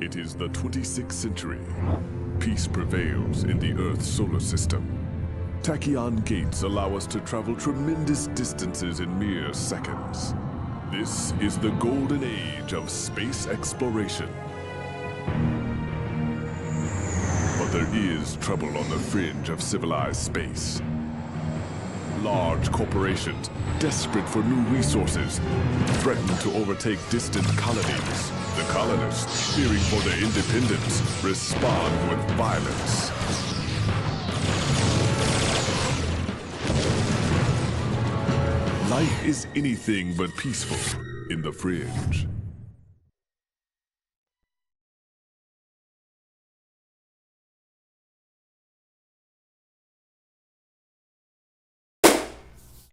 It is the 26th century. Peace prevails in the Earth's solar system. Tachyon gates allow us to travel tremendous distances in mere seconds. This is the golden age of space exploration. But there is trouble on the fringe of civilized space. Large corporations, desperate for new resources, threaten to overtake distant colonies. The colonists, fearing for their independence, respond with violence. Life is anything but peaceful in the Fringe.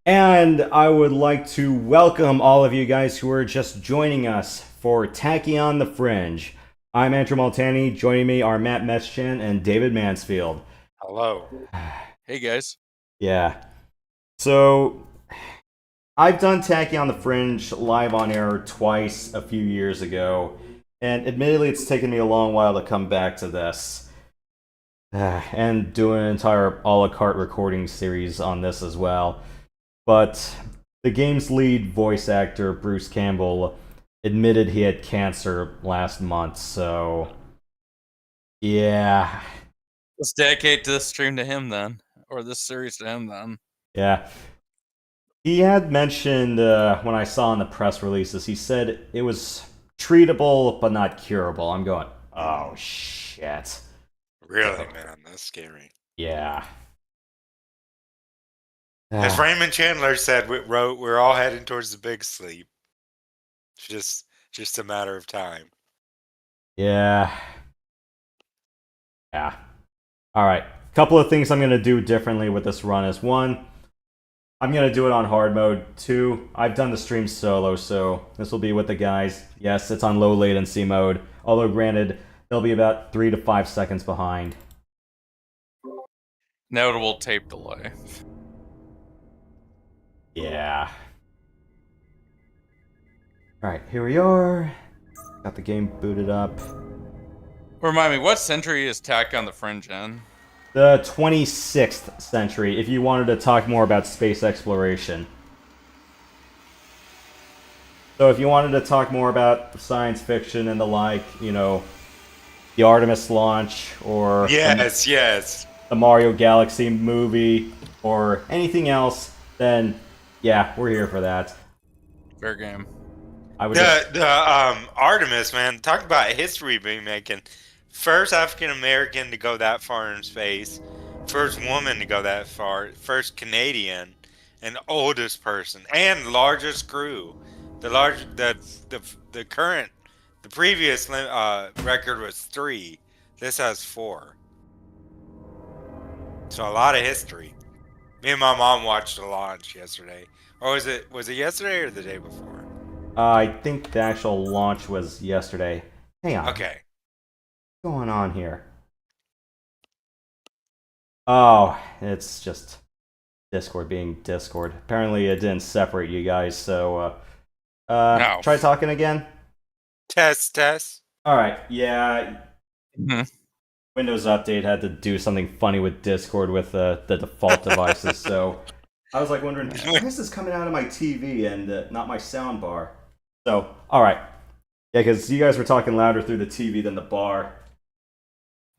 And I would like to welcome all of you guys who are just joining us for Tachyon the Fringe. I'm Andrew Maltani. Joining me are Matt Meschan and David Mansfield. Hello. Hey, guys. Yeah. So, I've done Tachyon the Fringe live on air twice a few years ago, and admittedly it's taken me a long while to come back to this. And do an entire a la carte recording series on this as well. But the game's lead voice actor, Bruce Campbell, admitted he had cancer last month, so yeah. Let's dedicate this stream to him then, or this series to him then. Yeah. He had mentioned, when I saw in the press releases, he said it was treatable but not curable. I'm going, oh shit. Really, man, that's scary. Yeah. As Raymond Chandler said, we're all heading towards the big sleep. It's just a matter of time. Yeah. Yeah. Alright. Couple of things I'm going to do differently with this run is, one, I'm going to do it on hard mode. Two, I've done the stream solo, so this will be with the guys. Yes, it's on low latency mode, although granted, they'll be about 3 to 5 seconds behind. Notable tape delay. Yeah. Alright, here we are. Got the game booted up. Remind me, what century is Tachyon the Fringe in? The 26th century, if you wanted to talk more about space exploration. So if you wanted to talk more about science fiction and the like, you know, the Artemis launch, or Yes. the Mario Galaxy movie, or anything else, then yeah, we're here for that. Fair game. The Artemis, man, talk about history being making. First African American to go that far in space, first woman to go that far, first Canadian, and oldest person, and largest crew. The previous record was 3. This has 4. So a lot of history. Me and my mom watched the launch yesterday. Or was it yesterday or the day before? I think the actual launch was yesterday. Hang on. Okay. What's going on here? Oh, it's just Discord being Discord. Apparently it didn't separate you guys, so No. Try talking again. Test. Alright, yeah. Mm-hmm. Windows Update had to do something funny with Discord with the default devices, so I was like wondering, why is this coming out of my TV and not my soundbar? So, alright. Yeah, because you guys were talking louder through the TV than the bar.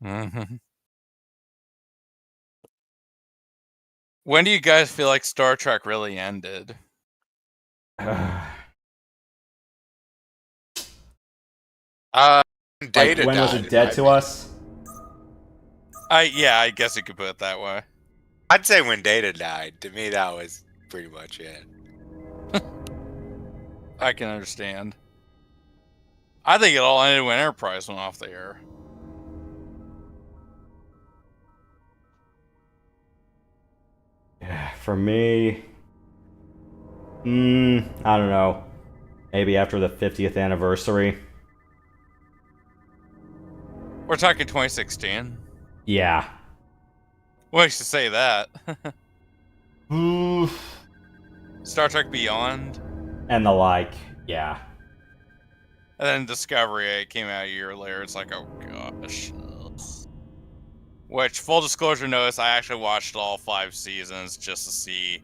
Mm-hmm. When do you guys feel like Star Trek really ended? Data when was died, it dead to us? I guess you could put it that way. I'd say when Data died. To me, that was pretty much it. I can understand. I think it all ended when Enterprise went off the air. Yeah, for me, I don't know. Maybe after the 50th anniversary. We're talking 2016. Yeah. What makes you say that? And Star Trek Beyond? the like, yeah. And then Discovery 8 came out a year later. It's like, oh gosh. Which, full disclosure notice, I actually watched all 5 seasons just to see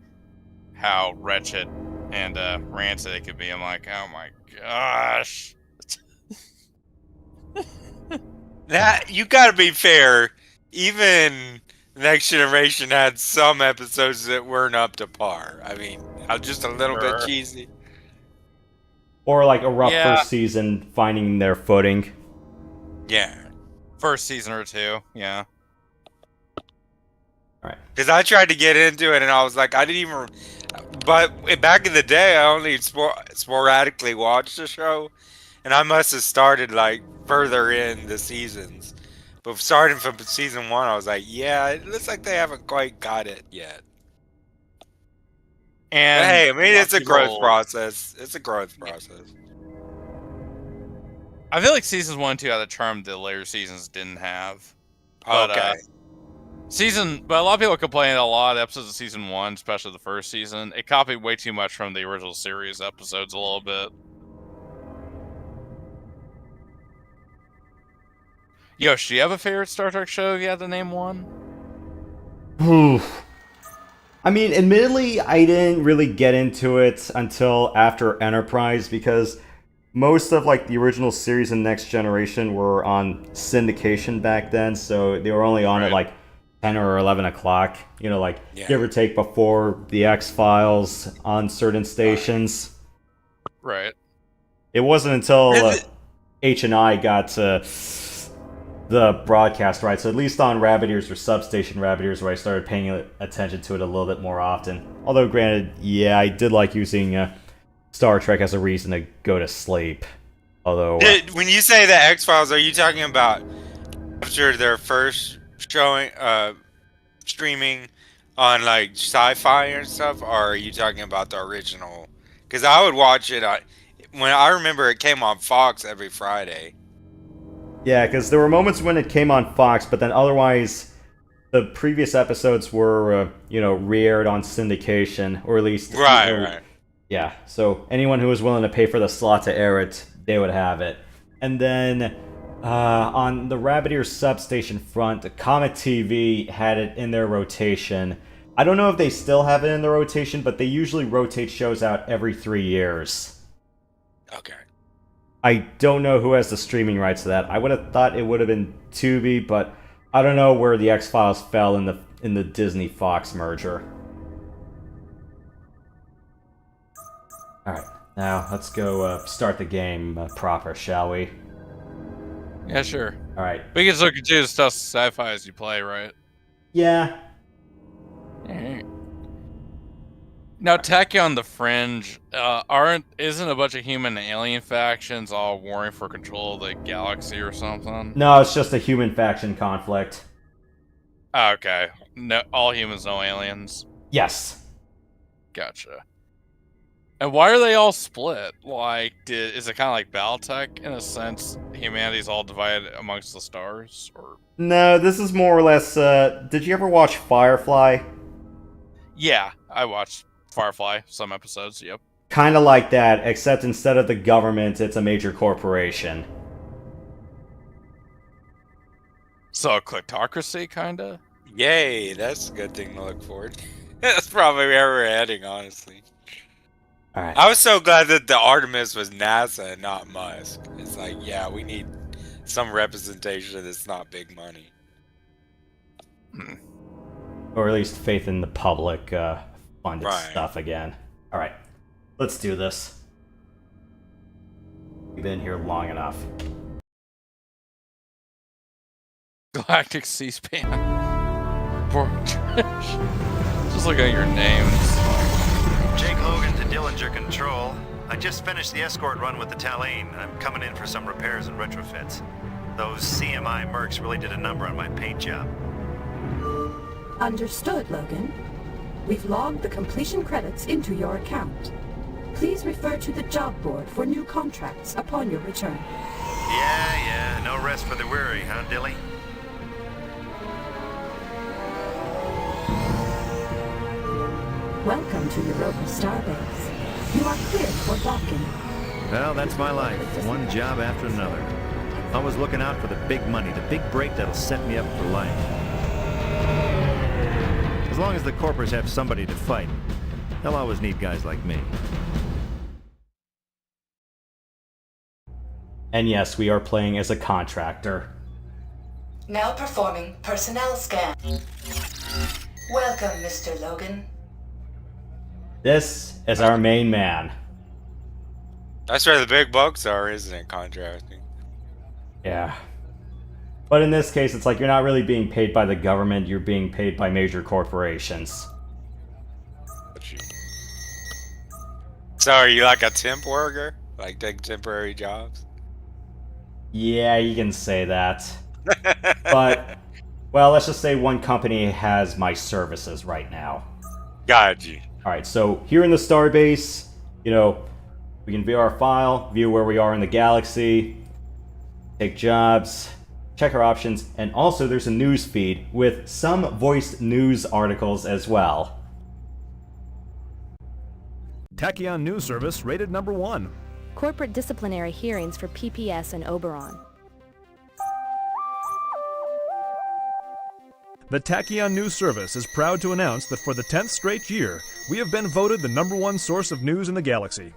how wretched and rancid it could be. I'm like, oh my gosh. That you gotta be fair. Even Next Generation had some episodes that weren't up to par. I mean, just a little bit cheesy. Or like a rough first season finding their footing. Yeah. First season or 2, yeah. Alright. Because I tried to get into it and I was like, I didn't even. But back in the day, I only sporadically watched the show. And I must have started like further in the seasons. But starting from season 1, I was like, yeah, it looks like they haven't quite got it yet. And but hey, I mean, it's a growth process. It's a growth process. I feel like seasons 1 and 2 had the charm the later seasons didn't have. But, Okay. but a lot of people complain that a lot of episodes of season 1, especially the first season, it copied way too much from the original series episodes a little bit. Yosh, do you have a favorite Star Trek show if you had to name one? I mean, admittedly, I didn't really get into it until after Enterprise because most of like the original series and Next Generation were on syndication back then, so they were only on at like 10 or 11 o'clock, you know, like give or take before the X-Files on certain stations. Right. It wasn't until H&I got to the broadcast rights, so at least on Rabbit Ears or Substation Rabbit Ears, where I started paying attention to it a little bit more often. Although, granted, yeah, I did like using Star Trek as a reason to go to sleep. Although, when you say the X-Files, are you talking about after their first showing, streaming on like Sci-Fi and stuff, or are you talking about the original? Because I would watch it when I remember it came on Fox every Friday. Yeah, because there were moments when it came on Fox, but then otherwise, the previous episodes were, re-aired on syndication, or at least... Right. Yeah, so anyone who was willing to pay for the slot to air it, they would have it. And then, on the Rabbit Ear Substation front, the Comet TV had it in their rotation. I don't know if they still have it in their rotation, but they usually rotate shows out every 3 years. Okay. I don't know who has the streaming rights to that. I would have thought it would have been Tubi, but I don't know where the X-Files fell in the Disney-Fox merger. Alright, now let's go start the game proper, shall we? Yeah, sure. Alright. We can still continue to stuff sci-fi as you play, right? Yeah. Alright. Now, Tachyon the Fringe, isn't a bunch of human and alien factions all warring for control of the galaxy or something? No, it's just a human faction conflict. Oh, okay. No, all humans, no aliens. Yes. Gotcha. And why are they all split? Like, is it kind of like Battletech in a sense? Humanity's all divided amongst the stars, or? No, this is more or less. Did you ever watch Firefly? Yeah, I watched Firefly, some episodes, yep. Kind of like that, except instead of the government, it's a major corporation. So a kleptocracy, kinda? Yay, that's a good thing to look forward to. That's probably where we're heading, honestly. Alright. I was so glad that the Artemis was NASA and not Musk. It's like, yeah, we need some representation that's not big money. Or at least faith in the public funded Right. stuff again. Alright, let's do this. We've been here long enough. Galactic C-SPAN. Poor trash. Just look at your names. Jake Logan to Dillinger Control. I just finished the escort run with the Talene. I'm coming in for some repairs and retrofits. Those CMI mercs really did a number on my paint job. Understood, Logan. We've logged the completion credits into your account. Please refer to the job board for new contracts upon your return. Yeah, no rest for the weary, huh, Dilly? Welcome to Europa Starbase. You are cleared for docking. Well, that's my life. One job after another. Always looking out for the big money, the big break that'll set me up for life. As long as the corporates have somebody to fight, they'll always need guys like me. And yes, we are playing as a contractor. Now performing personnel scan. Welcome, Mr. Logan. This is our main man. That's where the big bucks are, isn't it? Contracting. Yeah. But in this case, it's like you're not really being paid by the government, you're being paid by major corporations. So are you like a temp worker? Like take temporary jobs? Yeah, you can say that. But, well, let's just say one company has my services right now. Got you. Alright, so here in the starbase, you know, we can view our file, view where we are in the galaxy, take jobs, check our options, and also there's a news feed with some voiced news articles as well. Tachyon News Service rated number 1. Corporate disciplinary hearings for PPS and Oberon. The Tachyon News Service is proud to announce that for the 10th straight year, we have been voted the number 1 source of news in the galaxy.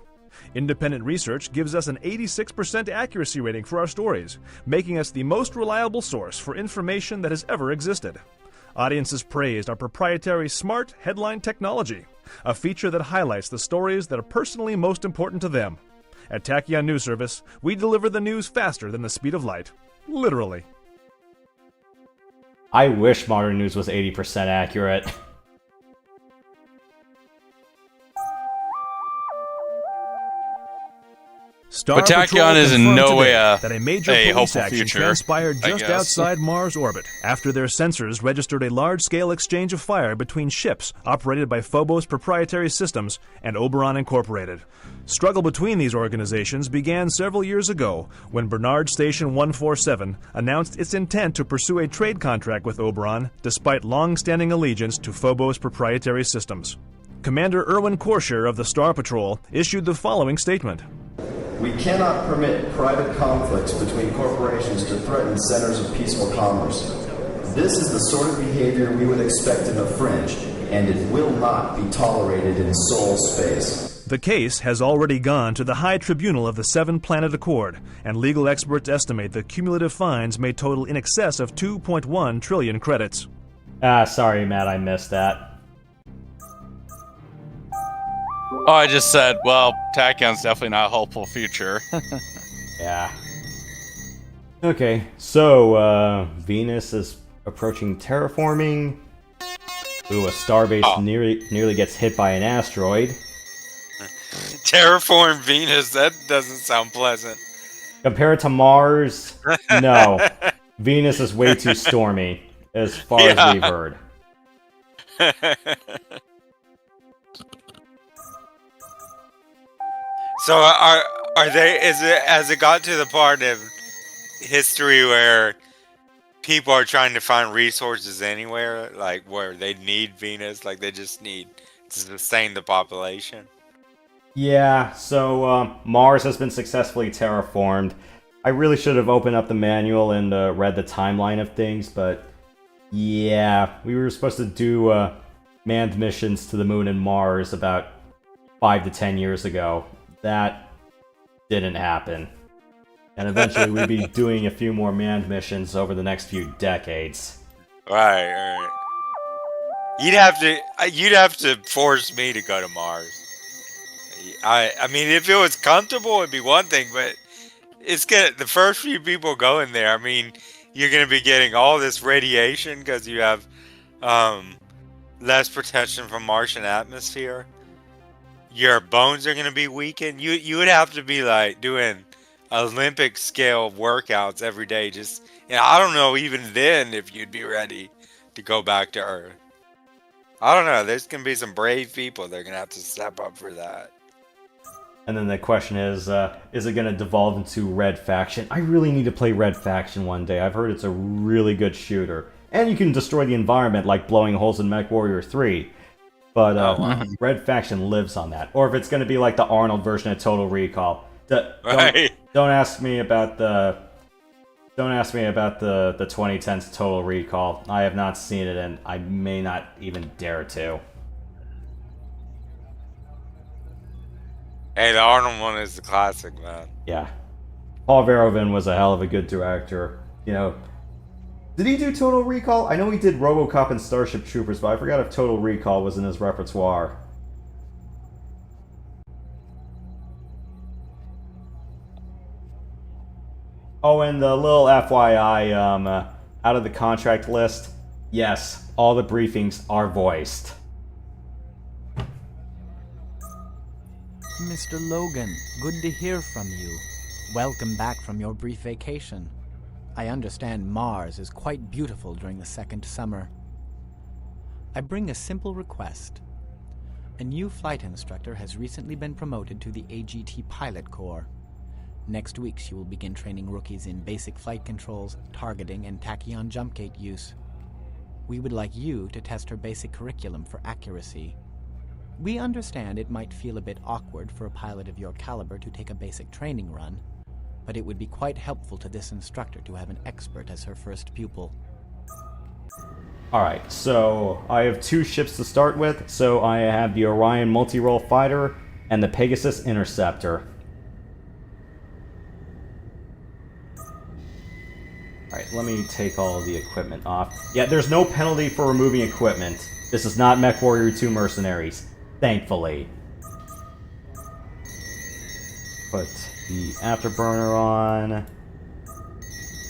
Independent research gives us an 86% accuracy rating for our stories, making us the most reliable source for information that has ever existed. Audiences praised our proprietary smart headline technology, a feature that highlights the stories that are personally most important to them. At Tachyon News Service, we deliver the news faster than the speed of light. Literally. I wish modern news was 80% accurate. But Tachyon is in no way a police hopeful action future, transpired I just guess. outside Mars orbit after their sensors registered a large-scale exchange of fire between ships operated by Phobos Proprietary Systems and Oberon Incorporated. Struggle between these organizations began several years ago when Bernard Station 147 announced its intent to pursue a trade contract with Oberon despite long-standing allegiance to Phobos Proprietary Systems. Commander Erwin Korsher of the Star Patrol issued the following statement. We cannot permit private conflicts between corporations to threaten centers of peaceful commerce. This is the sort of behavior we would expect in the Fringe, and it will not be tolerated in Sol space. The case has already gone to the High Tribunal of the Seven Planet Accord, and legal experts estimate the cumulative fines may total in excess of 2.1 trillion credits. Sorry, Matt, I missed that. Oh, I just said, well, Tachyon's definitely not a hopeful future. Yeah. Okay, so, Venus is approaching terraforming. Ooh, a starbase nearly gets hit by an asteroid. Terraform Venus, that doesn't sound pleasant. Compared to Mars, no. Venus is way too stormy, as far as we've heard. So are they? Has it got to the part of history where people are trying to find resources anywhere, like where they need Venus, like they just need to sustain the population? Yeah, so Mars has been successfully terraformed. I really should have opened up the manual and read the timeline of things, but yeah, we were supposed to do manned missions to the Moon and Mars about 5 to 10 years ago. That didn't happen. And eventually we'd be doing a few more manned missions over the next few decades. Right. You'd have to force me to go to Mars. I mean, if it was comfortable, it'd be one thing, but the first few people going there, I mean, you're gonna be getting all this radiation because you have less protection from Martian atmosphere. Your bones are gonna be weakened. You would have to be like doing Olympic scale workouts every day. Just I don't know even then if you'd be ready to go back to Earth. I don't know. There's gonna be some brave people. They're gonna have to step up for that. And then the question is it going to devolve into Red Faction? I really need to play Red Faction one day. I've heard it's a really good shooter. And you can destroy the environment like blowing holes in MechWarrior 3. But Red Faction lives on that. Or if it's going to be like the Arnold version of Total Recall, Don't ask me about the 2010's Total Recall. I have not seen it, and I may not even dare to. Hey, the Arnold one is the classic, man. Yeah. Paul Verhoeven was a hell of a good director. You know, did he do Total Recall? I know he did RoboCop and Starship Troopers, but I forgot if Total Recall was in his repertoire. Oh, and the little FYI, out of the contract list, yes, all the briefings are voiced. Mr. Logan, good to hear from you. Welcome back from your brief vacation. I understand Mars is quite beautiful during the second summer. I bring a simple request. A new flight instructor has recently been promoted to the AGT Pilot Corps. Next week, she will begin training rookies in basic flight controls, targeting, and tachyon jump gate use. We would like you to test her basic curriculum for accuracy. We understand it might feel a bit awkward for a pilot of your caliber to take a basic training run, but it would be quite helpful to this instructor to have an expert as her first pupil. Alright, so I have 2 ships to start with. So I have the Orion multi-role fighter and the Pegasus interceptor. Alright, let me take all of the equipment off. Yeah, there's no penalty for removing equipment. This is not MechWarrior 2 Mercenaries. Thankfully. Put the afterburner on.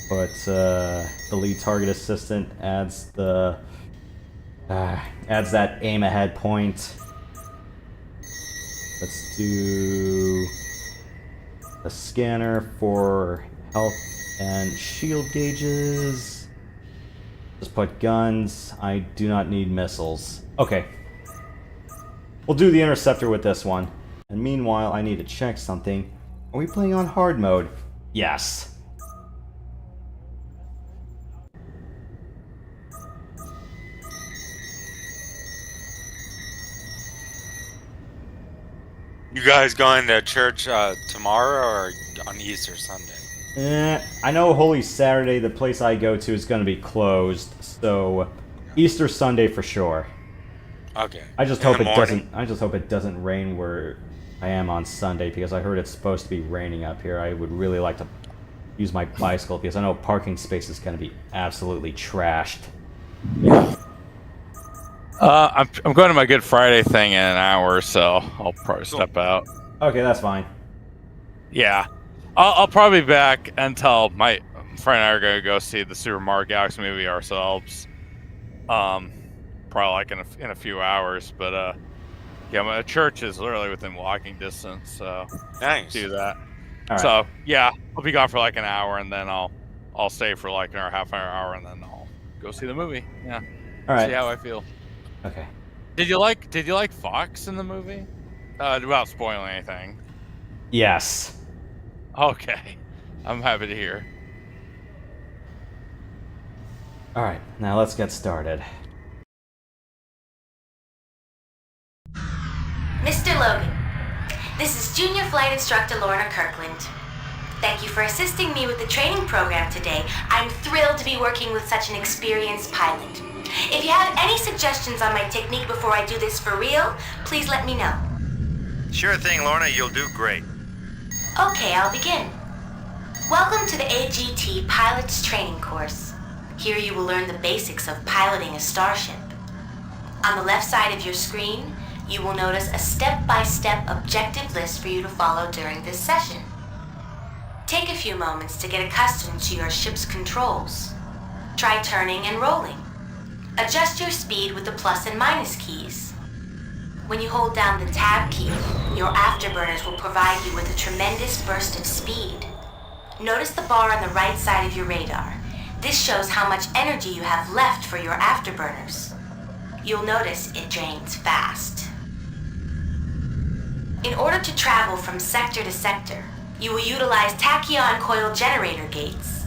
Put the lead target assistant, adds that aim ahead point. Let's do a scanner for health and shield gauges. Just put guns. I do not need missiles. Okay. We'll do the interceptor with this one. And meanwhile, I need to check something. Are we playing on hard mode? Yes. You guys going to church tomorrow or on Easter Sunday? I know Holy Saturday, the place I go to, is going to be closed, so Easter Sunday for sure. Okay. I just hope it doesn't rain where I am on Sunday, because I heard it's supposed to be raining up here. I would really like to use my bicycle, because I know parking space is going to be absolutely trashed. I'm going to my Good Friday thing in an hour, so I'll probably step out. Okay, that's fine. Yeah. I'll probably be back until my friend and I are going to go see the Super Mario Galaxy movie ourselves. Probably like in a few hours, but yeah, my church is literally within walking distance, so nice. Do that. Right. So yeah, I'll be gone for like an hour, and then I'll stay for like an hour, half an hour, and then I'll go see the movie. Yeah. All right. See how I feel. Okay. Did you like Fox in the movie? Without spoiling anything. Yes. Okay. I'm happy to hear. All right, now let's get started. Mr. Logan, this is Junior Flight Instructor Lorna Kirkland. Thank you for assisting me with the training program today. I'm thrilled to be working with such an experienced pilot. If you have any suggestions on my technique before I do this for real, please let me know. Sure thing, Lorna. You'll do great. Okay, I'll begin. Welcome to the AGT Pilot's Training Course. Here you will learn the basics of piloting a starship. On the left side of your screen, you will notice a step-by-step objective list for you to follow during this session. Take a few moments to get accustomed to your ship's controls. Try turning and rolling. Adjust your speed with the plus and minus keys. When you hold down the tab key, your afterburners will provide you with a tremendous burst of speed. Notice the bar on the right side of your radar. This shows how much energy you have left for your afterburners. You'll notice it drains fast. In order to travel from sector to sector, you will utilize tachyon coil generator gates.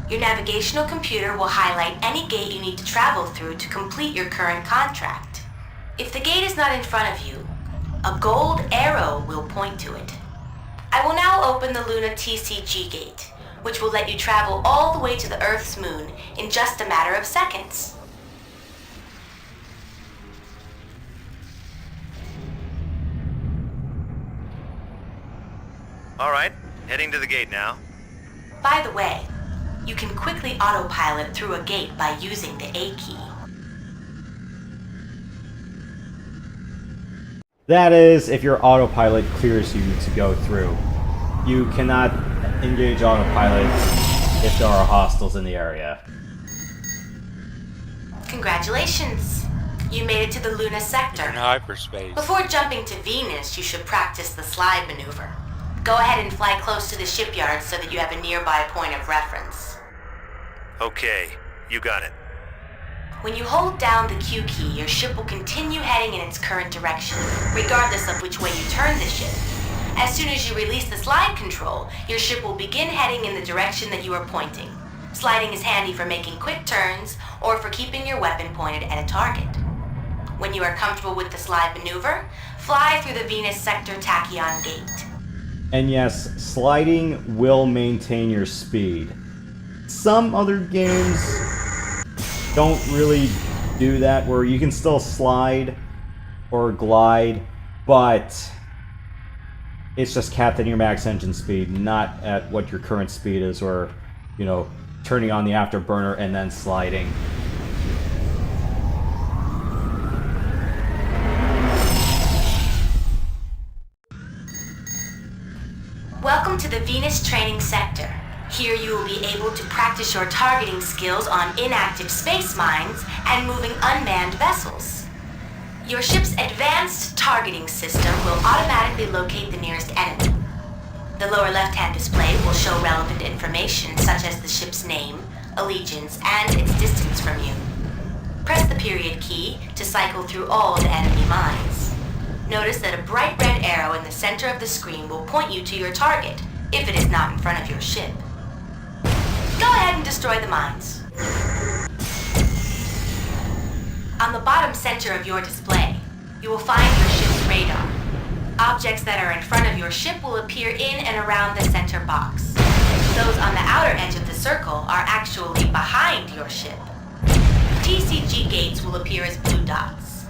Your navigational computer will highlight any gate you need to travel through to complete your current contract. If the gate is not in front of you, a gold arrow will point to it. I will now open the Luna TCG gate, which will let you travel all the way to the Earth's moon in just a matter of seconds. All right, heading to the gate now. By the way, you can quickly autopilot through a gate by using the A key. That is, if your autopilot clears you to go through. You cannot engage autopilot if there are hostiles in the area. Congratulations! You made it to the Luna sector. In hyperspace. Before jumping to Venus, you should practice the slide maneuver. Go ahead and fly close to the shipyard so that you have a nearby point of reference. Okay, you got it. When you hold down the Q key, your ship will continue heading in its current direction, regardless of which way you turn the ship. As soon as you release the slide control, your ship will begin heading in the direction that you are pointing. Sliding is handy for making quick turns or for keeping your weapon pointed at a target. When you are comfortable with the slide maneuver, fly through the Venus sector Tachyon gate. And yes, sliding will maintain your speed. Some other games don't really do that, where you can still slide or glide, but it's just capped at your max engine speed, not at what your current speed is, or, you know, turning on the afterburner and then sliding. Welcome to the Venus Training Sector. Here you will be able to practice your targeting skills on inactive space mines and moving unmanned vessels. Your ship's advanced targeting system will automatically locate the nearest enemy. The lower left-hand display will show relevant information such as the ship's name, allegiance, and its distance from you. Press the period key to cycle through all the enemy mines. Notice that a bright red arrow in the center of the screen will point you to your target, if it is not in front of your ship. Go ahead and destroy the mines. On the bottom center of your display, you will find your ship's radar. Objects that are in front of your ship will appear in and around the center box. Those on the outer edge of the circle are actually behind your ship. TCG gates will appear as blue dots.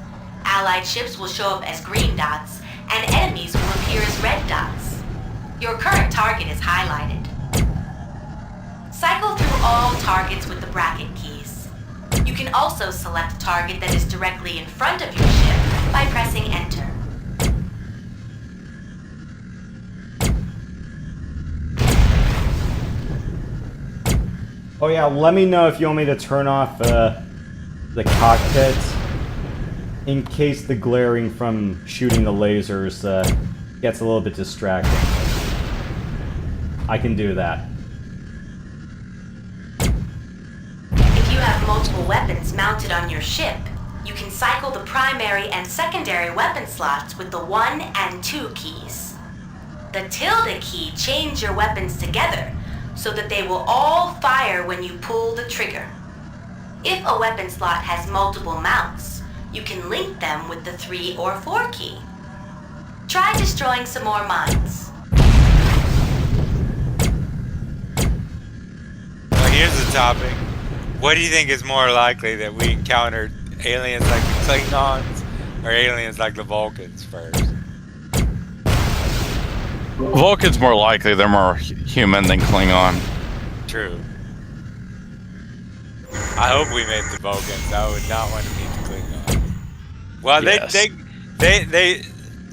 Allied ships will show up as green dots, and enemies will appear as red dots. Your current target is highlighted. Cycle through all targets with the bracket keys. You can also select a target that is directly in front of your ship by pressing Enter. Oh yeah, let me know if you want me to turn off the cockpit in case the glaring from shooting the lasers gets a little bit distracting. I can do that. If you have multiple weapons mounted on your ship, you can cycle the primary and secondary weapon slots with the 1 and 2 keys. The tilde key chains your weapons together so that they will all fire when you pull the trigger. If a weapon slot has multiple mounts, you can link them with the 3 or 4 key. Try destroying some more mines. Well, here's the topic. What do you think is more likely, that we encounter aliens like the Klingons or aliens like the Vulcans first? Vulcan's more likely. They're more human than Klingon. True. I hope we meet the Vulcans. I would not want to meet the Klingons. Well, Yes. they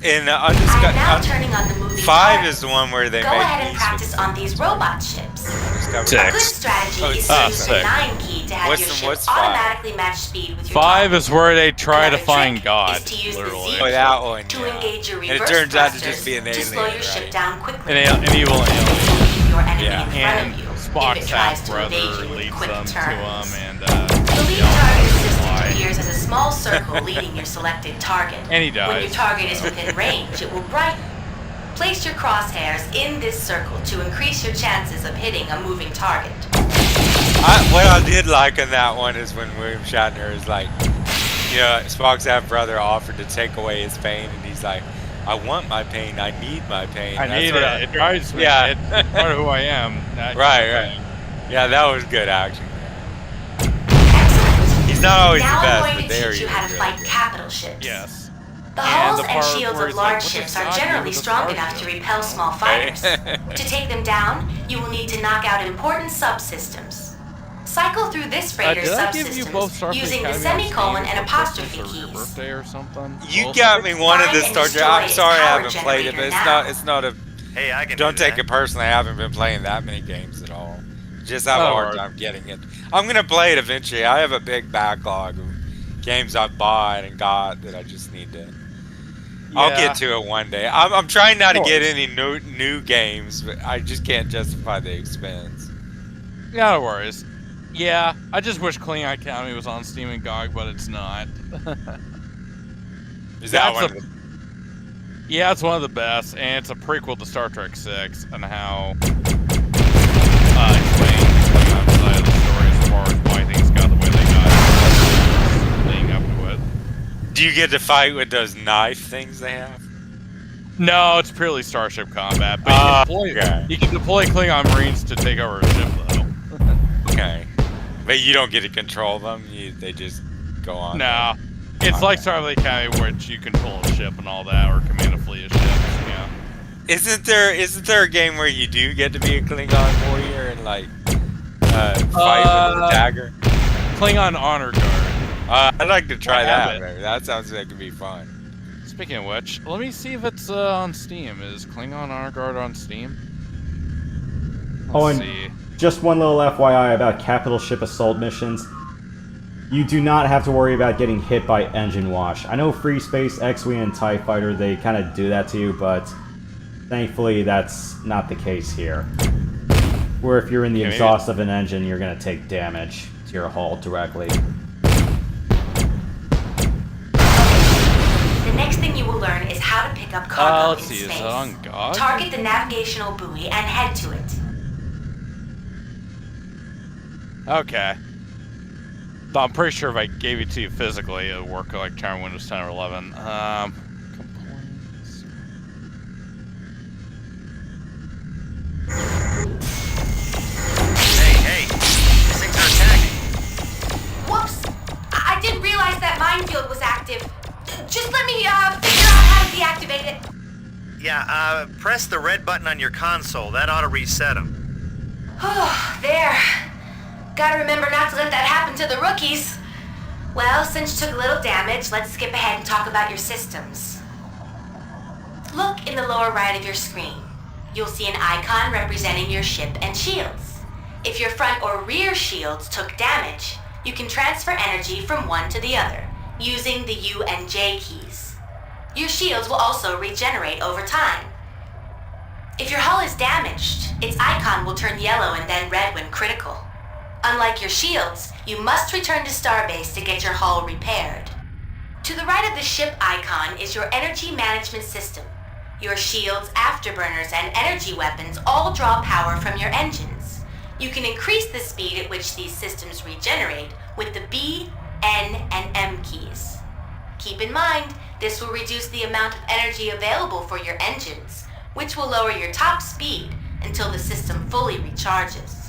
in I'm now turning on the movie 5 card. is the one where they Go make ahead and peace practice with on these robot ships. A 6. good strategy Oh, is it's to use the 6. 9 key to have What's your the- ship what's 5? automatically match speed with your 5 target. is where they try to Another find trick God, is to use the literally. Z Oh, that one, to yeah. engage your And it reverse turns out to thrusters just be an to alien, slow your ship right? down quickly. An evil alien. Keep your enemy Yeah, in front and of you Spock's if it tries half to brother evade you with leads quick them to turns. him, and The lead target assistant appears as a small circle leading your selected target. And he When your dies. target is within range, it will brighten. Place your crosshairs in this circle to increase your chances of hitting a moving target. What I did like in that one is when William Shatner is like, you know, Spock's half brother offered to take away his pain, and he's like, I want my pain. I need my pain. I need it. It drives me. Yeah. It's part of who I am. Right. Yeah, that was good action. He's not always Now the best, I'm but going to there teach he you is. how to really fight good. capital ships. Yes. The And hulls the and part shields where of it's large like, what ships the are fuck, generally you're the strong enough to starship, repel small fighters. To take them down, you will need to knock out important subsystems. Cycle through this freighter's did I give you both subsystems Starfleet using the Academy on semicolon Steam and for apostrophe Christmas or your keys. birthday or something? You Both got of me it? one of the Find and Star Trek. destroy I'm its sorry I power haven't played it, but generator it's not a. Hey, I can Don't do take that. it personally. I haven't been playing that many games at all. Just have a Oh, hard right. time getting it. I'm gonna play it eventually. I have a big backlog of games I've bought and got that I just need to. I'll Yeah. get to it one day. I'm trying not to Of get course. any new games, but I just can't justify the expense. Yeah, no worries. Yeah, I just wish Klingon Academy was on Steam and GOG, but it's not. Is that That's one? Yeah, it's one of the best, and it's a prequel to Star Trek 6 and how explains the Klingon side of the story as far as why things got the way they got leading up to it. Do you get to fight with those knife things they have? No, it's purely starship combat, but you can deploy Klingon Marines to take over a ship, though. Okay. But you don't get to control them. They just go on. No. It's like Starfleet Academy, which you control a ship and all that, or command a fleet of ships, yeah. Isn't there a game where you do get to be a Klingon warrior and like fight with the dagger? Klingon Honor Guard. I'd like to try I that. have it. Maybe. That sounds like it'd be fun. Speaking of which, let me see if it's on Steam. Is Klingon Honor Guard on Steam? Let's see. Just one little FYI about capital ship assault missions. You do not have to worry about getting hit by engine wash. I know Free Space, X-Wing, and TIE Fighter, they kind of do that to you, but thankfully that's not the case here. Where if you're in the exhaust of an engine, you're going to take damage to your hull directly. The next thing you will learn is how to pick up cargo let's in see, space. is that on GOG? Target the navigational buoy and head to it. Okay. But I'm pretty sure if I gave it to you physically, it would work like turn Windows 10 or 11. Components. Hey, these things are attacking. Whoops! I didn't realize that minefield was active. Just let me figure out how to deactivate it. Yeah, press the red button on your console. That ought to reset them. Oh, there. Gotta remember not to let that happen to the rookies. Well, since you took a little damage, let's skip ahead and talk about your systems. Look in the lower right of your screen. You'll see an icon representing your ship and shields. If your front or rear shields took damage, you can transfer energy from one to the other, using the U and J keys. Your shields will also regenerate over time. If your hull is damaged, its icon will turn yellow and then red when critical. Unlike your shields, you must return to Starbase to get your hull repaired. To the right of the ship icon is your energy management system. Your shields, afterburners, and energy weapons all draw power from your engines. You can increase the speed at which these systems regenerate with the B, N, and M keys. Keep in mind, this will reduce the amount of energy available for your engines, which will lower your top speed until the system fully recharges.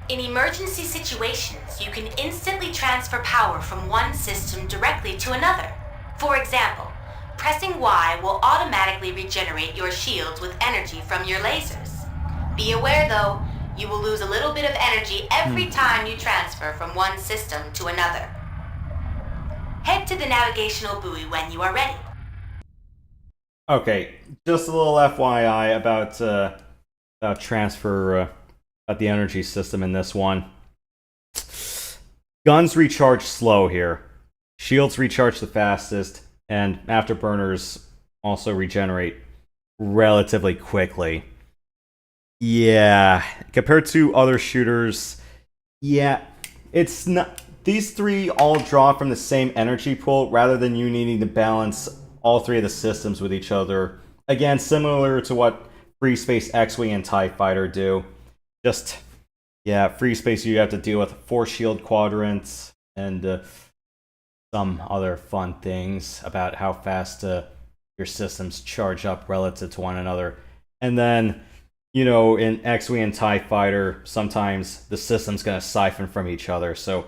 In emergency situations, you can instantly transfer power from one system directly to another. For example, pressing Y will automatically regenerate your shields with energy from your lasers. Be aware though, you will lose a little bit of energy every time you transfer from one system to another. Head to the navigational buoy when you are ready. Okay, just a little FYI about transfer at the energy system in this one. Guns recharge slow here. Shields recharge the fastest, and afterburners also regenerate relatively quickly. Yeah, compared to other shooters, yeah, it's not. These three all draw from the same energy pool rather than you needing to balance all three of the systems with each other. Again, similar to what Free Space, X-Wing, and TIE Fighter do. Just, yeah, Free Space you have to deal with 4 shield quadrants and some other fun things about how fast your systems charge up relative to one another. And then, you know, in X-Wing and TIE Fighter, sometimes the system's going to siphon from each other. So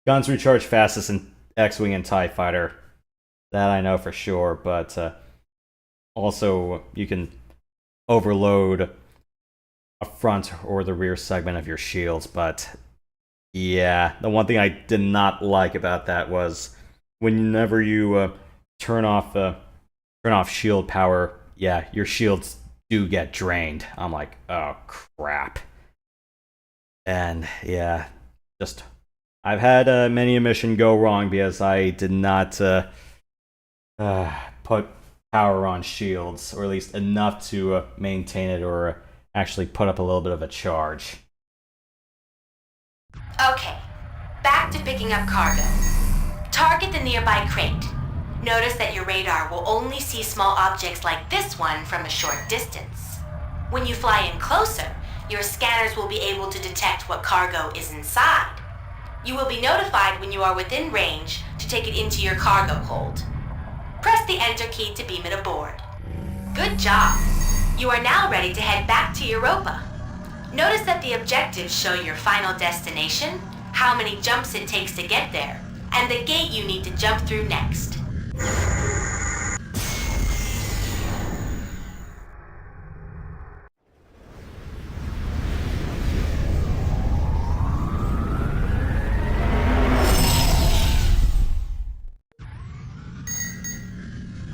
guns recharge fastest in X-Wing and TIE Fighter. That I know for sure. But also, you can overload a front or the rear segment of your shields. But yeah, the one thing I did not like about that was whenever you turn off shield power, yeah, your shields do get drained. I'm like, oh crap. And yeah, just I've had many a mission go wrong because I did not put power on shields, or at least enough to maintain it or actually put up a little bit of a charge. Okay, back to picking up cargo. Target the nearby crate. Notice that your radar will only see small objects like this one from a short distance. When you fly in closer, your scanners will be able to detect what cargo is inside. You will be notified when you are within range to take it into your cargo hold. Press the enter key to beam it aboard. Good job. You are now ready to head back to Europa. Notice that the objectives show your final destination, how many jumps it takes to get there, and the gate you need to jump through next.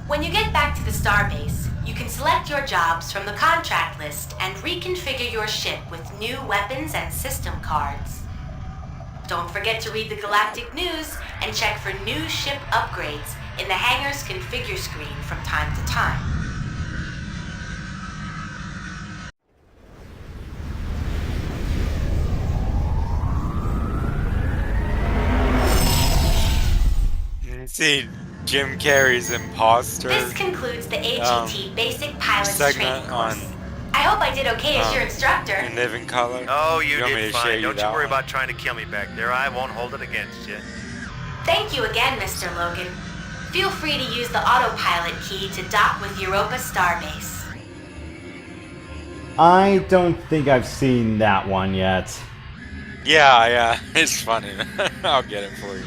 When you get back to the starbase, you can select your jobs from the contract list and reconfigure your ship with new weapons and system cards. Don't forget to read the galactic news and check for new ship upgrades in the hangar's configure screen from time to time. See Jim Carrey's Imposter. This concludes the AGT Basic Pilots Training course. On, I hope I did okay as your instructor. In Living Color. Oh, you want me did to show fine. Don't you worry one? about trying to kill me back there. I won't hold it against you. Thank you again, Mr. Logan. Feel free to use the autopilot key to dock with Europa Starbase. I don't think I've seen that one yet. Yeah, it's funny. I'll get it for you.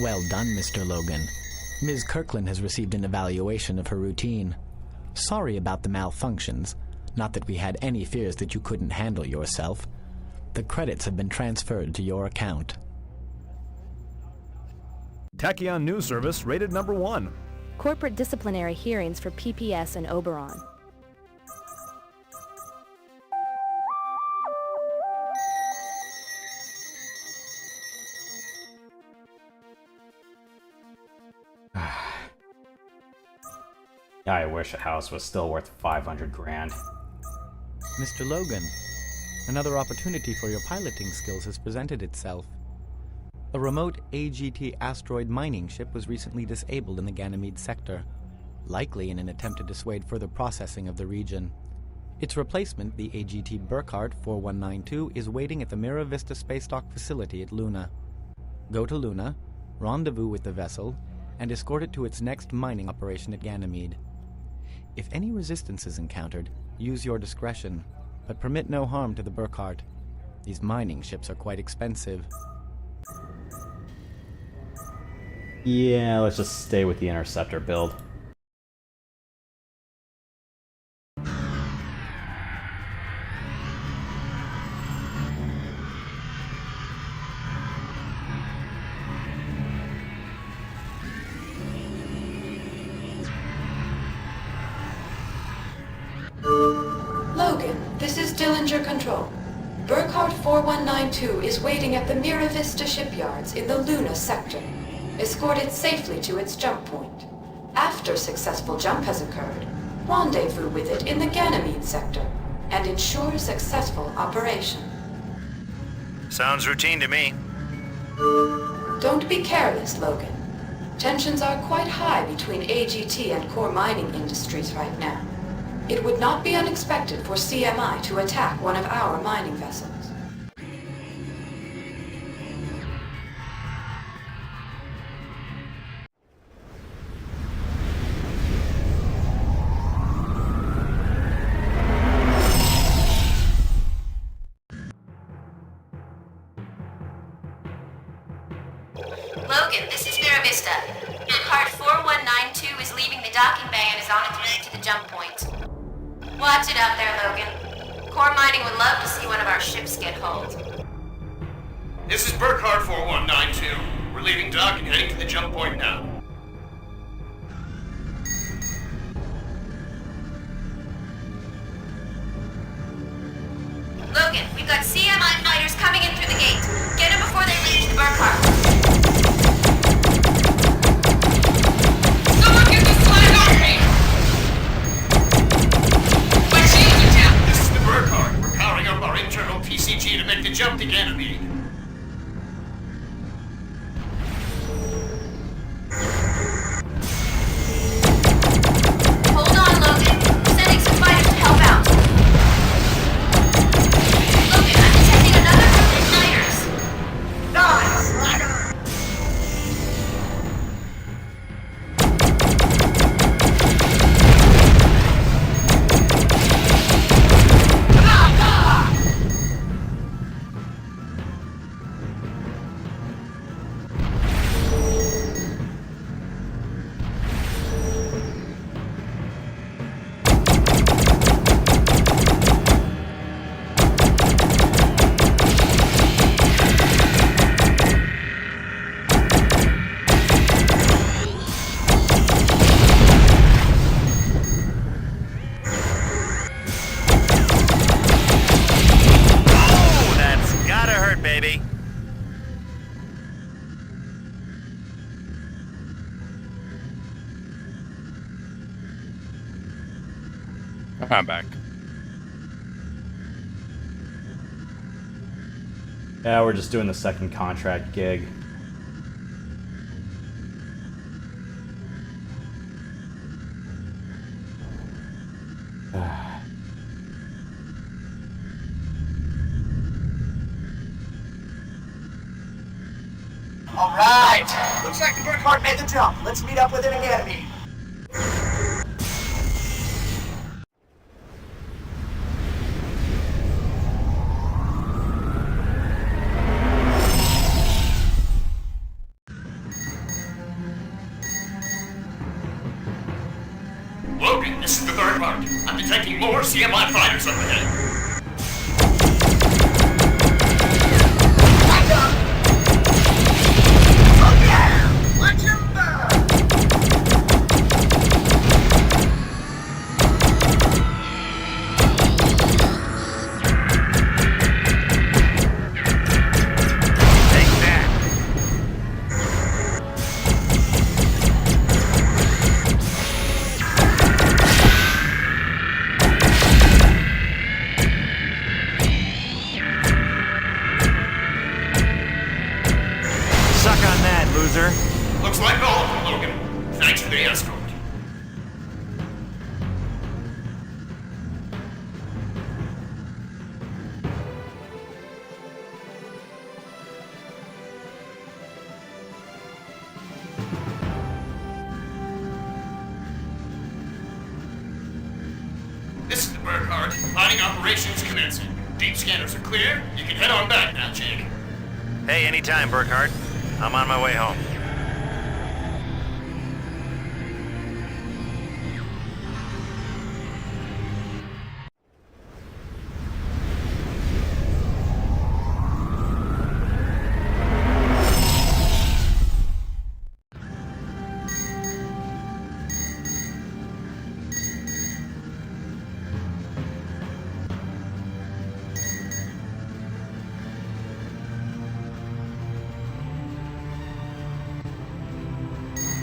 Well done, Mr. Logan. Ms. Kirkland has received an evaluation of her routine. Sorry about the malfunctions. Not that we had any fears that you couldn't handle yourself. The credits have been transferred to your account. Tachyon News Service rated number 1. Corporate disciplinary hearings for PPS and Oberon. I wish a house was still worth 500 grand. Mr. Logan, another opportunity for your piloting skills has presented itself. A remote AGT asteroid mining ship was recently disabled in the Ganymede sector, likely in an attempt to dissuade further processing of the region. Its replacement, the AGT Burkhardt 4192, is waiting at the Mira Vista Space Dock facility at Luna. Go to Luna, rendezvous with the vessel, and escort it to its next mining operation at Ganymede. If any resistance is encountered, use your discretion, but permit no harm to the Burkhardt. These mining ships are quite expensive. Yeah, let's just stay with the Interceptor build. Logan, this is Dillinger Control. Burkhardt 4192 is waiting at the Mira Vista shipyards in the Luna sector. Escort it safely to its jump point. After successful jump has occurred, rendezvous with it in the Ganymede sector and ensure successful operation. Sounds routine to me. Don't be careless, Logan. Tensions are quite high between AGT and core mining industries right now. It would not be unexpected for CMI to attack one of our mining vessels. Logan, this is Mira Vista. Your cart 4192 is leaving the docking bay and is on its way to the jump point. Watch it out there, Logan. Core mining would love to see one of our ships get hulled. This is Burkhardt 4192. We're leaving dock and heading to the jump point now. Logan, we've got CMI fighters coming in through the gate. Get them before they reach the Burkhardt. Someone get this flag on me! My shields are down! This is the Burkhardt. We're powering up our internal PCG to make the jump to Ganymede. Hold on, Logan. We're sending some fighters to help out. Logan, I'm detecting another group of fighters. Die, slacker! Oh, that's gotta hurt, baby. I'm back. Yeah, we're just doing the second contract gig. All right. Looks like the Burkhardt made the jump. Let's meet up with him in Ganymede. Logan, this is the third mark. I'm detecting more CMI fighters up ahead. Watch him burn! Take that. Suck on that, loser. Looks like all of them, Logan. Thanks for the escort. This is the Burkhardt. Mining operations commencing. Deep scanners are clear. You can head on back now, Jake. Hey, anytime, Burkhardt. I'm on my way home.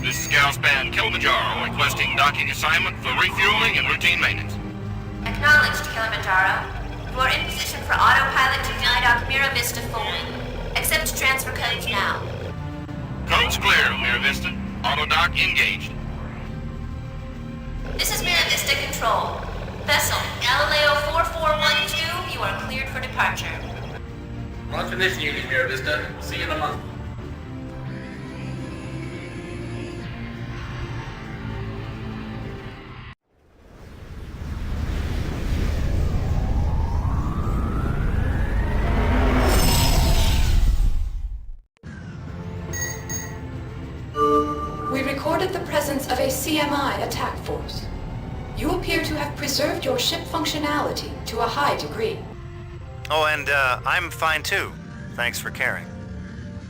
This is Galspan Kilimanjaro requesting docking assignment for refueling and routine maintenance. Acknowledged, Kilimanjaro. You are in position for autopilot to fly dock Mira Vista 4. Accept transfer codes now. Code's clear, Mira Vista. Autodock engaged. This is Mira Vista Control. Vessel, Galileo 4412, you are cleared for departure. Launch initiated, Mira Vista. See you in a month. We recorded the presence of a CMI attack force. You appear to have preserved your ship functionality to a high degree. Oh, and I'm fine too. Thanks for caring.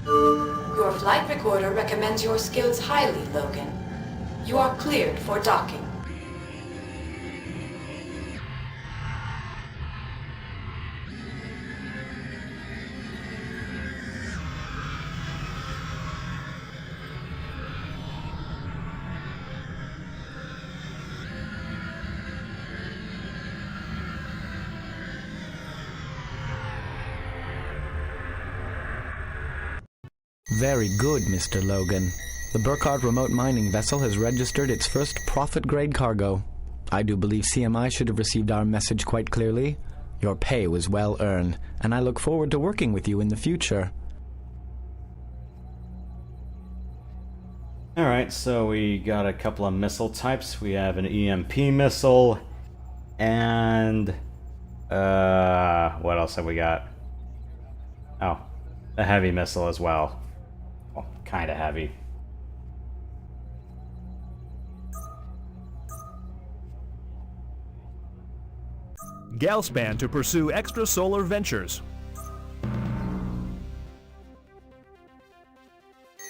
Your flight recorder recommends your skills highly, Logan. You are cleared for docking. Very good, Mr. Logan. The Burkhardt remote mining vessel has registered its first profit-grade cargo. I do believe CMI should have received our message quite clearly. Your pay was well earned, and I look forward to working with you in the future. Alright, so we got a couple of missile types. We have an EMP missile, and... what else have we got? Oh, a heavy missile as well. Well, kinda heavy. Galspan to pursue extrasolar ventures.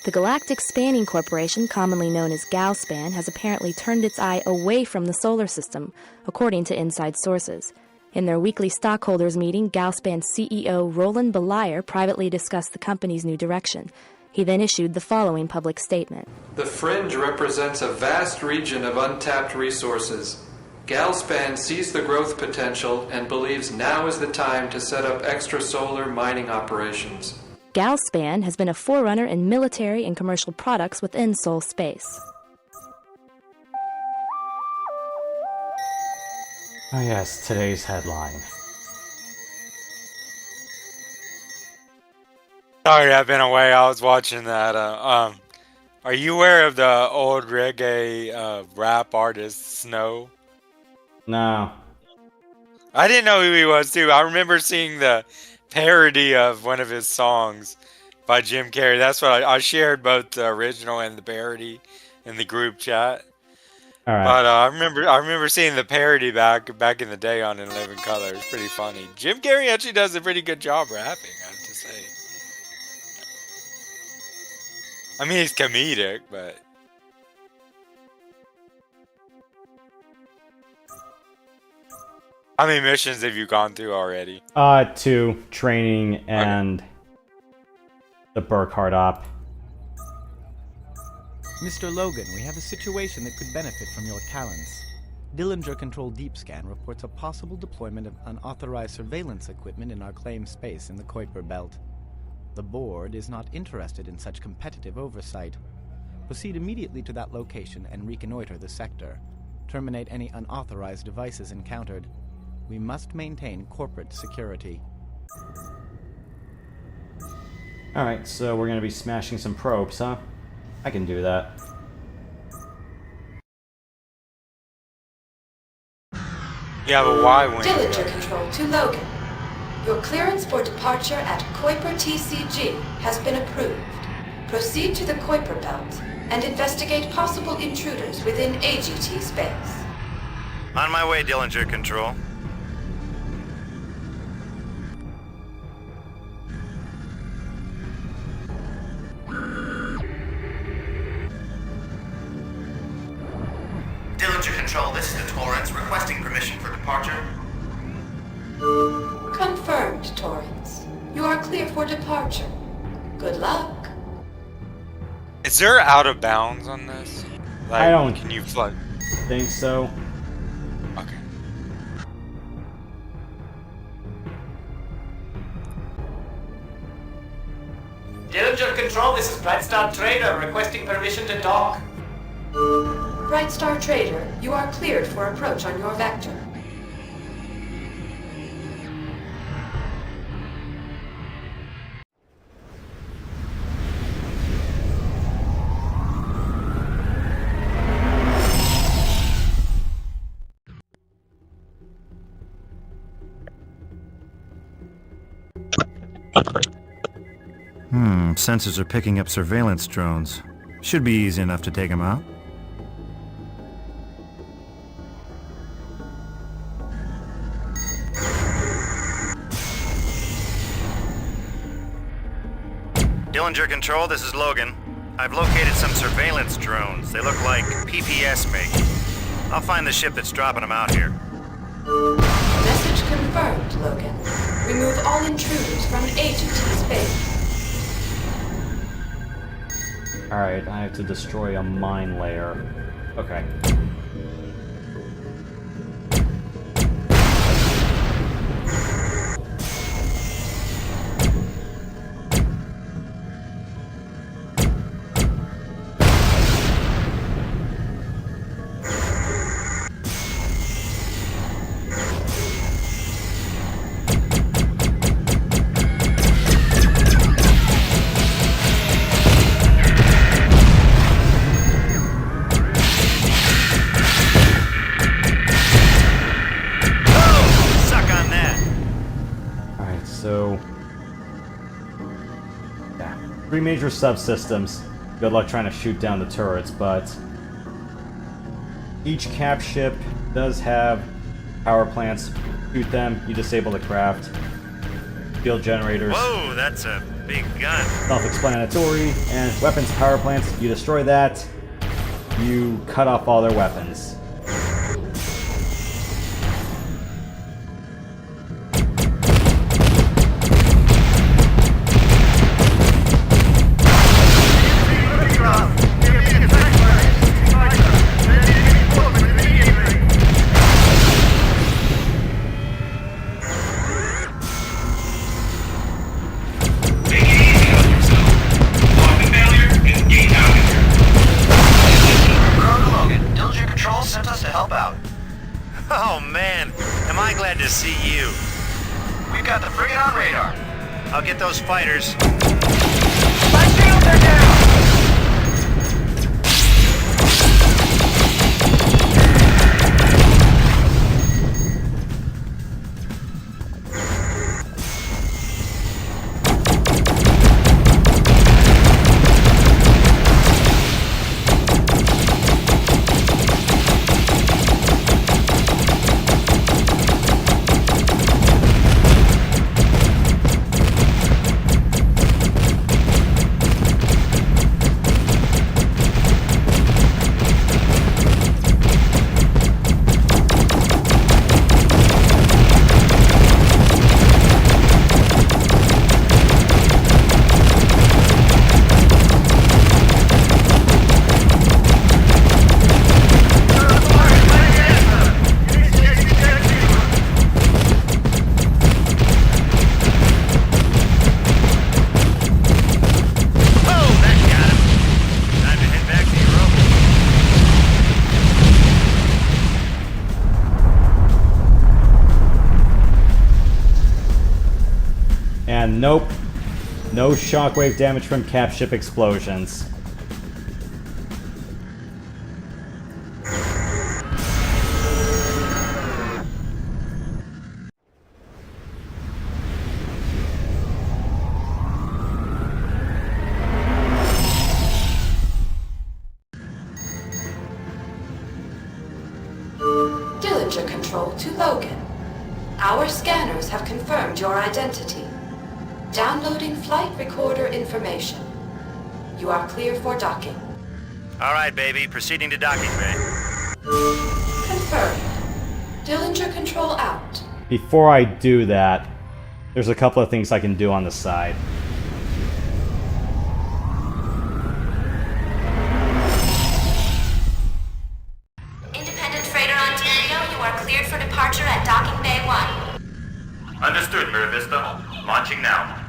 The Galactic Spanning Corporation, commonly known as Galspan, has apparently turned its eye away from the solar system, according to inside sources. In their weekly stockholders meeting, Galspan CEO Roland Belair privately discussed the company's new direction. He then issued the following public statement. The Fringe represents a vast region of untapped resources. Galspan sees the growth potential and believes now is the time to set up extrasolar mining operations. Galspan has been a forerunner in military and commercial products within Sol space. Oh yes, today's headline. Sorry, I've been away. I was watching that. Are you aware of the old reggae rap artist Snow? No. I didn't know who he was too. I remember seeing the parody of one of his songs by Jim Carrey. That's what I shared, both the original and the parody in the group chat. All right. But I remember seeing the parody back in the day on In Living Color. It's pretty funny. Jim Carrey actually does a pretty good job rapping, I have to say. I mean, he's comedic, but... How many missions have you gone through already? 2. Training and the Burkhardt op. Mr. Logan, we have a situation that could benefit from your talents. Dillinger Control Deep Scan reports a possible deployment of unauthorized surveillance equipment in our claimed space in the Kuiper Belt. The board is not interested in such competitive oversight. Proceed immediately to that location and reconnoiter the sector. Terminate any unauthorized devices encountered. We must maintain corporate security. Alright, so we're going to be smashing some probes, huh? I can do that. You have a Y-wing. Dillinger Control to Logan. Your clearance for departure at Kuiper TCG has been approved. Proceed to the Kuiper Belt and investigate possible intruders within AGT space. On my way, Dillinger Control. Dillinger Control, this is the Torrance, requesting permission for departure. Confirmed, Torrance. You are clear for departure. Good luck. Is there out of bounds on this? Like, I don't Can you flood? think so. Okay. Dillinger Control, this is Bright Star Trader requesting permission to dock. Bright Star Trader, you are cleared for approach on your vector. Sensors are picking up surveillance drones. Should be easy enough to take them out. Dillinger Control, this is Logan. I've located some surveillance drones. They look like PPS make. I'll find the ship that's dropping them out here. Message confirmed, Logan. Remove all intruders from agency space. Alright, I have to destroy a mine layer. Okay. Three major subsystems. Good luck trying to shoot down the turrets, but each cap ship does have power plants. Shoot them, you disable the craft. Field generators. Whoa, that's a big gun. Self-explanatory. And weapons power plants, you destroy that, you cut off all their weapons. Oh man, am I glad to see you. We've got the frigate on radar. I'll get those fighters. My shields are down! And nope, no shockwave damage from cap ship explosions. Dillinger Control to Logan. Our scanners have confirmed your identity. Downloading flight recorder information. You are clear for docking. All right, baby. Proceeding to docking bay. Confirmed. Dillinger Control out. Before I do that, there's a couple of things I can do on the side. Independent Freighter Ontario, you are cleared for departure at Docking Bay 1. Understood, Mira Vista. Launching now.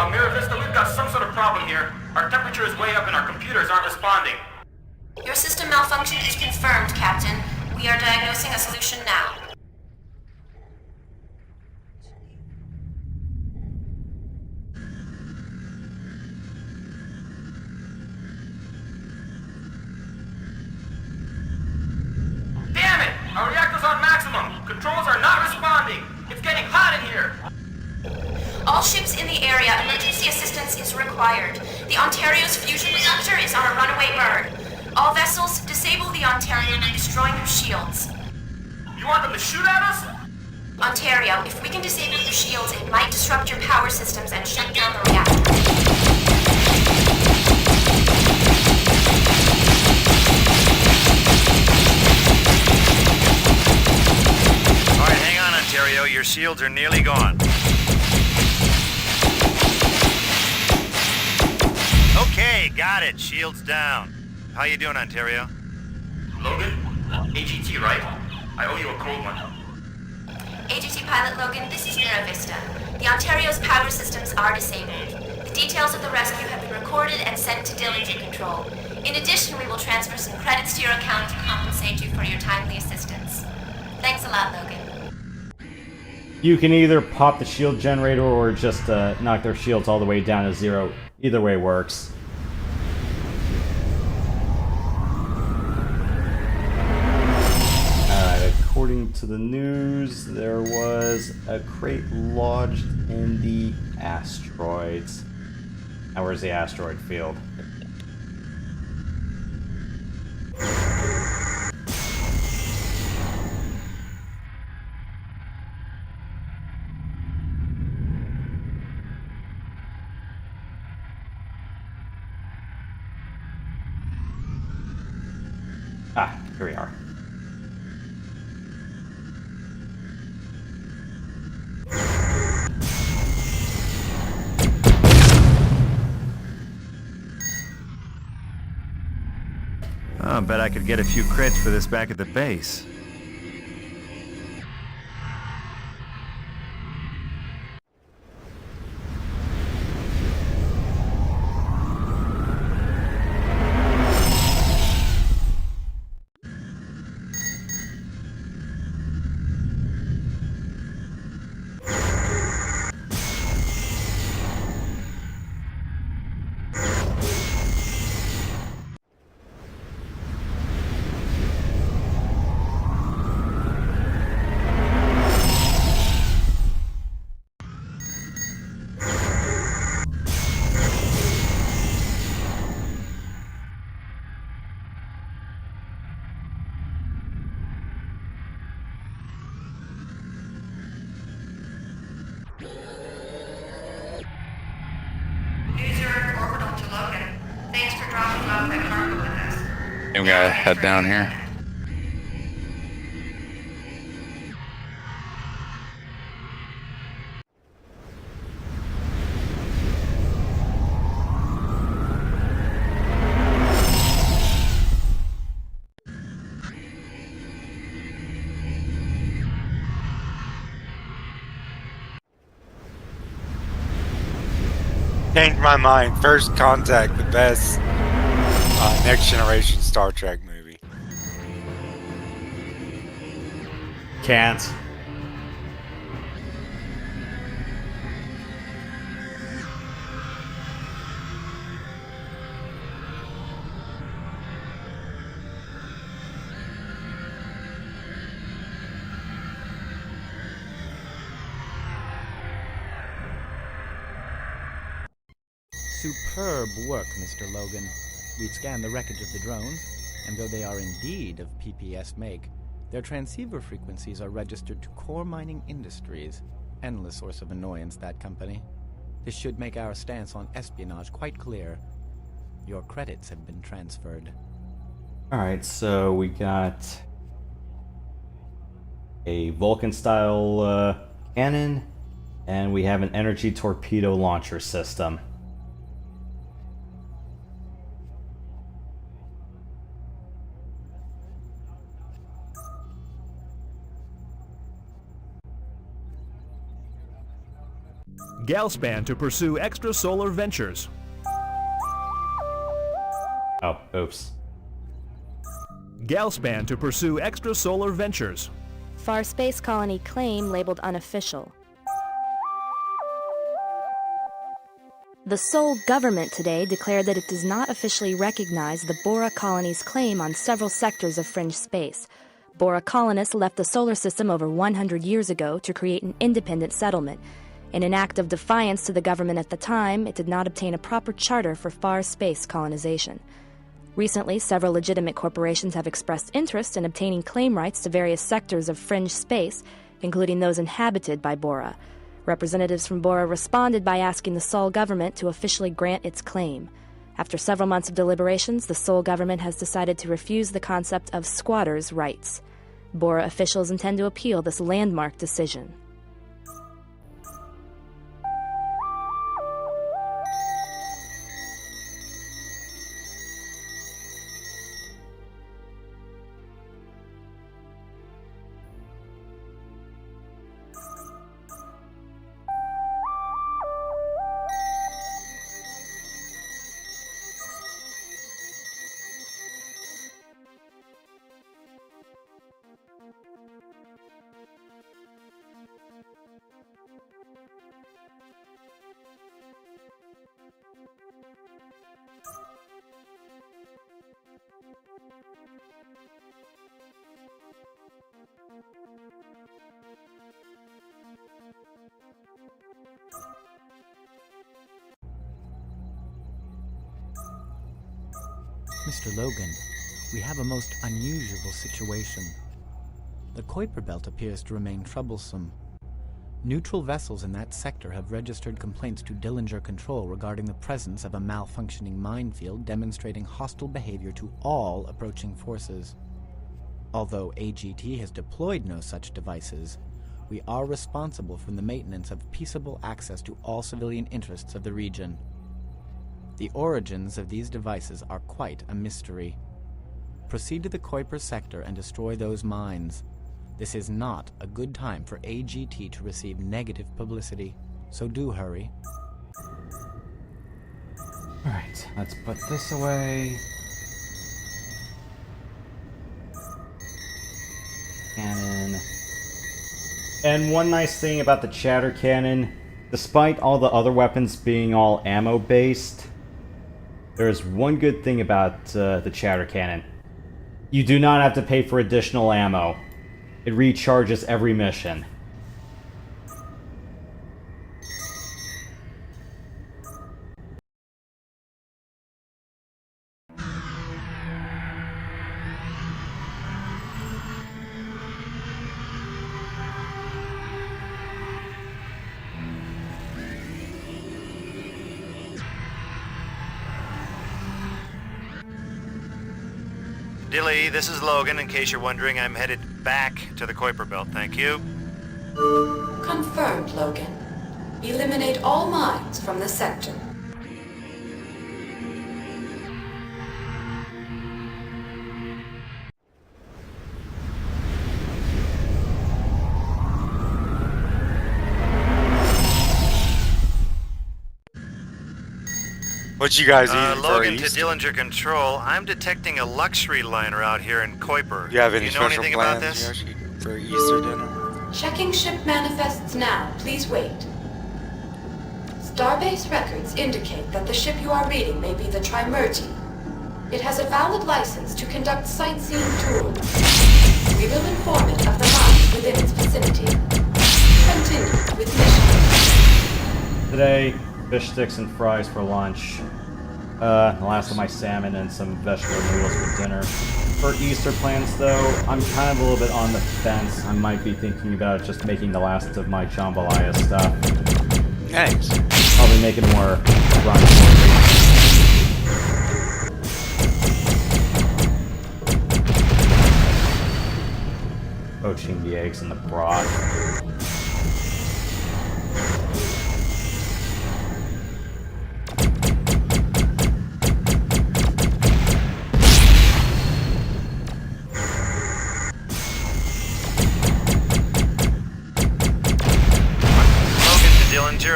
Mira Vista, we've got some sort of problem here. Our temperature is way up and our computers aren't responding. Your system malfunction is confirmed, Captain. We are diagnosing a solution now. Damn it! Our reactor's on maximum. Controls are not responding. It's getting hot in here. All ships in the area, emergency assistance is required. The Ontario's fusion reactor is on a runaway burn. All vessels, disable the Ontario by destroying her shields. You want them to shoot at us? Ontario, if we can disable your shields, it might disrupt your power systems and shut down the reactor. Alright, hang on, Ontario. Your shields are nearly gone. Okay, got it. Shields down. How you doing, Ontario? Logan? AGT, right? I owe you a cold one. AGT Pilot Logan, this is Mira Vista. The Ontario's power systems are disabled. The details of the rescue have been recorded and sent to Dillinger Control. In addition, we will transfer some credits to your account to compensate you for your timely assistance. Thanks a lot, Logan. You can either pop the shield generator or just knock their shields all the way down to 0. Either way works. According to the news, there was a crate lodged in the asteroids. Now, where's the asteroid field? Ah, here we are. I bet I could get a few crits for this back at the base. We gotta head down here. Changed my mind. First Contact, the best Next Generation Star Trek movie. Can't. Superb work, Mr. Logan. We've scanned the wreckage of the drones, and though they are indeed of PPS make, their transceiver frequencies are registered to Core Mining Industries. Endless source of annoyance, that company. This should make our stance on espionage quite clear. Your credits have been transferred. Alright, so we got a Vulcan-style cannon, and we have an energy torpedo launcher system. Galspan to pursue extrasolar ventures. Oh, oops. Galspan to pursue extrasolar ventures. Far Space Colony claim labeled unofficial. The Sol government today declared that it does not officially recognize the Bora colony's claim on several sectors of Fringe space. Bora colonists left the solar system over 100 years ago to create an independent settlement. In an act of defiance to the government at the time, it did not obtain a proper charter for far space colonization. Recently, several legitimate corporations have expressed interest in obtaining claim rights to various sectors of Fringe space, including those inhabited by Bora. Representatives from Bora responded by asking the Sol government to officially grant its claim. After several months of deliberations, the Sol government has decided to refuse the concept of squatters' rights. Bora officials intend to appeal this landmark decision. Mr. Logan, we have a most unusual situation. The Kuiper Belt appears to remain troublesome. Neutral vessels in that sector have registered complaints to Dillinger Control regarding the presence of a malfunctioning minefield demonstrating hostile behavior to all approaching forces. Although AGT has deployed no such devices, we are responsible for the maintenance of peaceable access to all civilian interests of the region. The origins of these devices are quite a mystery. Proceed to the Kuiper sector and destroy those mines. This is not a good time for AGT to receive negative publicity, so do hurry. Alright, let's put this away. Cannon. And one nice thing about the chatter cannon, despite all the other weapons being all ammo-based, there's one good thing about the chatter cannon. You do not have to pay for additional ammo. It recharges every mission. Dilly, this is Logan. In case you're wondering, I'm headed back to the Kuiper Belt. Thank you. Confirmed, Logan. Eliminate all mines from the sector. What you guys eating Logan for to Easter? Dillinger Control. I'm detecting a luxury liner out here in Kuiper. You have any Do you know special anything about plans, this? Yoshi, for Easter dinner? Checking ship manifests now. Please wait. Starbase records indicate that the ship you are reading may be the Trimergy. It has a valid license to conduct sightseeing tours. We will inform it of the mines within its vicinity. Continue with mission. Today, fish sticks and fries for lunch. The last of my salmon and some vegetable noodles for dinner. For Easter plans, though, I'm kind of a little bit on the fence. I might be thinking about just making the last of my jambalaya stuff. Nice. Probably making more brunch. Poaching the eggs in the broth.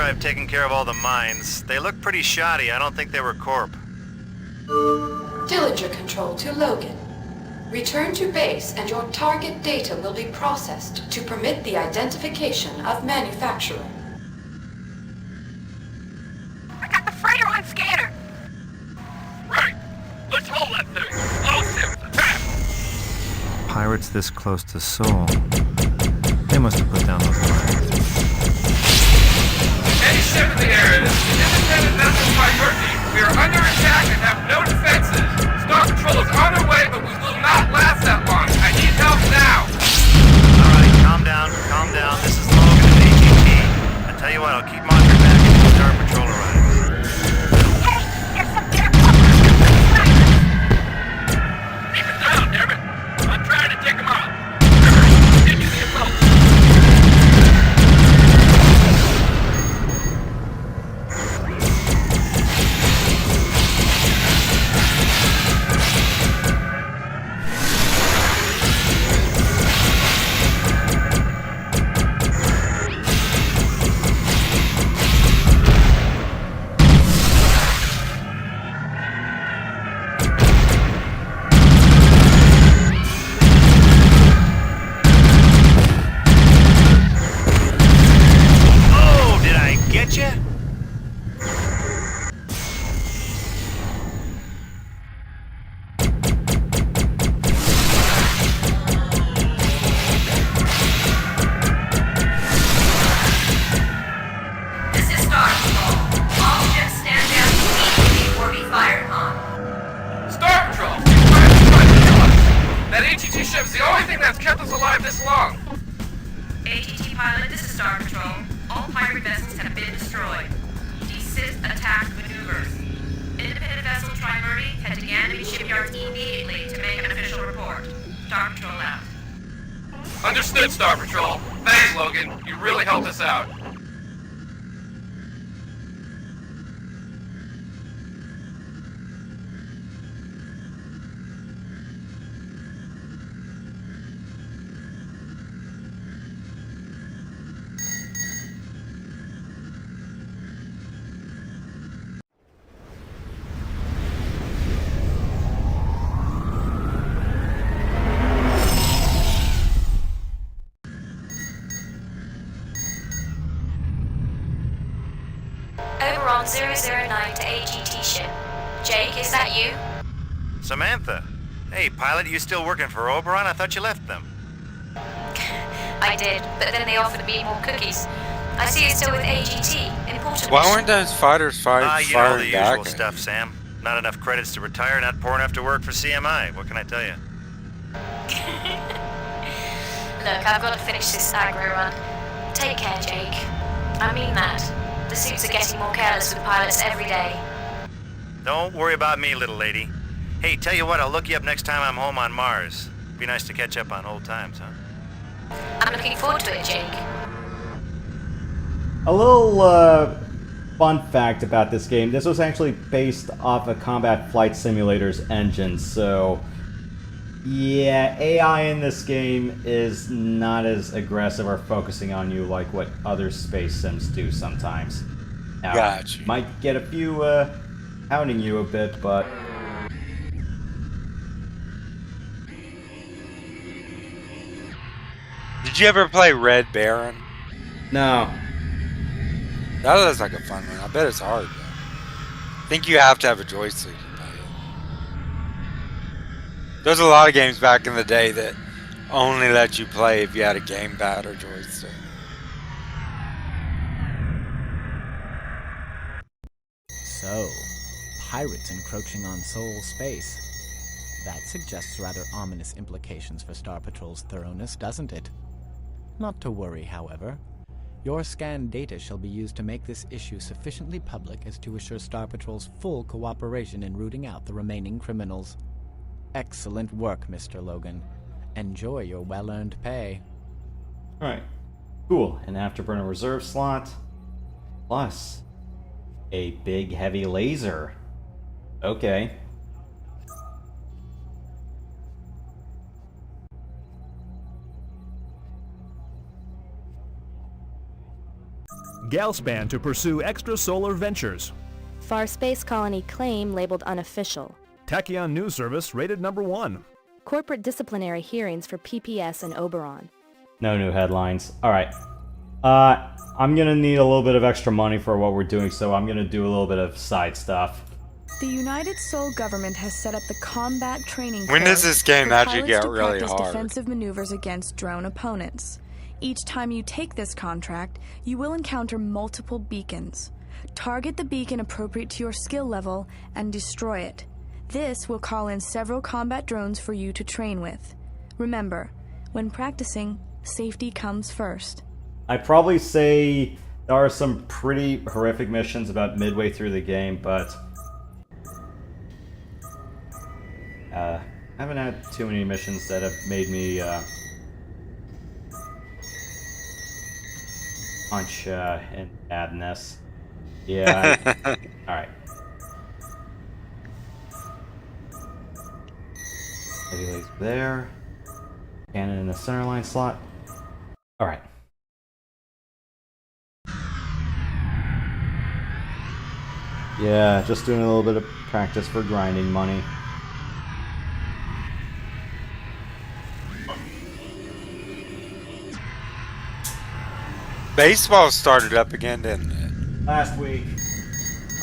I've taken care of all the mines. They look pretty shoddy. I don't think they were Corp. Dillinger Control to Logan. Return to base and your target data will be processed to permit the identification of manufacturer. I got the freighter on scanner! Right! Let's hold that thing! All ships, attack! Pirates this close to Sol. They must have put down those mines. Any ship in the area is an independent vessel priority. We are under attack and have no defenses. Star Patrol is on their way, but we will not last that long. I need help now! Alright, calm down, calm down. This is Logan at AGT. I tell you what, I'll keep on your back until Star Patrol arrives. Hey, there's some damn fuckers! Keep it down, damn it! I'm trying to take them out. Give me the assault. Oh, did I get you? This is Star Patrol. All ships stand down immediately or be fired upon. Star Patrol! These pirates are trying to kill us! That ATT ship's the only thing that's kept us alive this long! ATT pilot, this is Star Patrol. All pirate vessels have been destroyed. Desist attack maneuvers. Independent vessel Tri-Murray, head to Ganymede shipyards immediately to make an official report. Star Patrol out. Understood, Star Patrol. Thanks, Logan. You really helped us out. Oberon 009 to AGT ship. Jake, is that you? Samantha. Hey, pilot, you still working for Oberon? I thought you left them. I did, but then they offered me more cookies. I see you're still with AGT. Important Why mission. weren't those fighters You know the firing back? usual stuff, Sam. Not enough credits to retire, not poor enough to work for CMI. What can I tell you? Look, I've got to finish this aggro run. Take care, Jake. I mean that. The suits are getting more careless with pilots every day. Don't worry about me, little lady. Hey, tell you what, I'll look you up next time I'm home on Mars. Be nice to catch up on old times, huh? I'm looking forward to it, Jake. A little fun fact about this game. This was actually based off a Combat Flight Simulator's engine, so yeah, AI in this game is not as aggressive or focusing on you like what other space sims do sometimes. Now, Gotcha. might get a few hounding you a bit, but Did you ever play Red Baron? no. That looks like a fun one. I bet it's hard, though. I think you have to have a joystick to play it. There's a lot of games back in the day that only let you play if you had a gamepad or joystick. So, pirates encroaching on Sol space. That suggests rather ominous implications for Star Patrol's thoroughness, doesn't it? Not to worry, however. Your scanned data shall be used to make this issue sufficiently public as to assure Star Patrol's full cooperation in rooting out the remaining criminals. Excellent work, Mr. Logan. Enjoy your well-earned pay. Alright. Cool. An Afterburner reserve slot. Plus a big heavy laser. Okay. Galspan to pursue extrasolar ventures. Far Space Colony claim labeled unofficial. Tachyon News Service rated number 1. Corporate disciplinary hearings for PPS and Oberon. No new headlines. Alright. I'm gonna need a little bit of extra money for what we're doing, so I'm gonna do a little bit of side stuff. The United Sol government has set up the combat training When does course this game for actually pilots get to really practice hard? defensive maneuvers against drone opponents. Each time you take this contract, you will encounter multiple beacons. Target the beacon appropriate to your skill level and destroy it. This will call in several combat drones for you to train with. Remember, when practicing, safety comes first. I'd probably say there are some pretty horrific missions about midway through the game, but I haven't had too many missions that have made me punch in madness. Yeah. Alright. Heavy legs there. Cannon in the center line slot. Alright. Yeah, just doing a little bit of practice for grinding money. Baseball started up again, didn't it? Last week.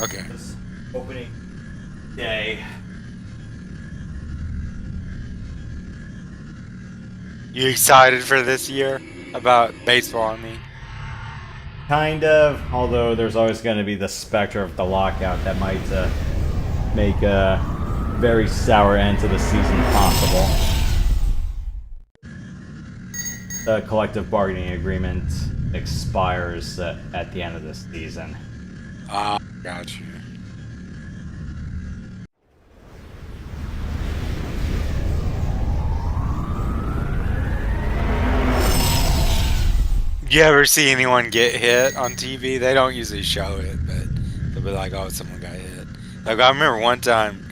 Okay. Was opening day. You excited for this year? About baseball, I mean? Kind of, although there's always going to be the specter of the lockout that might make a very sour end to the season possible. The collective bargaining agreement expires at the end of this season. Ah, got you. You ever see anyone get hit on TV? They don't usually show it, but they'll be like, oh, someone got hit. Like, I remember one time,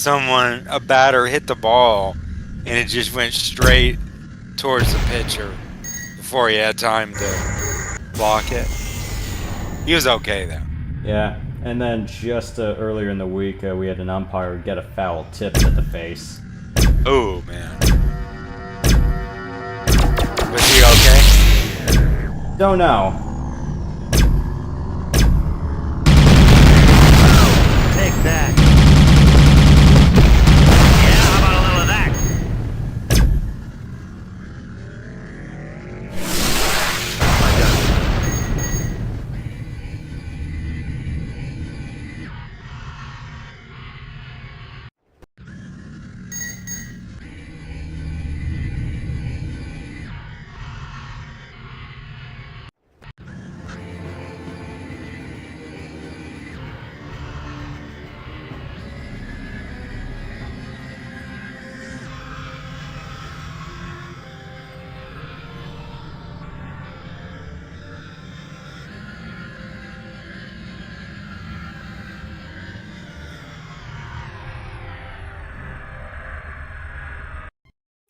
a batter hit the ball, and it just went straight towards the pitcher before he had time to block it. He was okay, though. Yeah, and then just earlier in the week, we had an umpire get a foul tipped at the face. Oh, man. Was he okay? Don't know. Take that. Yeah, how about a little of that?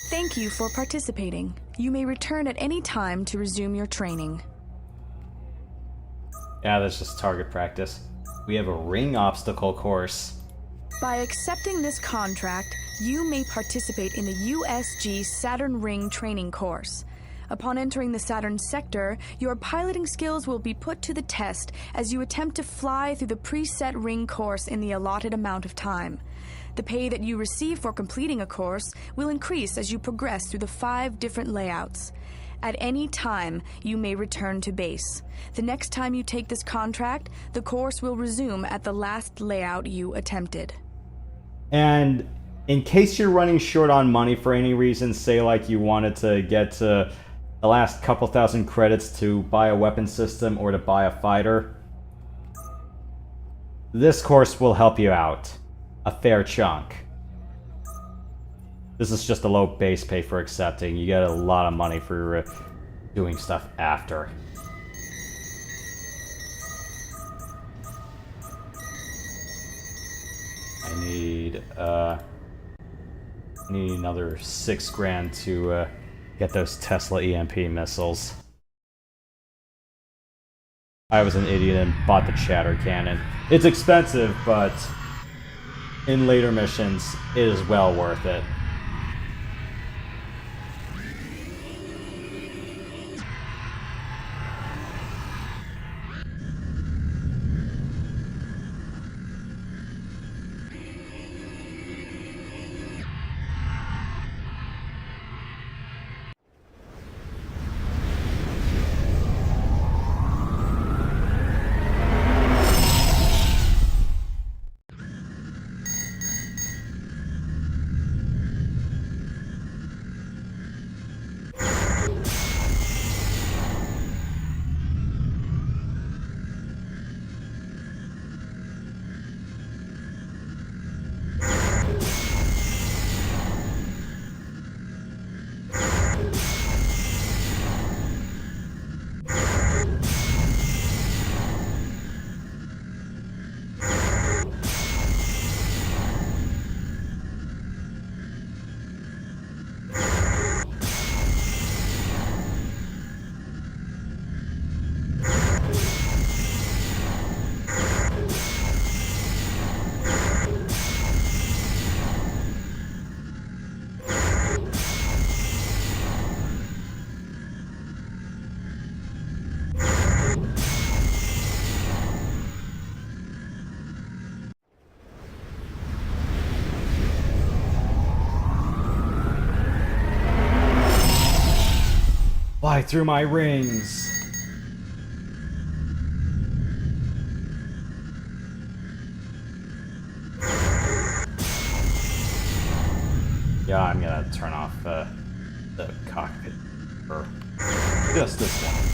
Thank you for participating. You may return at any time to resume your training. Yeah, that's just target practice. We have a ring obstacle course. By accepting this contract, you may participate in the USG Saturn Ring training course. Upon entering the Saturn sector, your piloting skills will be put to the test as you attempt to fly through the preset ring course in the allotted amount of time. The pay that you receive for completing a course will increase as you progress through the 5 different layouts. At any time, you may return to base. The next time you take this contract, the course will resume at the last layout you attempted. And in case you're running short on money for any reason, say like you wanted to get to the last couple thousand credits to buy a weapon system or to buy a fighter, this course will help you out. A fair chunk. This is just a low base pay for accepting. You get a lot of money for doing stuff after. I need another $6,000 to get those Tesla EMP missiles. I was an idiot and bought the chatter cannon. It's expensive, but in later missions, it is well worth it. Fly through my rings. Yeah, I'm gonna turn off the cockpit for just this one.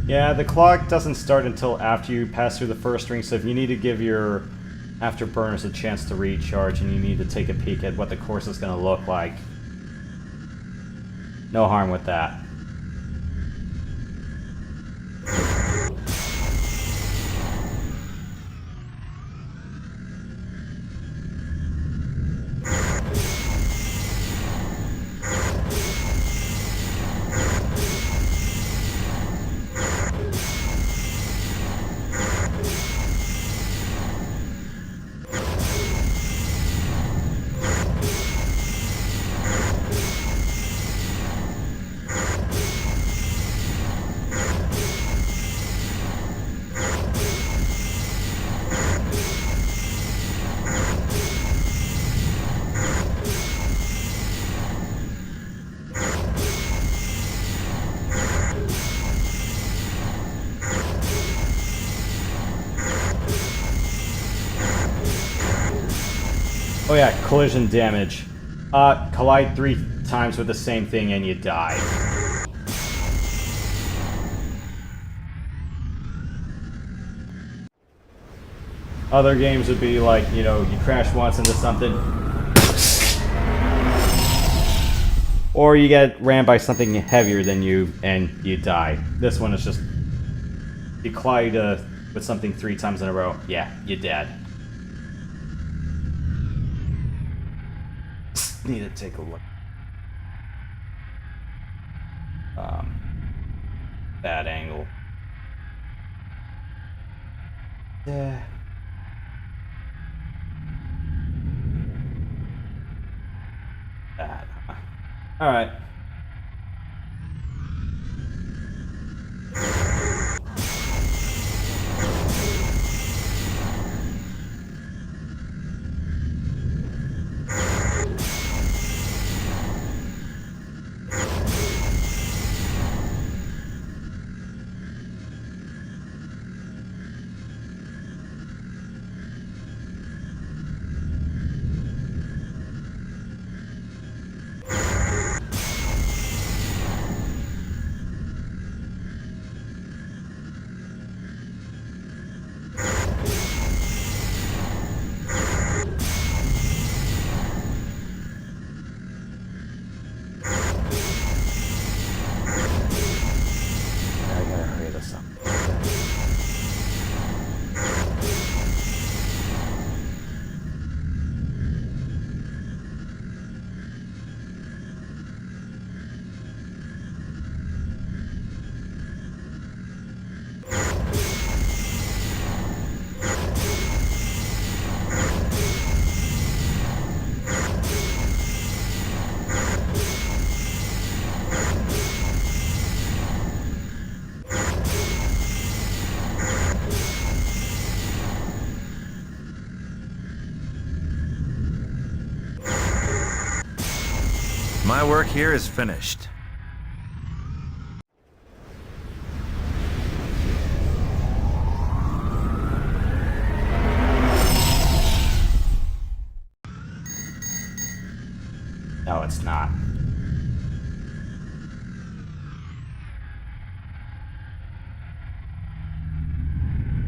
Yeah, the clock doesn't start until after you pass through the first ring, so if you need to give your afterburners a chance to recharge and you need to take a peek at what the course is going to look like, no harm with that. Oh yeah, collision damage. Collide 3 times with the same thing and you die. Other games would be like, you know, you crash once into something, or you get rammed by something heavier than you and you die. This one is just, you collide with something 3 times in a row, yeah, you're dead. Need to take a look. Bad angle. Yeah. Bad. All right. My work here is finished. No, it's not.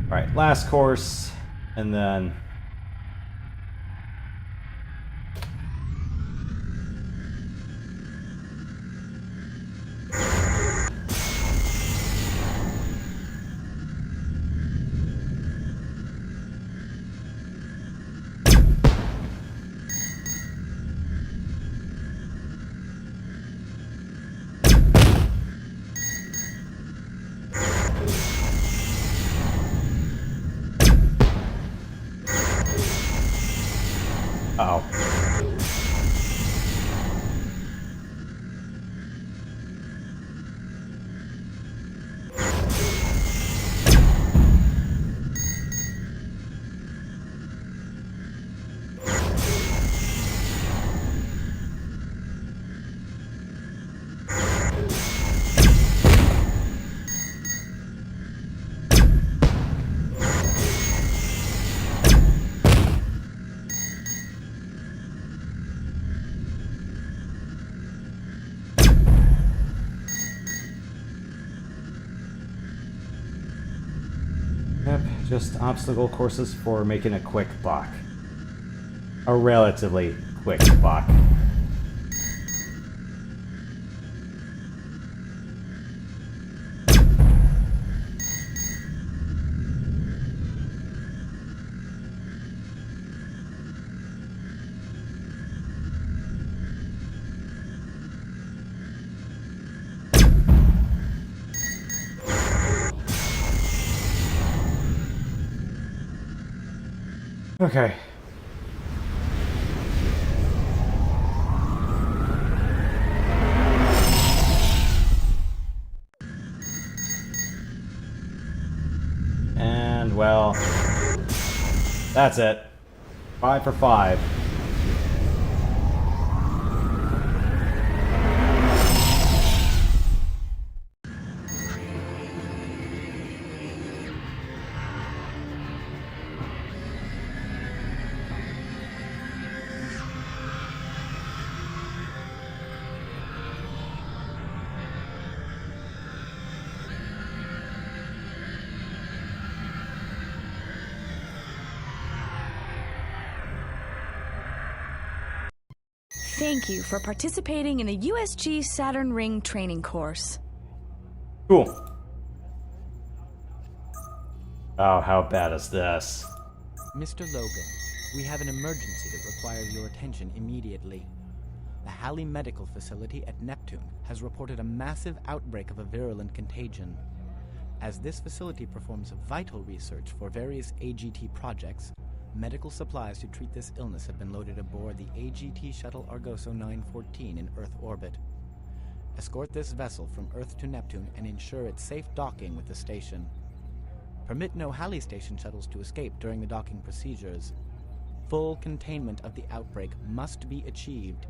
Alright, last course, and then... Uh-oh. Yep, just obstacle courses for making a quick buck. A relatively quick buck. Okay. And, well, that's it. 5 for 5. Thank you for participating in the USG Saturn Ring training course. Cool. Oh, how bad is this? Mr. Logan, we have an emergency that requires your attention immediately. The Halley Medical Facility at Neptune has reported a massive outbreak of a virulent contagion. As this facility performs vital research for various AGT projects, medical supplies to treat this illness have been loaded aboard the AGT shuttle Argoso 914 in Earth orbit. Escort this vessel from Earth to Neptune and ensure its safe docking with the station. Permit no Halley Station shuttles to escape during the docking procedures. Full containment of the outbreak must be achieved.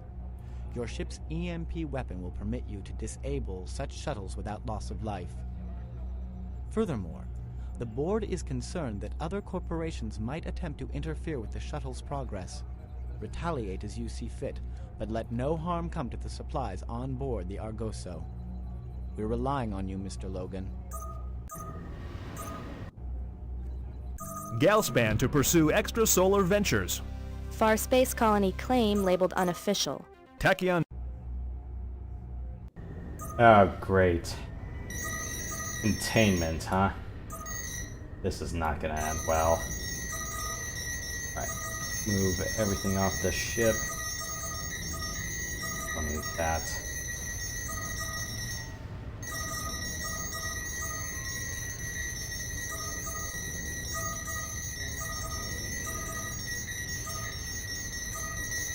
Your ship's EMP weapon will permit you to disable such shuttles without loss of life. Furthermore, the board is concerned that other corporations might attempt to interfere with the shuttle's progress. Retaliate as you see fit, but let no harm come to the supplies on board the Argoso. We're relying on you, Mr. Logan. Galspan to pursue extrasolar ventures. Far Space Colony claim labeled unofficial. Tachyon. Oh, great. Containment, huh? This is not gonna end well. Alright, move everything off the ship. I'll need that.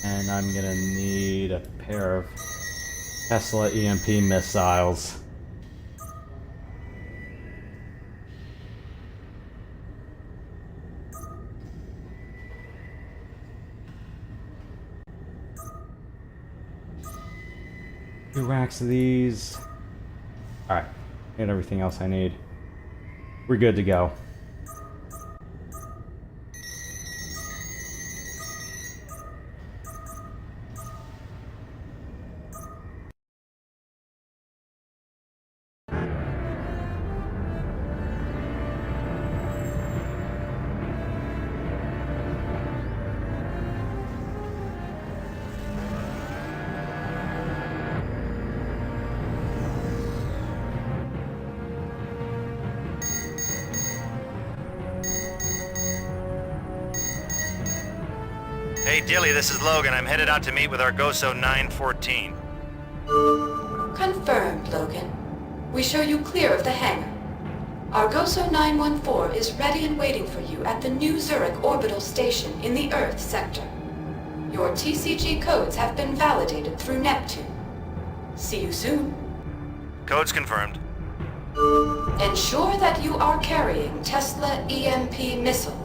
And I'm gonna need a pair of Tesla EMP missiles. 2 racks of these. Alright, and everything else I need. We're good to go. Hey Dilly, this is Logan. I'm headed out to meet with Argoso 914. Confirmed, Logan. We show you clear of the hangar. Argoso 914 is ready and waiting for you at the New Zurich orbital station in the Earth sector. Your TCG codes have been validated through Neptune. See you soon. Codes confirmed. Ensure that you are carrying Tesla EMP missiles.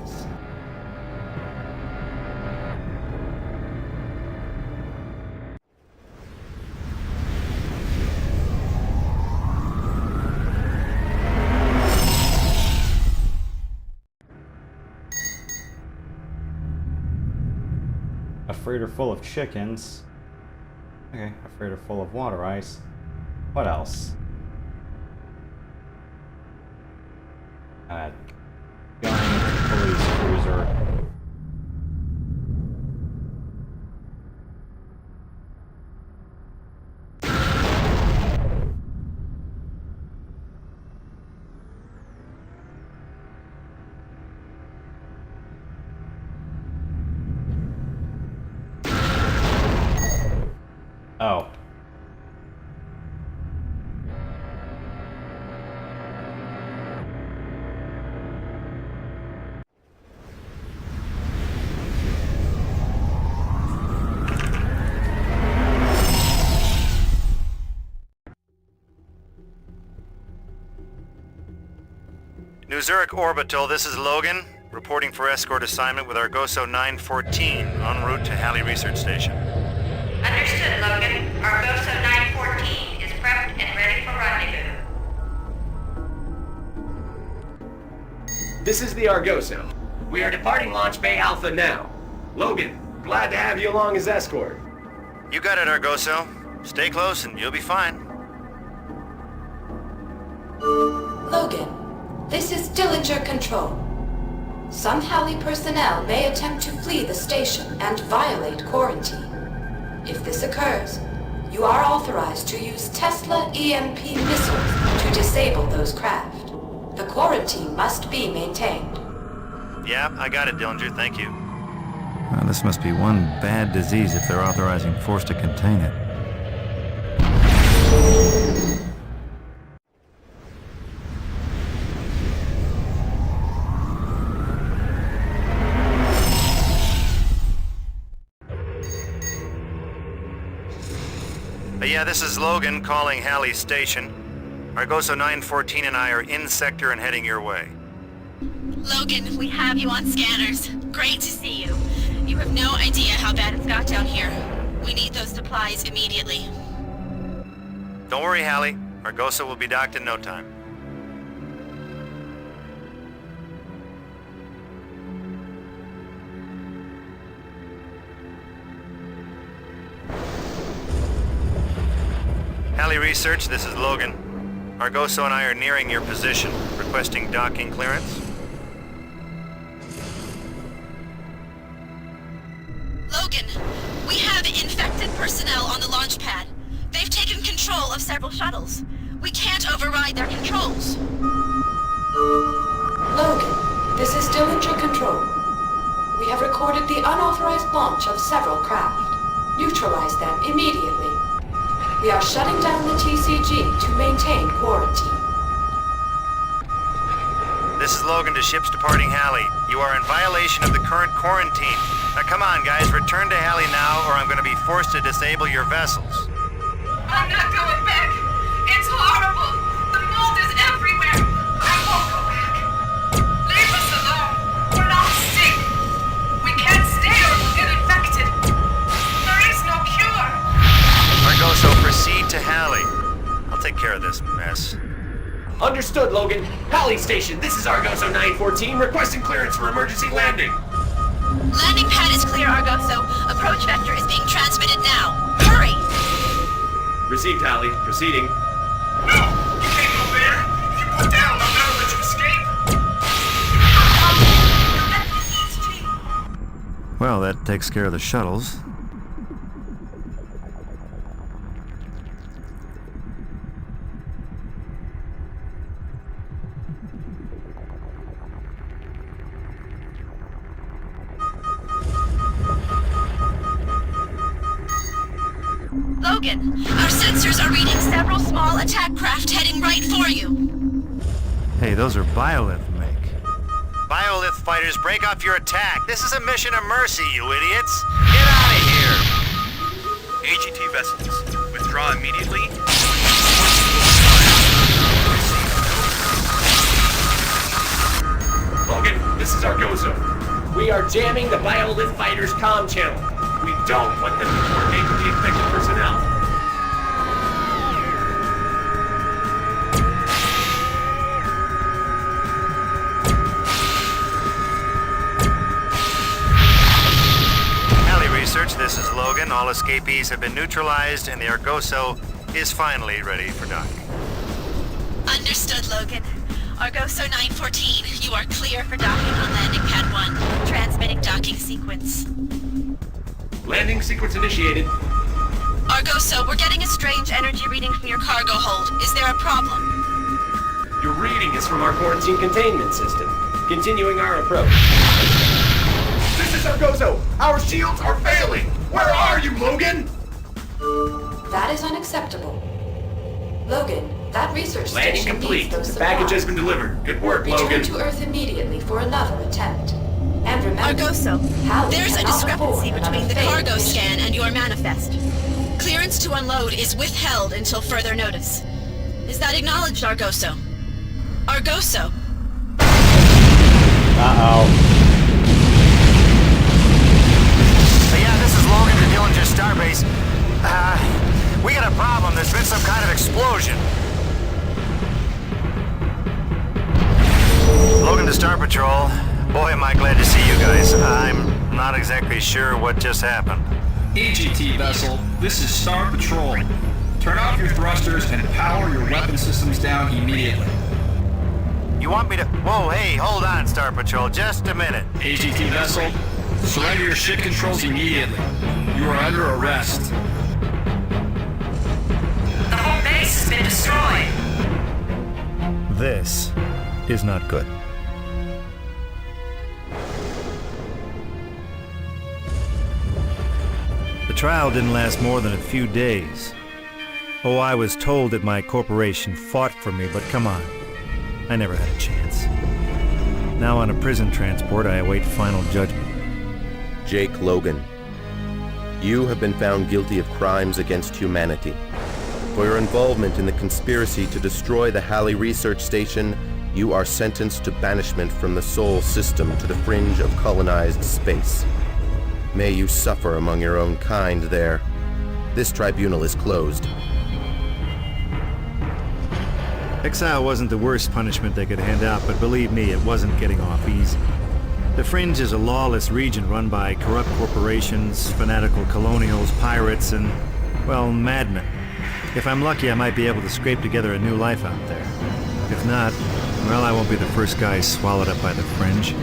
A freighter full of chickens. Okay, a freighter full of water ice. What else? Giant police cruiser. Oh. New Zurich Orbital, this is Logan, reporting for escort assignment with Argoso 914, en route to Halley Research Station. Understood, Logan. Argoso 914 is prepped and ready for rendezvous. This is the Argoso. We are departing Launch Bay Alpha now. Logan, glad to have you along as escort. You got it, Argoso. Stay close and you'll be fine. Logan, this is Dillinger Control. Some Halley personnel may attempt to flee the station and violate quarantine. If this occurs, you are authorized to use Tesla EMP missiles to disable those craft. The quarantine must be maintained. Yeah, I got it, Dillinger. Thank you. Well, this must be one bad disease if they're authorizing force to contain it. Yeah, this is Logan calling Halley Station. Argoso 914 and I are in sector and heading your way. Logan, we have you on scanners. Great to see you. You have no idea how bad it's got down here. We need those supplies immediately. Don't worry, Halley. Argoso will be docked in no time. Halley Research, this is Logan. Argoso and I are nearing your position, requesting docking clearance. Logan, we have infected personnel on the launch pad. They've taken control of several shuttles. We can't override their controls. Logan, this is Dillinger Control. We have recorded the unauthorized launch of several craft. Neutralize them immediately. We are shutting down the TCG to maintain quarantine. This is Logan to ships departing Halley. You are in violation of the current quarantine. Now come on, guys, return to Halley now, or I'm going to be forced to disable your vessels. I'm not going back. It's horrible. The mold is everywhere. I won't go back. Leave us alone. We're not sick. We can't stay or we'll get infected. There is no cure. Argoso, proceed to Halley. I'll take care of this mess. Understood, Logan. Halley Station, this is Argoso 914, requesting clearance for emergency landing. Landing pad is clear, Argoso. Approach vector is being transmitted now. Hurry! Received, Halley. Proceeding. No! You can't go there! If you put down, I'll never let you escape! Well, that takes care of the shuttles. Logan, our sensors are reading several small attack craft heading right for you. Hey, those are biolith make. Biolith fighters, break off your attack. This is a mission of mercy, you idiots. Get out of here! AGT vessels, withdraw immediately. Logan, this is Argoso. We are jamming the Biolith Fighters comm channel. We don't want them to coordinate with the infected personnel. Halley Research, this is Logan. All escapees have been neutralized and the Argoso is finally ready for docking. Understood, Logan. Argoso 914, you are clear for docking on landing pad 1. Transmitting docking sequence. Landing sequence initiated. Argoso, we're getting a strange energy reading from your cargo hold. Is there a problem? Your reading is from our quarantine containment system. Continuing our approach. This is Argoso! Our shields are failing! Where are you, Logan? That is unacceptable. Logan, that research Landing station complete. needs those The supplies. package has been delivered. Good work, Return Logan. to Earth immediately for another attempt. And remember, Argoso, Halley there's a cannot discrepancy afford between the another cargo failed scan mission. and your manifest. Clearance to unload is withheld until further notice. Is that acknowledged, Argoso? Argoso? Uh-oh. Yeah, this is Logan to Dillinger Starbase. We got a problem. There's been some kind of explosion. Logan to Star Patrol. Boy, am I glad to see you guys. I'm not exactly sure what just happened. AGT vessel, this is Star Patrol. Turn off your thrusters and power your weapon systems down immediately. You want me to... Whoa, hey, hold on, Star Patrol. Just a minute. AGT vessel, surrender your ship controls immediately. You are under arrest. The whole base has been destroyed. This is not good. The trial didn't last more than a few days. Oh, I was told that my corporation fought for me, but come on. I never had a chance. Now on a prison transport, I await final judgment. Jake Logan, you have been found guilty of crimes against humanity. For your involvement in the conspiracy to destroy the Halley Research Station, you are sentenced to banishment from the Sol system to the fringe of colonized space. May you suffer among your own kind there. This tribunal is closed. Exile wasn't the worst punishment they could hand out, but believe me, it wasn't getting off easy. The Fringe is a lawless region run by corrupt corporations, fanatical colonials, pirates, and, well, madmen. If I'm lucky, I might be able to scrape together a new life out there. If not, well, I won't be the first guy swallowed up by the Fringe.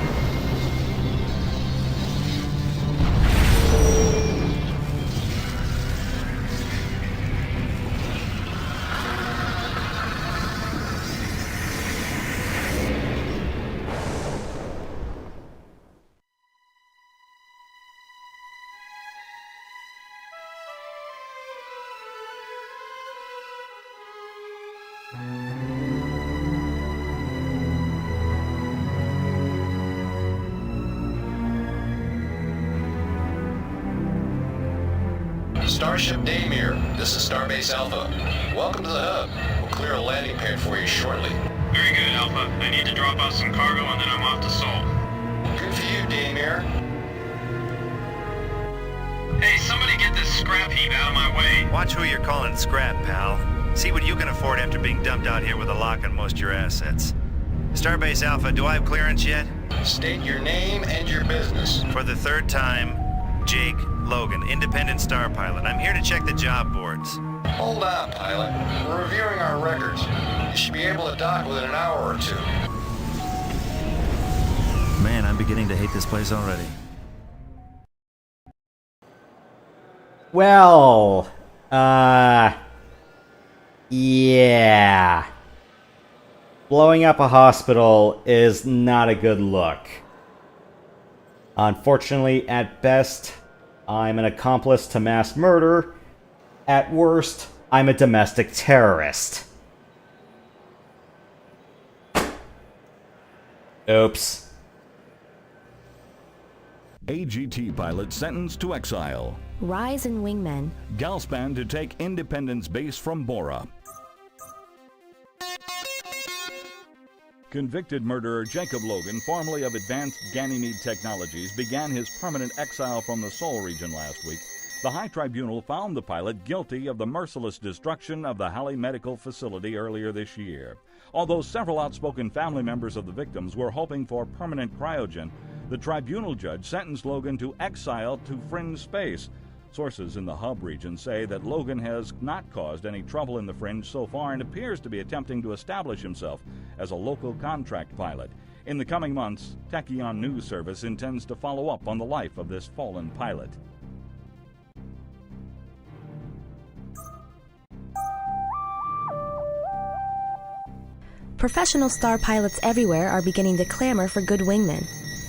Starship Daymere, this is Starbase Alpha. Welcome to the hub. We'll clear a landing pad for you shortly. Very good, Alpha. I need to drop off some cargo and then I'm off to Sol. Good for you, Daymere. Hey, somebody get this scrap heap out of my way. Watch who you're calling scrap, pal. See what you can afford after being dumped out here with a lock on most of your assets. Starbase Alpha, do I have clearance yet? State your name and your business. For the third time, Jake Logan, independent star pilot. I'm here to check the job boards. Hold on, pilot. We're reviewing our records. You should be able to dock within an hour or two. Man, I'm beginning to hate this place already. Well, yeah. Blowing up a hospital is not a good look. Unfortunately, at best, I'm an accomplice to mass murder. At worst, I'm a domestic terrorist. Oops. AGT pilot sentenced to exile. Rise in wingmen. Galspan to take Independence Base from Bora. Convicted murderer Jacob Logan, formerly of Advanced Ganymede Technologies, began his permanent exile from the Sol region last week. The High Tribunal found the pilot guilty of the merciless destruction of the Halley Medical Facility earlier this year. Although several outspoken family members of the victims were hoping for permanent cryogen, the tribunal judge sentenced Logan to exile to Fringe space. Sources in the hub region say that Logan has not caused any trouble in the Fringe so far and appears to be attempting to establish himself as a local contract pilot. In the coming months, Tachyon News Service intends to follow up on the life of this fallen pilot. Professional star pilots everywhere are beginning to clamor for good wingmen.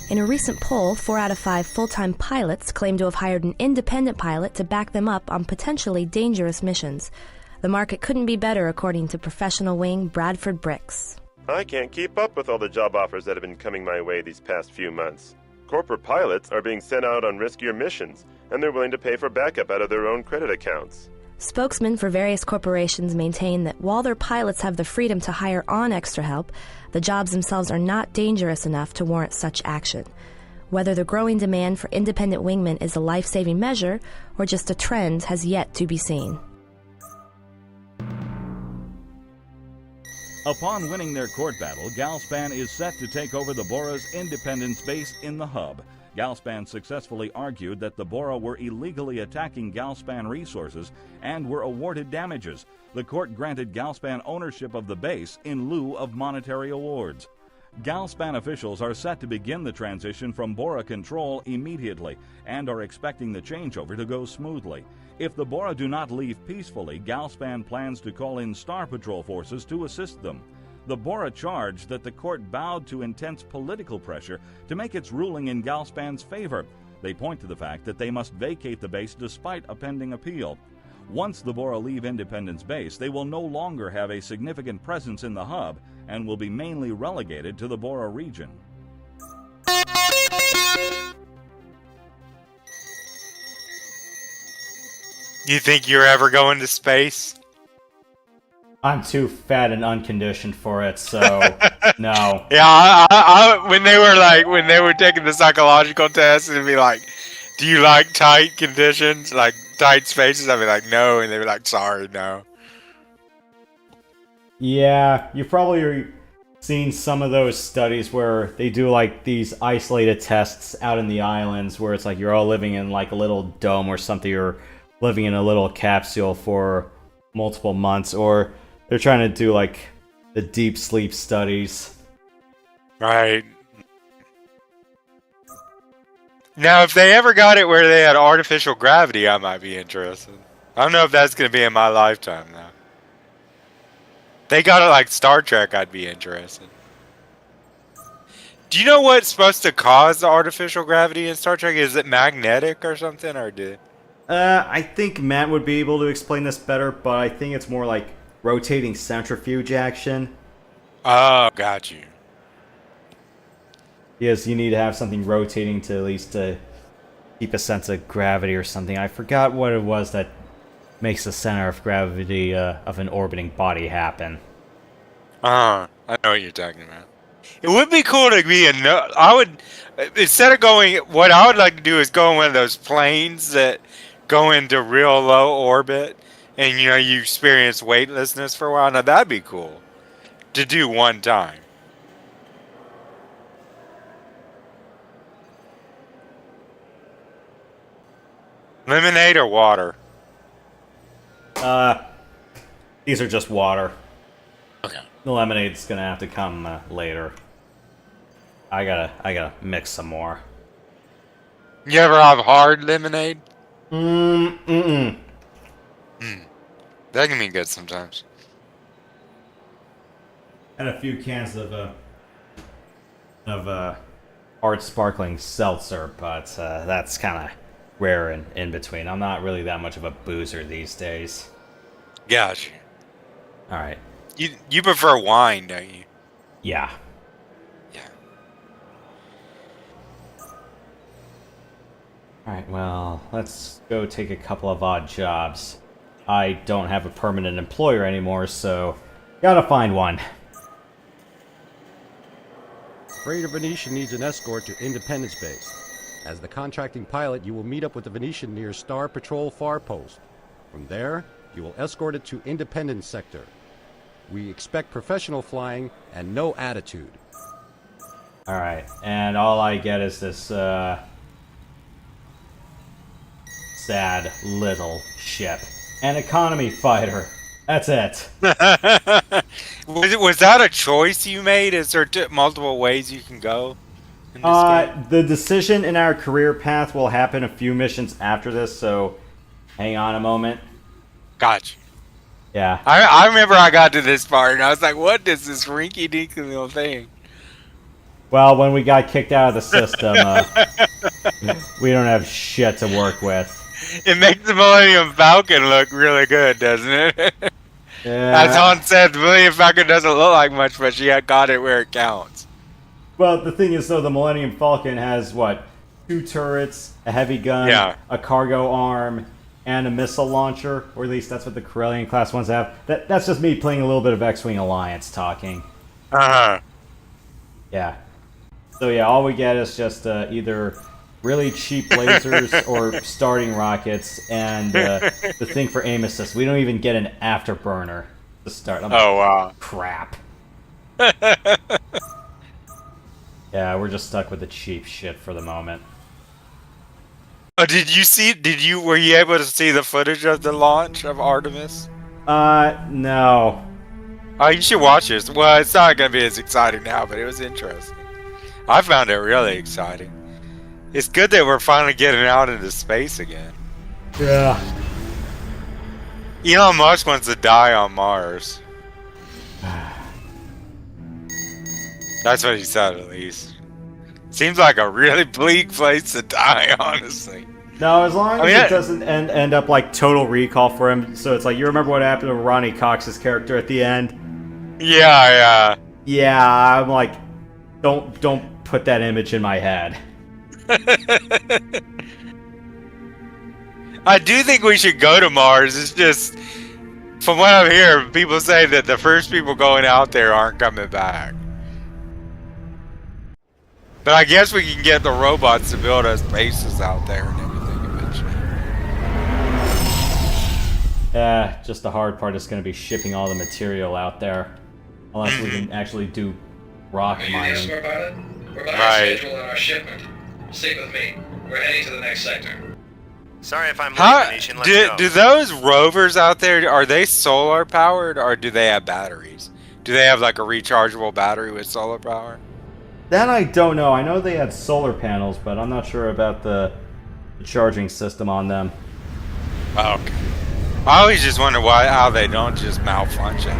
In a recent poll, 4 out of 5 full-time pilots claim to have hired an independent pilot to back them up on potentially dangerous missions. The market couldn't be better, according to professional wing Bradford Bricks. I can't keep up with all the job offers that have been coming my way these past few months. Corporate pilots are being sent out on riskier missions, and they're willing to pay for backup out of their own credit accounts. Spokesmen for various corporations maintain that while their pilots have the freedom to hire on extra help, the jobs themselves are not dangerous enough to warrant such action. Whether the growing demand for independent wingmen is a life-saving measure or just a trend has yet to be seen. Upon winning their court battle, Galspan is set to take over the Bora's Independence Base in the hub. Galspan successfully argued that the Bora were illegally attacking Galspan resources and were awarded damages. The court granted Galspan ownership of the base in lieu of monetary awards. Galspan officials are set to begin the transition from Bora control immediately and are expecting the changeover to go smoothly. If the Bora do not leave peacefully, Galspan plans to call in Star Patrol forces to assist them. The Bora charged that the court bowed to intense political pressure to make its ruling in Galspan's favor. They point to the fact that they must vacate the base despite a pending appeal. Once the Bora leave Independence Base, they will no longer have a significant presence in the hub and will be mainly relegated to the Bora region. You think you're ever going to space? I'm too fat and unconditioned for it, so no. Yeah, when they were taking the psychological test, it'd be like, do you like tight conditions, like tight spaces? I'd be like, no, and they'd be like, sorry, no. Yeah, you've probably seen some of those studies where they do like these isolated tests out in the islands where it's like you're all living in like a little dome or something, or living in a little capsule for multiple months, or they're trying to do like the deep sleep studies. Right. Now, if they ever got it where they had artificial gravity, I might be interested. I don't know if that's going to be in my lifetime, though. They got it like Star Trek, I'd be interested. Do you know what's supposed to cause the artificial gravity in Star Trek? Is it magnetic or something, or did? I think Matt would be able to explain this better, but I think it's more like rotating centrifuge action. Oh, got you. Because you need to have something rotating to at least keep a sense of gravity or something. I forgot what it was that makes the center of gravity of an orbiting body happen. I know what you're talking about. It would be cool to be I would, instead of going, what I would like to do is go in one of those planes that go into real low orbit, and you know you experience weightlessness for a while. Now that'd be cool to do one time. Lemonade or water? These are just water. Okay. The lemonade's gonna have to come later. I gotta mix some more. You ever have hard lemonade? Mm-mm. That can be good sometimes. And a few cans of hard sparkling seltzer, but that's kind of rare and in between. I'm not really that much of a boozer these days. Gotcha. All right. You prefer wine, don't you? Yeah. Alright, well, let's go take a couple of odd jobs. I don't have a permanent employer anymore, so gotta find one. Freighter Venetian needs an escort to Independence Base. As the contracting pilot, you will meet up with the Venetian near Star Patrol Farpost. From there, you will escort it to Independence Sector. We expect professional flying and no attitude. Alright, and all I get is this, sad little ship. An economy fighter. That's it. Was that a choice you made? Is there multiple ways you can go in this game? The decision in our career path will happen a few missions after this, so hang on a moment. Gotcha. Yeah. I remember I got to this part and I was like, what is this rinky-dinky little thing? Well, when we got kicked out of the system, we don't have shit to work with. It makes the Millennium Falcon look really good, doesn't it? Yeah. As Han said, the Millennium Falcon doesn't look like much, but she got it where it counts. Well, the thing is, though, the Millennium Falcon has, what, 2 turrets, a heavy gun, a cargo arm, and a missile launcher, or at least that's what the Corellian class ones have. That's just me playing a little bit of X-Wing Alliance talking. Uh-huh. Yeah. So yeah, all we get is just either really cheap lasers or starting rockets, and the thing for aim assist. We don't even get an afterburner to start. Wow. Crap. Yeah, we're just stuck with the cheap shit for the moment. Oh, were you able to see the footage of the launch of Artemis? No. Oh, you should watch this. Well, it's not going to be as exciting now, but it was interesting. I found it really exciting. It's good that we're finally getting out into space again. Yeah. Elon Musk wants to die on Mars. That's what he said, at least. Seems like a really bleak place to die, honestly. No, as long as it doesn't end up like Total Recall for him. So it's like, you remember what happened to Ronnie Cox's character at the end? Yeah. Yeah, I'm like, don't put that image in my head. I do think we should go to Mars. It's just, from what I'm hearing, people say that the first people going out there aren't coming back. But I guess we can get the robots to build us bases out there and everything eventually. Yeah, just the hard part is going to be shipping all the material out there. Unless we can actually do rock mining. We're behind schedule on our shipment. Stick with me. We're heading to the next sector. Sorry if I'm late, Venetian. Let's go. Do those rovers out there, are they solar powered or do they have batteries? Do they have like a rechargeable battery with solar power? That I don't know. I know they had solar panels, but I'm not sure about the charging system on them. Oh, okay. I always just wonder how they don't just malfunction.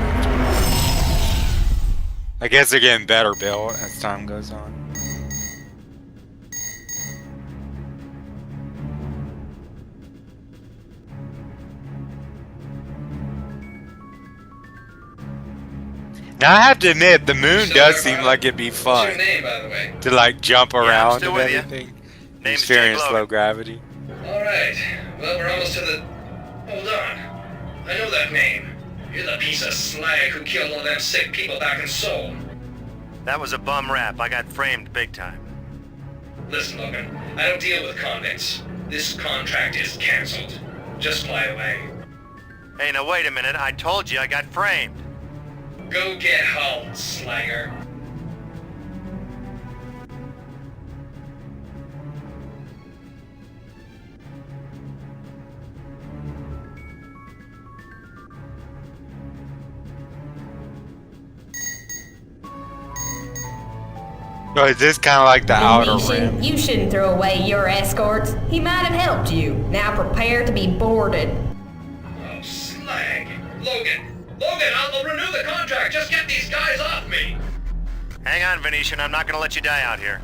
I guess they're getting better built as time goes on. Now I have to admit, the moon does seem like it'd be fun. What's your name, by the way? To like jump around and with you. everything. Name's Experience Jake low gravity. Alright. Well, we're almost to the... Hold on. I know that name. You're the piece of slag who killed all them sick people back in Seoul. That was a bum rap. I got framed big time. Listen, Logan, I don't deal with convicts. This contract is cancelled. Just fly away. Hey, now wait a minute. I told you I got framed. Go get Hull, Slanger. So is this kind of like the outer rim? You shouldn't throw away your escorts. He might have helped you. Now prepare to be boarded. Oh, slag. Logan, I'll renew the contract. Just get these guys off me. Hang on, Venetian. I'm not gonna let you die out here.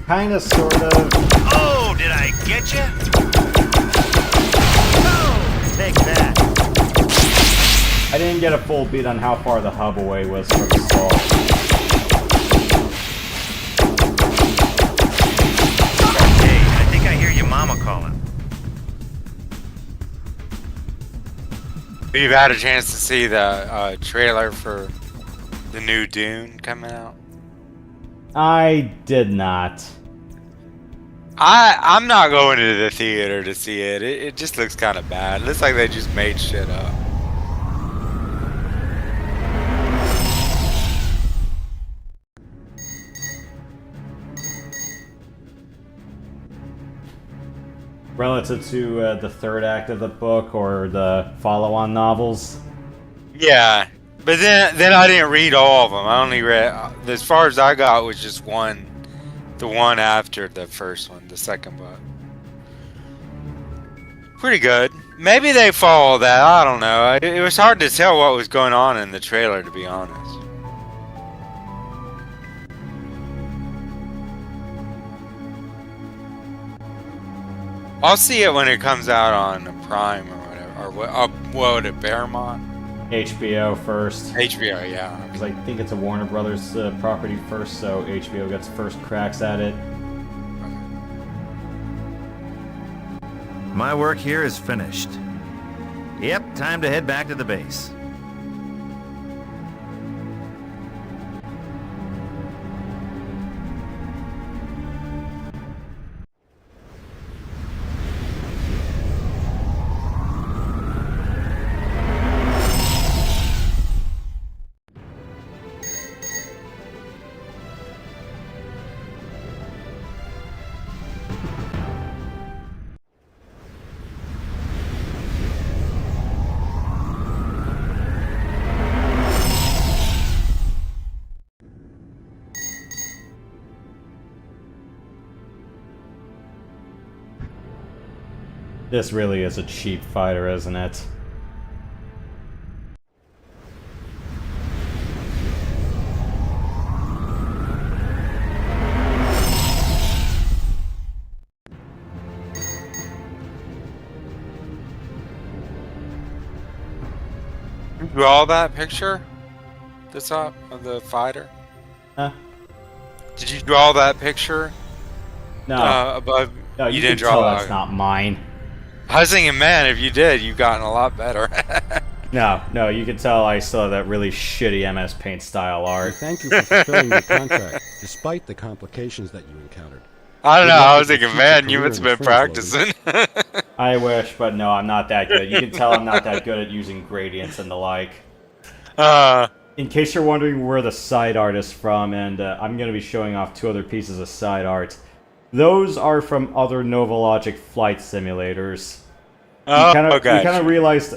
Kinda, sorta. Oh, did I get you? Oh, take that. I didn't get a full beat on how far the hub away was from the stall. Mama calling. You've had a chance to see the trailer for the new Dune coming out? I did not. I'm not going to the theater to see it. It just looks kind of bad. It looks like they just made shit up. Relative to the third act of the book or the follow-on novels? Yeah, but then I didn't read all of them. I only read, as far as I got, was just one, the one after the first one, the second book. Pretty good. Maybe they follow that. I don't know. It was hard to tell what was going on in the trailer, to be honest. I'll see it when it comes out on Prime or whatever. Or what would it, Paramount? HBO first. HBO, yeah. Because I think it's a Warner Brothers property first, so HBO gets first cracks at it. My work here is finished. Yep, time to head back to the base. This really is a cheap fighter, isn't it? You draw that picture? The top of the fighter? Huh? Did you draw that picture? No. Above? No, you didn't can draw tell that. that's not mine. I was thinking, man, if you did, you've gotten a lot better. No, you can tell I still have that really shitty MS Paint style art. Thank you for fulfilling your contract, despite the complications that you encountered. I don't know, Good luck I with was your thinking, future man, you career must in have been Fringe, practicing. I wish, but no, I'm not that good. You can tell I'm not that good at using gradients and the like. In case you're wondering where the side art is from, and I'm going to be showing off two other pieces of side art. Those are from other Novalogic flight simulators. Oh, You okay. kind of realized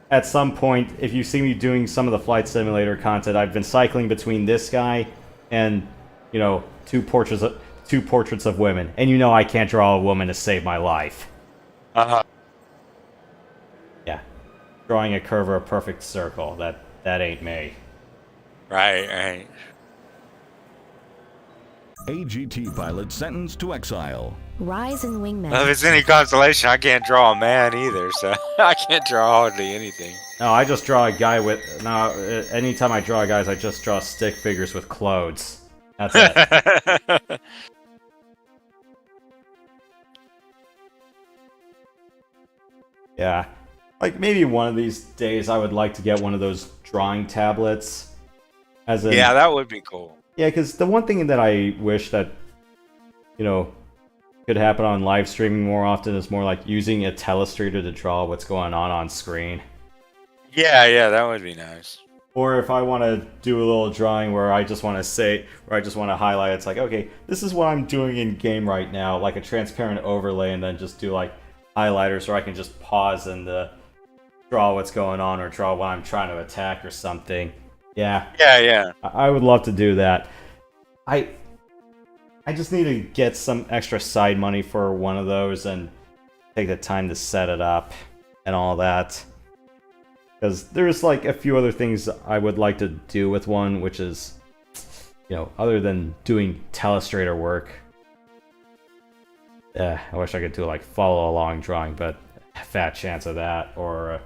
at some point, if you see me doing some of the flight simulator content, I've been cycling between this guy and, you know, two portraits of women. And you know I can't draw a woman to save my life. Uh-huh. Yeah. Drawing a curve or a perfect circle. That ain't me. Right. AGT pilot sentenced to exile. Rise in wingman. Well, if it's any consolation, I can't draw a man either, so I can't draw hardly anything. No, I just draw a guy with... No, anytime I draw guys, I just draw stick figures with clothes. That's it. Yeah. Like, maybe one of these days I would like to get one of those drawing tablets. As in, yeah, that would be cool. Yeah, because the one thing that I wish that, could happen on live streaming more often is more like using a telestrator to draw what's going on screen. Yeah, that would be nice. Or if I want to do a little drawing where I just want to highlight, it's like, okay, this is what I'm doing in game right now, like a transparent overlay, and then just do like highlighters where I can just pause and draw what's going on or draw what I'm trying to attack or something. Yeah. Yeah. I would love to do that. I just need to get some extra side money for one of those and take the time to set it up and all that. Because there's like a few other things I would like to do with one, which is, other than doing telestrator work. I wish I could do like follow along drawing, but fat chance of that. Or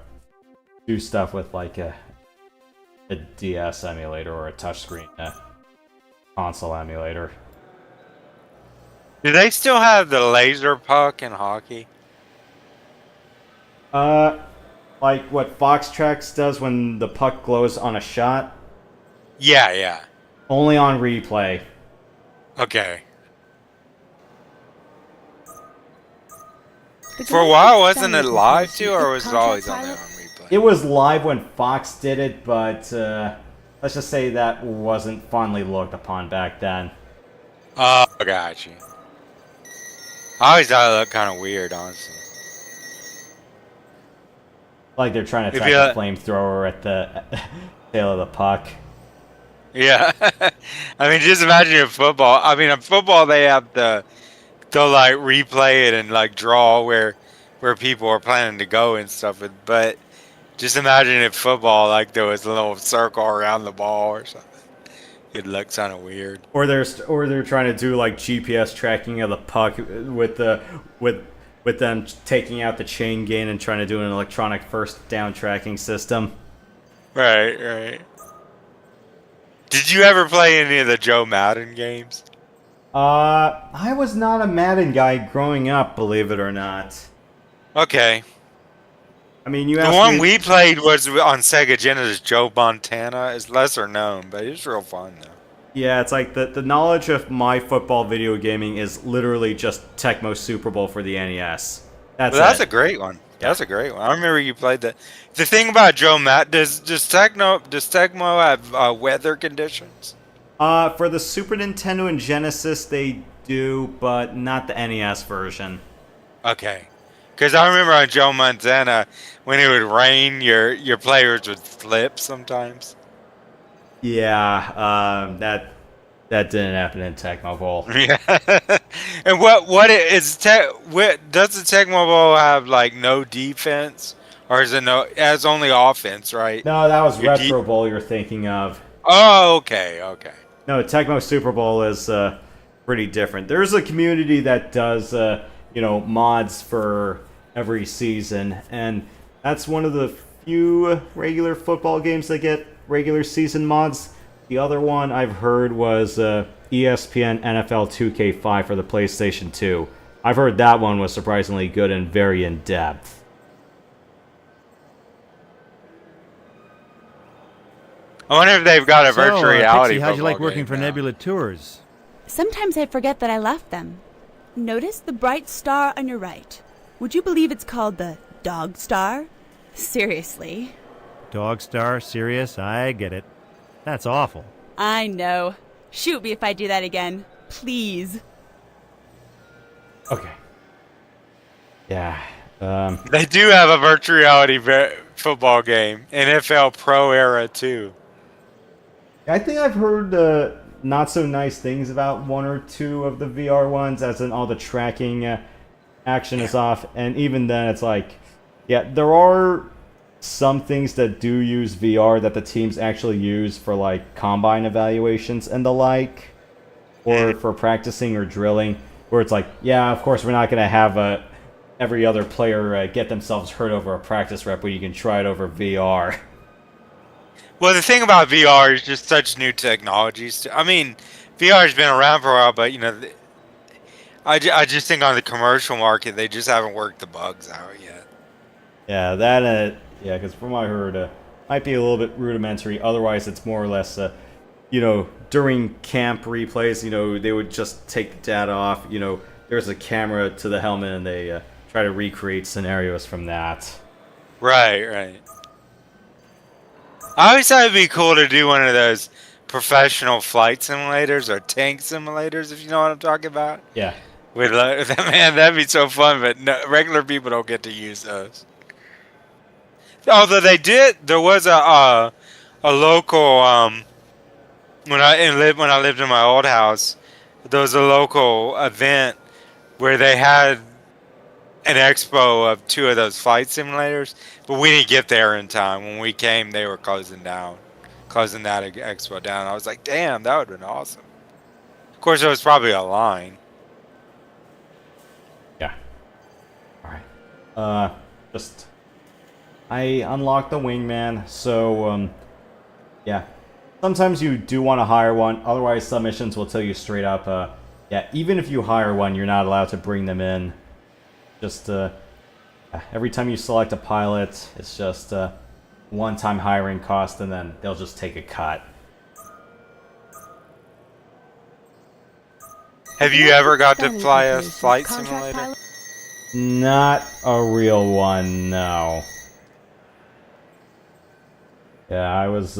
do stuff with like a DS emulator or a touchscreen console emulator. Do they still have the laser puck in hockey? Like what Foxtrax does when the puck glows on a shot? Yeah. Only on replay. Okay. For a while, wasn't it live too, or was it always on there on replay? It was live when Fox did it, but let's just say that wasn't fondly looked upon back then. Oh, got you. I always thought it looked kind of weird, honestly. Like they're trying to attack a flamethrower at the tail of the puck. Yeah. I mean, just imagine in football. I mean, in football, they have to like replay it and like draw where people are planning to go and stuff. But just imagine in football, like there was a little circle around the ball or something. It looks kind of weird. Or they're trying to do like GPS tracking of the puck with them taking out the chain gain and trying to do an electronic first down tracking system. Right. Did you ever play any of the Joe Madden games? I was not a Madden guy growing up, believe it or not. Okay. I mean, the one we played was on Sega Genesis. Joe Montana is lesser known, but it's real fun though. Yeah, it's like the knowledge of my football video gaming is literally just Tecmo Super Bowl for the NES. That's a great one. Yeah. That's a great one. I remember you played that. The thing about Joe Matt does Tecmo have weather conditions? For the Super Nintendo and Genesis, they do, but not the NES version. Okay. Because I remember on Joe Montana, when it would rain, your players would slip sometimes. Yeah, that didn't happen in Tecmo Bowl. Yeah. And does the Tecmo Bowl have like no defense, or is it has only offense? Right? No, that was Retro Bowl you're thinking of. Oh, okay. No, Tecmo Super Bowl is pretty different. There's a community that does mods for every season, and that's one of the few regular football games that get regular season mods. The other one I've heard was ESPN NFL 2K5 for the PlayStation 2. I've heard that one was surprisingly good and very in-depth. I wonder if they've got a virtual reality. Pixie, how'd you like working for Nebula Tours? Sometimes I forget that I left them. Notice the bright star on your right. Would you believe it's called the Dog Star? Seriously. Dog Star? Serious? I get it. That's awful. I know. Shoot me if I do that again. Please. Okay. Yeah. They do have a virtual reality football game. NFL Pro Era too. I think I've heard not so nice things about one or two of the VR ones, as in all the tracking action is off. And even then, it's like, yeah, there are some things that do use VR that the teams actually use for like combine evaluations and the like, or for practicing or drilling, where it's like, yeah, of course we're not going to have every other player get themselves hurt over a practice rep, but you can try it over VR. Well, the thing about VR is just such new technologies. I mean, VR has been around for a while, but I just think on the commercial market they just haven't worked the bugs out yet. Yeah, because from what I heard, might be a little bit rudimentary. Otherwise, it's more or less during camp replays, they would just take the data off. There's a camera to the helmet, and they try to recreate scenarios from that. Right. I always thought it'd be cool to do one of those professional flight simulators or tank simulators, if you know what I'm talking about. Yeah. Man, that'd be so fun, but no, regular people don't get to use those. Although there was a local when I lived in my old house, there was a local event where they had an expo of 2 of those flight simulators, but we didn't get there in time. When we came, they were closing that expo down. I was like, damn, that would have been awesome. Of course, it was probably a line. Yeah. All right. I unlocked the wingman, so yeah. Sometimes you do want to hire one. Otherwise, some missions will tell you straight up, yeah, even if you hire one, you're not allowed to bring them in. Just every time you select a pilot, it's just one-time hiring cost, and then they'll just take a cut. Have you ever got to fly a flight simulator? Not a real one, no. Yeah, I was,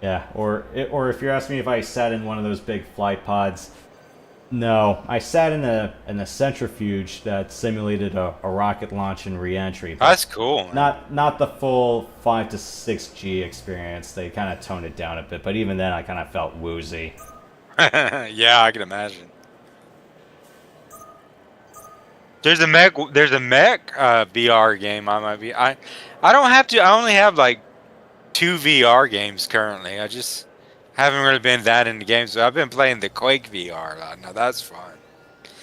yeah, or if you're asking me if I sat in one of those big flight pods, no, I sat in a centrifuge that simulated a rocket launch and re-entry. That's cool. Not the full 5 to 6G experience. They kind of toned it down a bit, but even then, I kind of felt woozy. Yeah, I can imagine. There's a mech VR game I might be. I don't have to. I only have like 2 VR games currently. I just haven't really been that into games. So I've been playing the Quake VR a lot. Now that's fun.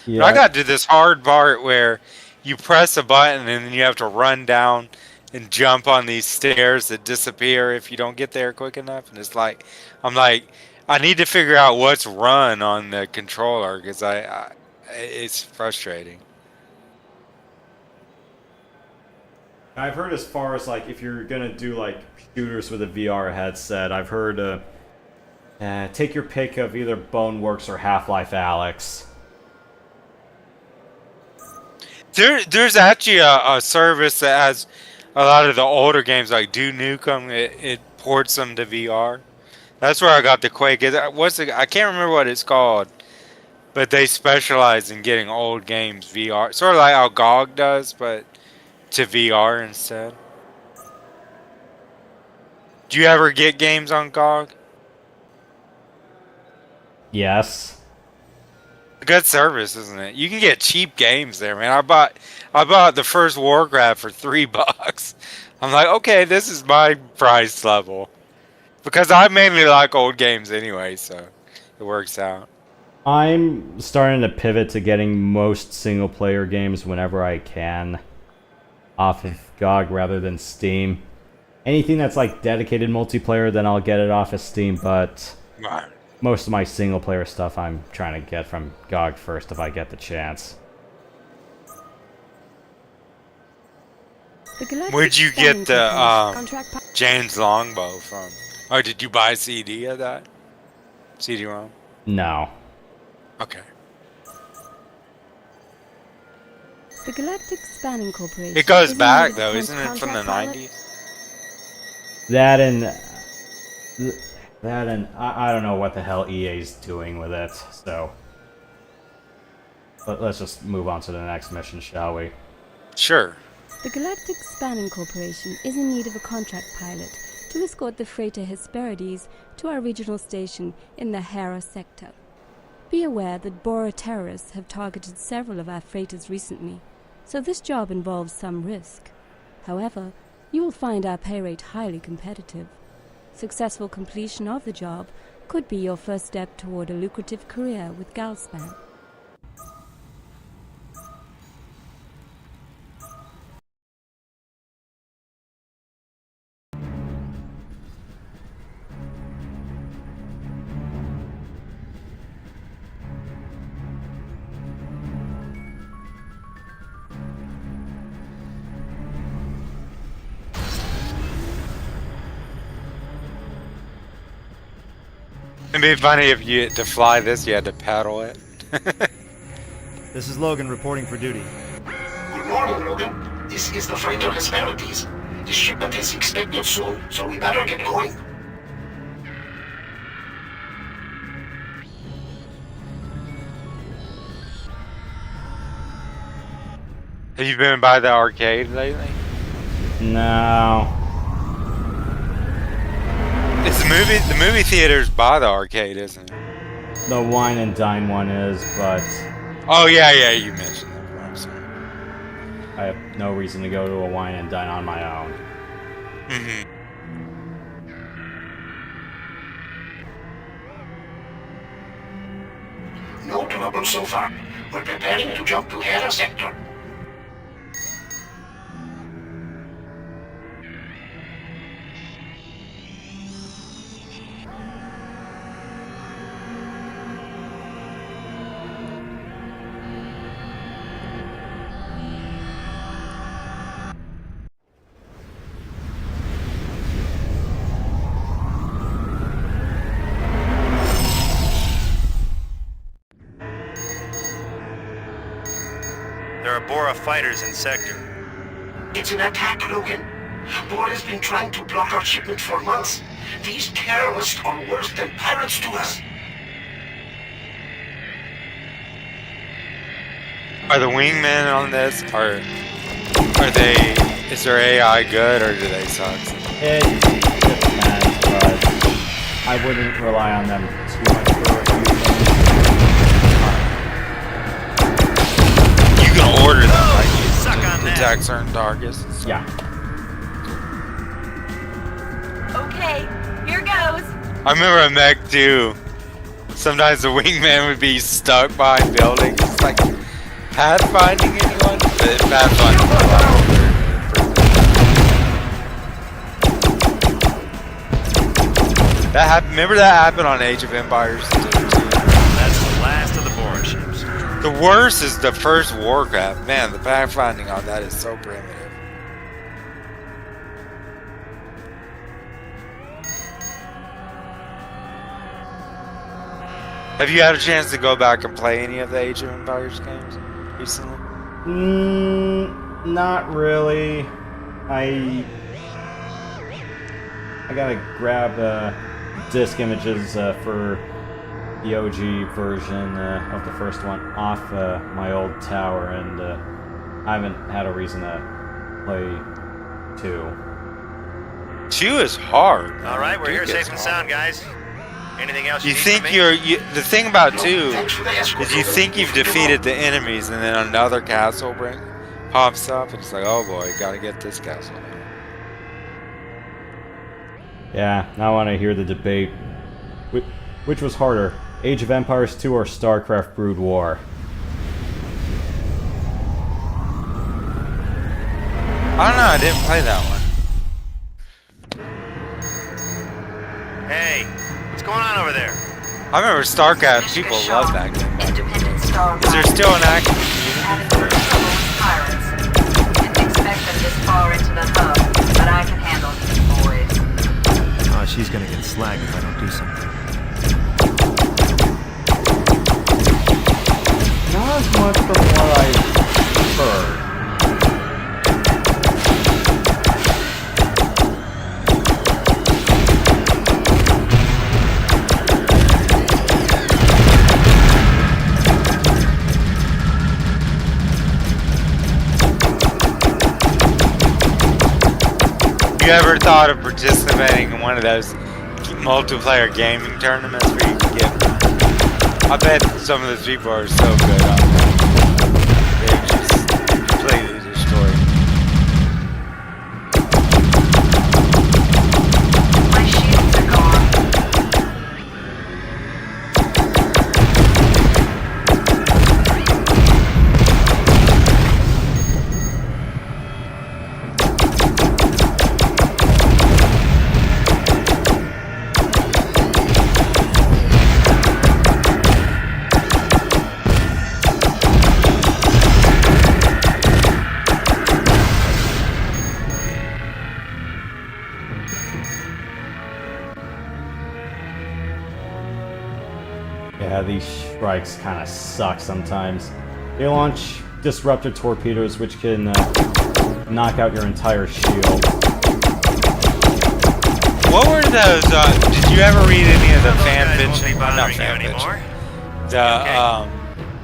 Yeah. But I got to this hard part where you press a button and then you have to run down and jump on these stairs that disappear if you don't get there quick enough. And it's like, I'm like, I need to figure out what's run on the controller because it's frustrating. I've heard as far as like if you're gonna do like shooters with a VR headset, I've heard take your pick of either Boneworks or Half-Life Alyx. There's actually a service that has a lot of the older games like Duke Nukem. It ports them to VR. That's where I got the Quake. I can't remember what it's called, but they specialize in getting old games VR, sort of like how GOG does, but to VR instead. Do you ever get games on GOG? Yes. A good service, isn't it? You can get cheap games there, man. I bought the first Warcraft for $3. I'm like, okay, this is my price level. Because I mainly like old games anyway, so it works out. I'm starting to pivot to getting most single-player games whenever I can off of GOG rather than Steam. Anything that's like dedicated multiplayer, then I'll get it off of Steam, but most of my single-player stuff I'm trying to get from GOG first if I get the chance. Where'd you get the James Longbow from? Or did you buy a CD of that? CD-ROM? No. Okay. The Galactic Spanning Corporation. It goes back though, isn't it, from the 90s? That and I don't know what the hell EA's doing with it. So let's just move on to the next mission, shall we? Sure. The Galactic Spanning Corporation is in need of a contract pilot to escort the freighter Hesperides to our regional station in the Hera sector. Be aware that Bora terrorists have targeted several of our freighters recently, so this job involves some risk. However, you will find our pay rate highly competitive. Successful completion of the job could be your first step toward a lucrative career with Galspan. It'd be funny if you to fly this, you had to paddle it. This is Logan reporting for duty. Good morning, Logan. This is the freighter Hesperides. The shipment is expected soon, so we better get going. Have you been by the arcade lately? No. It's the movie theater's by the arcade, isn't it? The wine and dine one is, but Oh yeah, you mentioned that. I'm sorry. I have no reason to go to a wine and dine on my own. Mm-hmm. No trouble so far. We're preparing to jump to Hera Sector. There are Bora fighters in sector. It's an attack, Logan. Bora's been trying to block our shipment for months. These terrorists are worse than pirates to us. Are the wingmen on this? Are they? Is their AI good or do they suck? It depends, but I wouldn't rely on them too much for a few things. You can order them, right? You attack certain targets. Yeah. Okay, here goes. I remember a mech too. Sometimes the wingman would be stuck behind buildings. It's like pathfinding anyone? Pathfinding. That happened. Remember that happened on Age of Empires 2. That's the last of the Bora ships. The worst is the first Warcraft. Man, the pathfinding on that is so primitive. Have you had a chance to go back and play any of the Age of Empires games recently? Not really. I gotta grab disk images for the OG version of the first one off my old tower, and I haven't had a reason to play 2. 2 is hard. All right, we're here safe and sound, guys. Anything else You need think from me? the thing about 2 is you think you've defeated the enemies, and then another castle pops up, and it's like, oh boy, gotta get this castle. Yeah, now I want to hear the debate. Which was harder, Age of Empires 2 or StarCraft Brood War? I don't know, I didn't play that one. Hey, what's going on over there? I remember StarCraft, people love that game. Is there still an active community? Pirates. Didn't expect them this far into the hub, but I can handle these boys. Oh, she's gonna get slack if I don't do something. Not as much from what I've heard. You ever thought of participating in one of those multiplayer gaming tournaments where you can get? I bet some of those people are so good on it. They're just completely destroyed. My shields are gone. Yeah, these strikes kind of suck sometimes. They launch disruptor torpedoes, which can knock out your entire shield. What were those? Did you ever read any of the fan fiction? Not fan fiction. The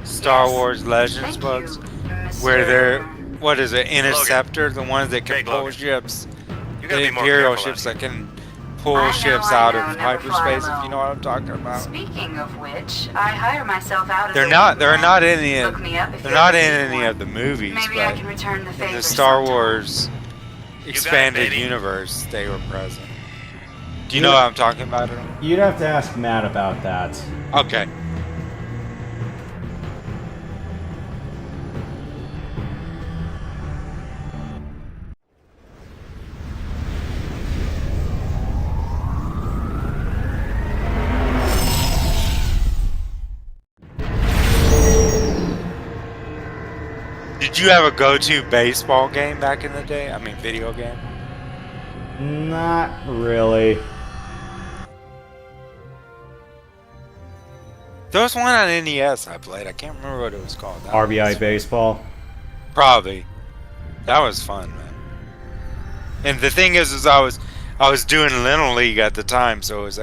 Star Wars Legends books, where they're what is it? Interceptor, the ones that can pull ships, the Imperial ships that can pull ships out of hyperspace. If you know what I'm talking about. Speaking of which, I hire myself out as They're not in any of the movies, Maybe I but can return the in favor the Star sometime. Wars expanded universe, they were present. Do you know what I'm talking about? You'd have to ask Matt about that. Okay. Did you have a go-to baseball game back in the day? I mean, video game? Not really. There was one on NES I played. I can't remember what it was called. RBI Baseball? Probably. That was fun, man. And the thing is I was doing Little League at the time, so it was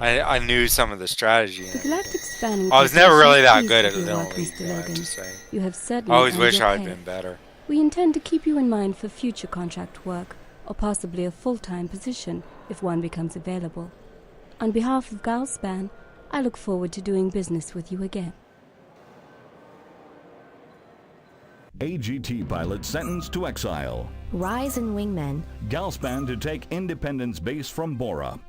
I knew some of the strategy. The Galactic Spanning I was never really that good at Corporation Little work, League, Mr. I have Logan. to say. You have certainly I always earned wish your I'd pay. been better. We intend to keep you in mind for future contract work, or possibly a full-time position, if one becomes available. On behalf of Galspan, I look forward to doing business with you again. AGT pilot sentenced to exile. Rise and wingmen. Galspan to take Independence Base from Bora.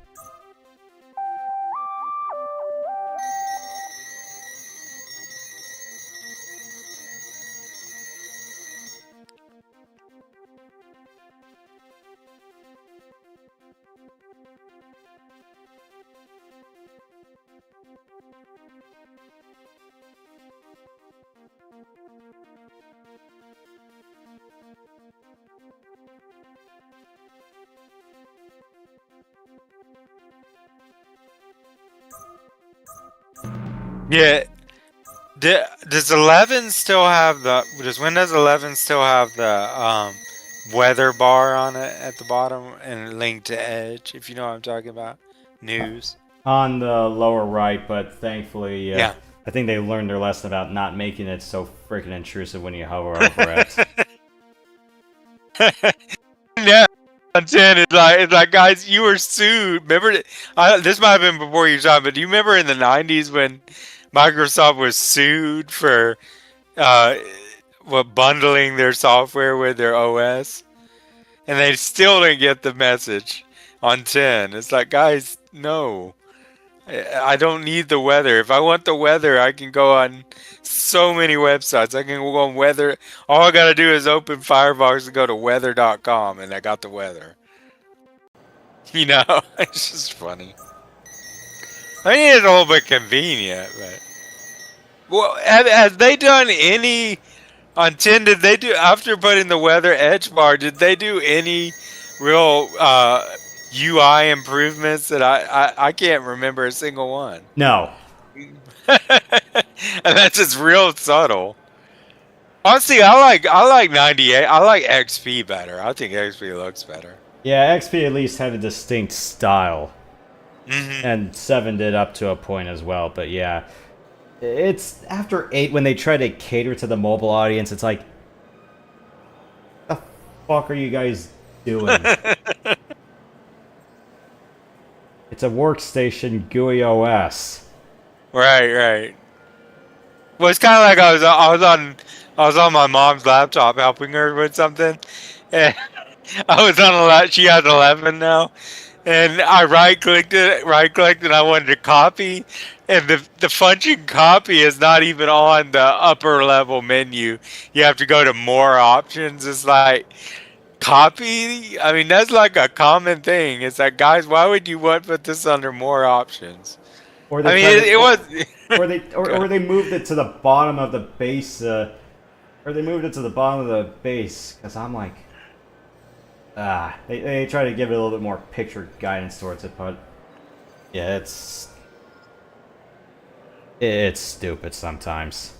Yeah. Does 11 still have the? Does Windows 11 still have the weather bar on it at the bottom and link to Edge? If you know what I'm talking about, news On the lower right, but thankfully, Yeah. I think they learned their lesson about not making it so freaking intrusive when you hover over it. Yeah. Content it's like guys, you were sued. Remember, this might have been before your time, but do you remember in the '90s when Microsoft was sued for bundling their software with their OS, and they still didn't get the message on 10? It's like, guys, no, I don't need the weather. If I want the weather, I can go on so many websites. I can go on weather. All I gotta do is open Firefox and go to weather.com, and I got the weather. You know, it's just funny. I mean, it's a little bit convenient, but well, have they done any on 10? Did they do, after putting the weather edge bar? Did they do any real UI improvements? That I can't remember a single one. No. And that's just real subtle. Honestly, I like 98. I like XP better. I think XP looks better. Yeah, XP at least had a distinct style. Mm-hmm. And 7 did up to a point as well, but yeah. It's after 8 when they try to cater to the mobile audience, it's like, the fuck are you guys doing? It's a workstation GUI OS. Right. Well, it's kind of like I was on my mom's laptop helping her with something, and I was on she has 11 now, and I right clicked and I wanted to copy, and the function copy is not even on the upper level menu. You have to go to more options. It's like, copy? I mean, that's like a common thing. It's like, guys, why would you want to put this under more options? Or I mean, it was... or they moved it to the bottom of the base, or they moved it to the bottom of the base, because I'm like, they try to give it a little bit more picture guidance towards it, but yeah, it's... It's stupid sometimes.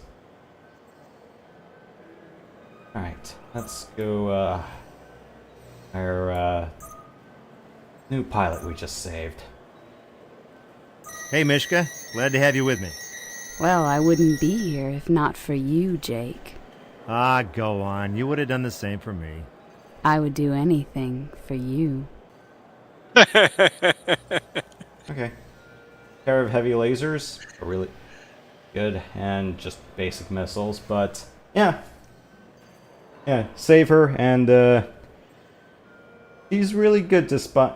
Alright, let's go, our, new pilot we just saved. Hey, Mishka. Glad to have you with me. Well, I wouldn't be here if not for you, Jake. Ah, go on. You would have done the same for me. I would do anything for you. Okay. Pair of heavy lasers are really good, and just basic missiles, but yeah. Yeah, save her, and she's really good despite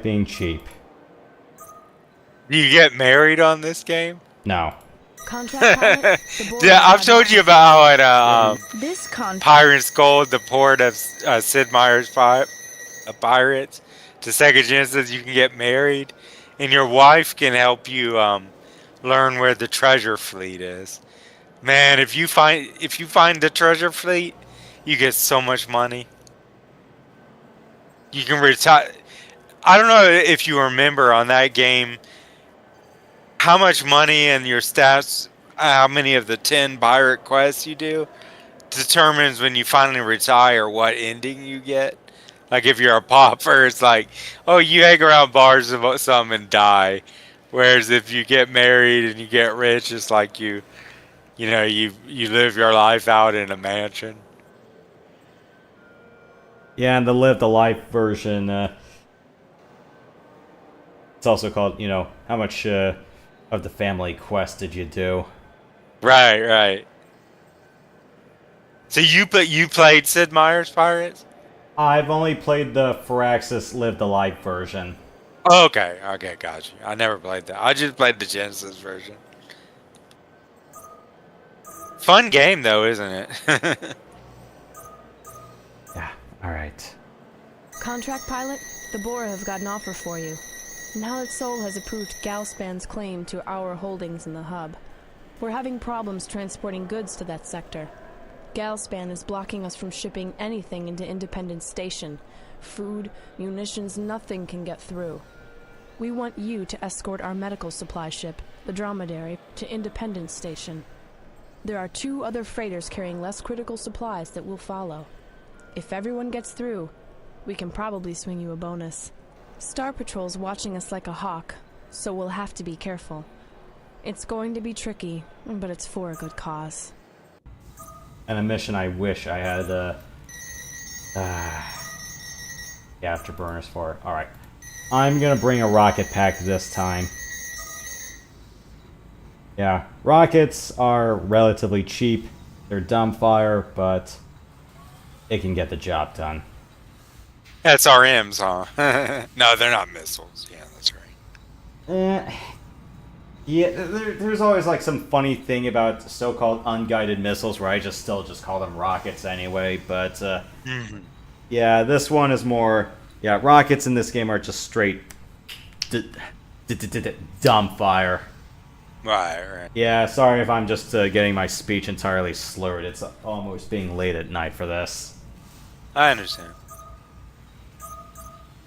being cheap. Do you get married on this game? No. Yeah, I've told you about how at This Pirate's Gold, the port of Sid Meier's Pirates, to Sega Genesis, you can get married, and your wife can help you learn where the treasure fleet is. Man, if you find the treasure fleet, you get so much money. You can retire. I don't know if you remember on that game how much money and your stats, how many of the 10 pirate quests you do, determines when you finally retire what ending you get. Like if you're a pauper, it's like, oh, you hang around bars about something and die. Whereas if you get married and you get rich, it's like you live your life out in a mansion. Yeah, and the Live the Life version, it's also called, how much of the family quest did you do? Right. So you played Sid Meier's Pirates? I've only played the Firaxis Live the Life version. Okay, gotcha. I never played that. I just played the Genesis version. Fun game though, isn't it? Yeah, alright. Contract pilot, the Bora have got an offer for you. Now that Sol has approved Galspan's claim to our holdings in the hub, we're having problems transporting goods to that sector. Galspan is blocking us from shipping anything into Independence Station. Food, munitions, nothing can get through. We want you to escort our medical supply ship, the Dromedary, to Independence Station. There are 2 other freighters carrying less critical supplies that will follow. If everyone gets through, we can probably swing you a bonus. Star Patrol's watching us like a hawk, so we'll have to be careful. It's going to be tricky, but it's for a good cause. And a mission I wish I had afterburners for. Alright. I'm gonna bring a rocket pack this time. Yeah, rockets are relatively cheap. They're dumbfire, but they can get the job done. SRMs, huh? No, they're not missiles. Yeah, that's right. Yeah, there's always like some funny thing about so-called unguided missiles where I still just call them rockets anyway, but yeah, this one is more, rockets in this game are just straight dumbfire. Right. Yeah, sorry if I'm just getting my speech entirely slurred. It's almost being late at night for this. I understand.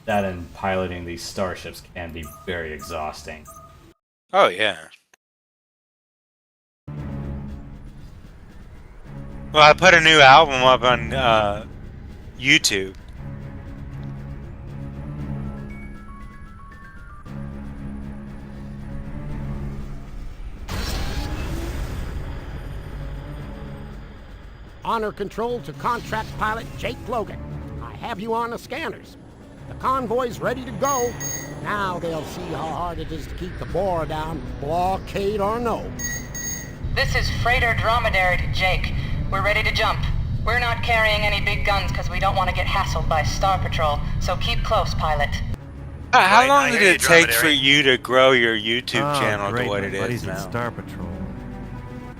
That and piloting these starships can be very exhausting. Oh, yeah. Well, I put a new album up on YouTube. Honor control to contract pilot Jake Logan. I have you on the scanners. The convoy's ready to go. Now they'll see how hard it is to keep the Bora down, blockade or no. This is Freighter Dromedary to Jake. We're ready to jump. We're not carrying any big guns because we don't want to get hassled by Star Patrol, so keep close, pilot. How long did it take for you to grow your YouTube channel great, to what it buddies is at now? Star Patrol.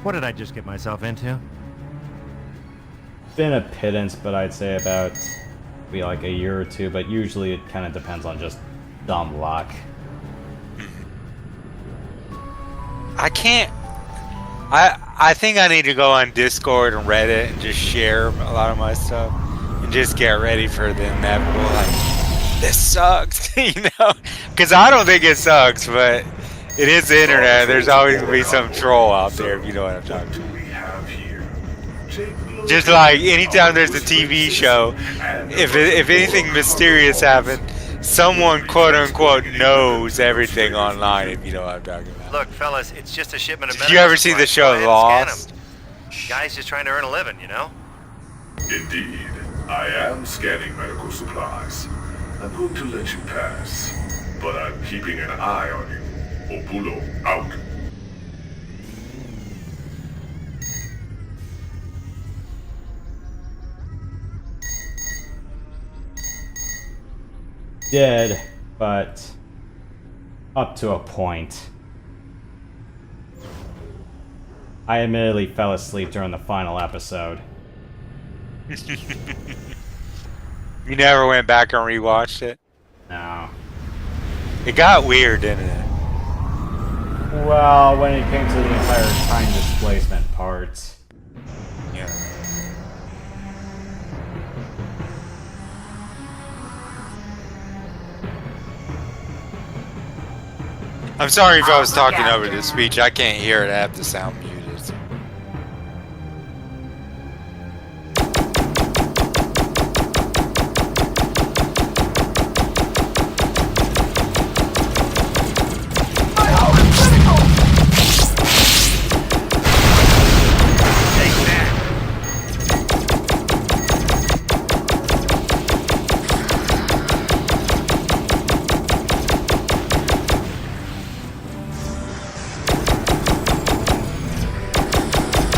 What did I just get myself into? Been a pittance, but I'd say about maybe like a year or two, but usually it kind of depends on just dumb luck. I think I need to go on Discord and Reddit and just share a lot of my stuff and just get ready for the inevitable, like, this sucks, you know? Because I don't think it sucks, but It is the internet. There's always gonna be some troll out there, if you know what I'm talking about. Just like anytime there's a TV show, if anything mysterious happened, someone quote unquote knows everything online, if you know what I'm talking about. Look, fellas, it's just a shipment of Did you ever see the show Lost? Guys just trying to earn a living, you know? Indeed, I am scanning medical supplies. I'm going to let you pass, but I'm keeping an eye on you. Opulo, out. Did, but up to a point. I admittedly fell asleep during the final episode. You never went back and rewatched it? No. It got weird, didn't it? Well, when it came to the entire time displacement part. Yeah. I'm sorry if I was talking over this speech. I can't hear it. I have the sound muted.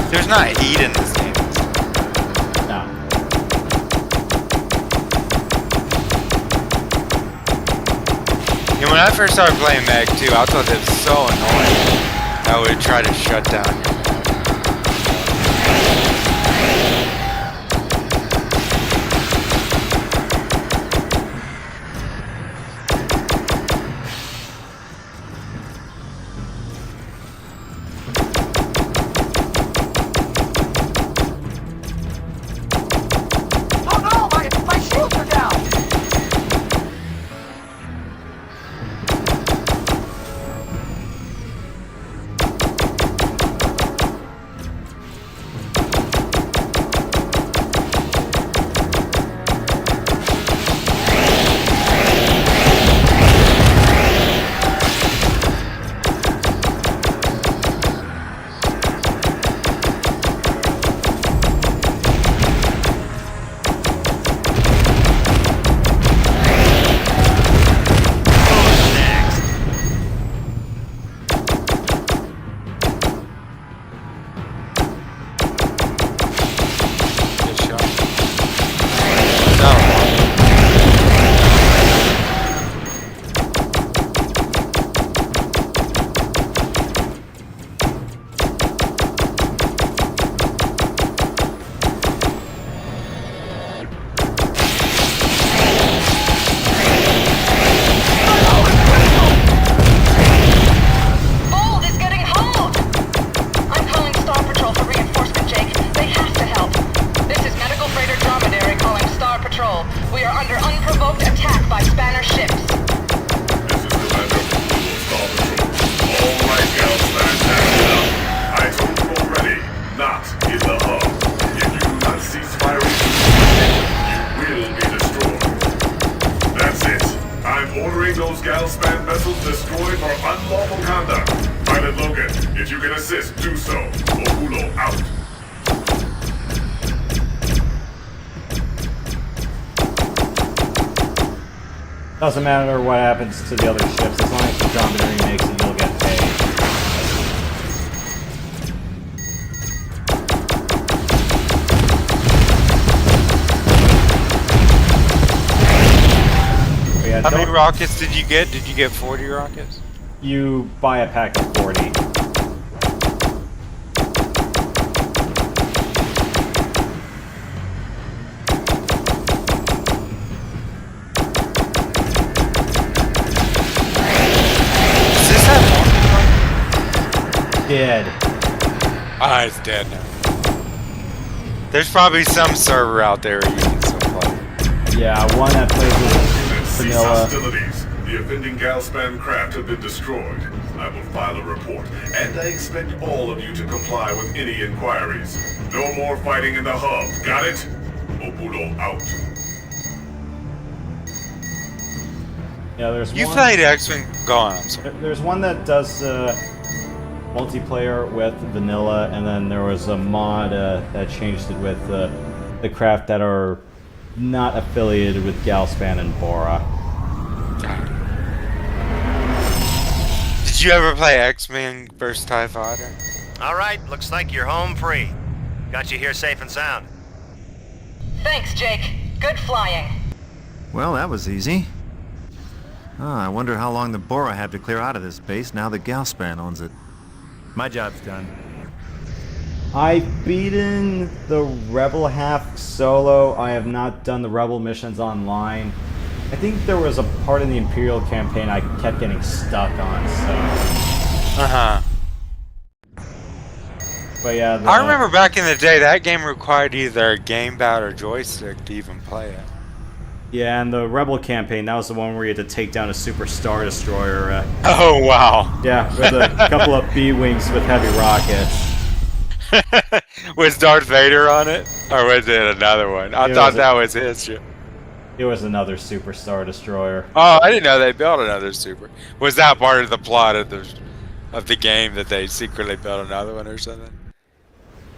There's not heat in this game. No. And when I first started playing Mag 2, I thought it was so annoying. I would try to shut down. Doesn't matter what happens to the other ships, as long as the dromedary makes it, you'll get paid. Yeah, how many rockets did you get? Did you get 40 rockets? You buy a pack of 40. Dead. Ah, it's dead now. There's probably some server out there where you can still play. Yeah, one that plays with vanilla. Hostilities. The offending Galspan craft have been destroyed. I will file a report, and I expect all of you to comply with any inquiries. No more fighting in the hub, got it? Obulo out. Yeah, there's You one. played X-Wing. Go on, I'm sorry. There's one that does multiplayer with vanilla, and then there was a mod that changed it with the craft that are not affiliated with Galspan and Bora. Did you ever play X-Men vs. TIE Fighter? Alright, looks like you're home free. Got you here safe and sound. Thanks, Jake. Good flying. Well, that was easy. I wonder how long the Bora have to clear out of this base now that Galspan owns it. My job's done. I've beaten the Rebel half solo. I have not done the Rebel missions online. I think there was a part in the Imperial campaign I kept getting stuck on, so... But yeah, I remember back in the day, that game required either a gamepad or joystick to even play it. Yeah, and the Rebel campaign, that was the one where you had to take down a Super Star Destroyer. Oh, wow. Yeah, with a couple of B-Wings with heavy rockets. Was Darth Vader on it? Or was it another one? I thought that was his ship. It was another Super Star Destroyer. Oh, I didn't know they built another Super. Was that part of the plot of the game that they secretly built another one or something?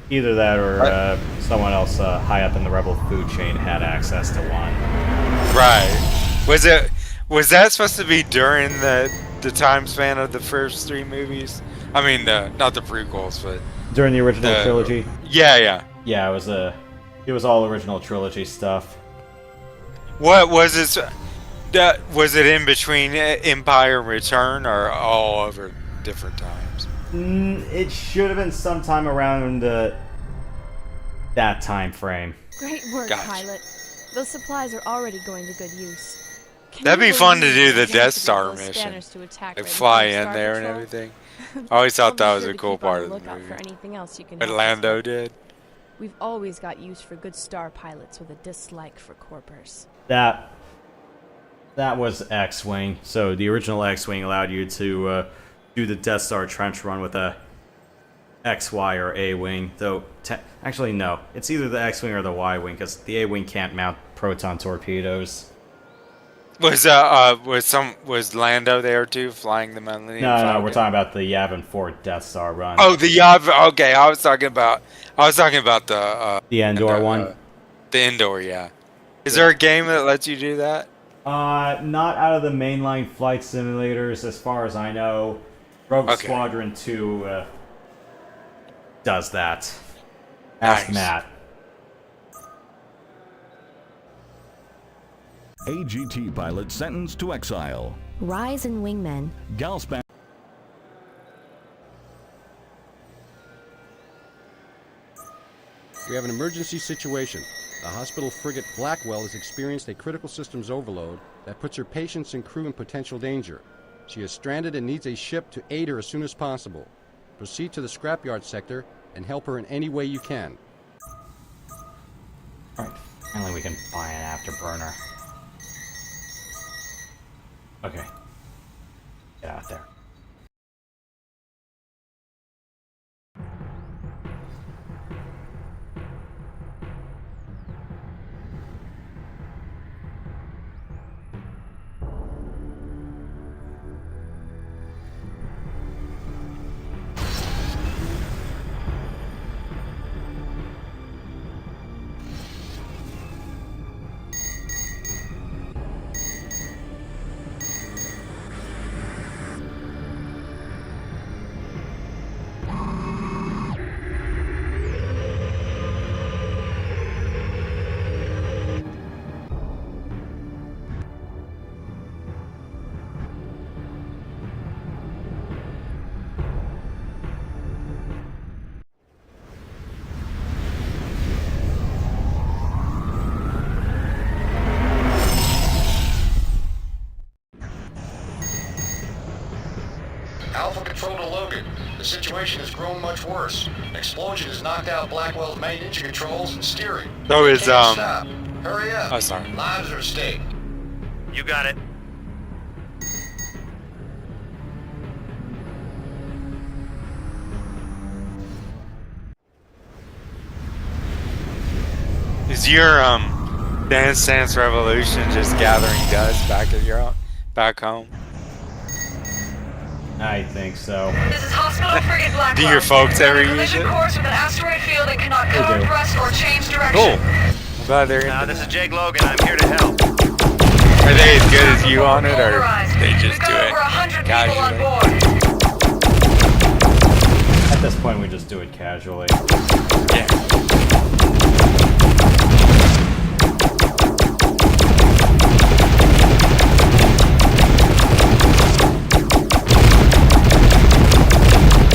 Either that or someone else high up in the Rebel food chain had access to one. Right. Was that supposed to be during the time span of the first 3 movies? I mean, not the prequels, but during the original trilogy. Yeah. Yeah, it was all original trilogy stuff. What was it? Was it in between Empire and Return, or all over different times? It should have been sometime around that time frame. Great work, pilot. Those supplies are already going to good use. That'd be fun to do the Death Star mission. Like fly in there and everything. I always thought that was a cool part of the movie. What Lando did. We've always got use for good star pilots with a dislike for Corpers. That was X-Wing. So the original X-Wing allowed you to do the Death Star trench run with a X-Y or A-Wing. Though, actually no. It's either the X-Wing or the Y-Wing, because the A-Wing can't mount proton torpedoes. Was Lando there too, flying the Millennium Falcon? No, we're talking about the Yavin 4 Death Star run. Oh, the Yavin. Okay, I was talking about the Endor one. The Endor, yeah. Is there a game that lets you do that? Not out of the mainline flight simulators, as far as I know. Rogue Squadron 2 does that. Ask Matt. AGT pilot sentenced to exile. Rise and wingmen. Galspan. We have an emergency situation. The hospital frigate Blackwell has experienced a critical systems overload that puts her patients and crew in potential danger. She is stranded and needs a ship to aid her as soon as possible. Proceed to the scrapyard sector and help her in any way you can. Alright, finally we can buy an afterburner. Okay. Get out there. Alpha Control to Logan. The situation has grown much worse. An explosion has knocked out Blackwell's main engine controls and steering. So is Stop. Hurry up. Oh, sorry. Lives are at stake. You got it. Is your Dance Dance Revolution just gathering dust back home? I think so. This is Hospital Frigate Blackwell. Do your folks ever use it? Course with an asteroid field that cannot cut, thrust, or change direction. Cool. I'm glad they're into This is Jake Logan. I'm here to help. Are they as good as you on it, or they just do it casually? At this point, we just do it casually. Yeah.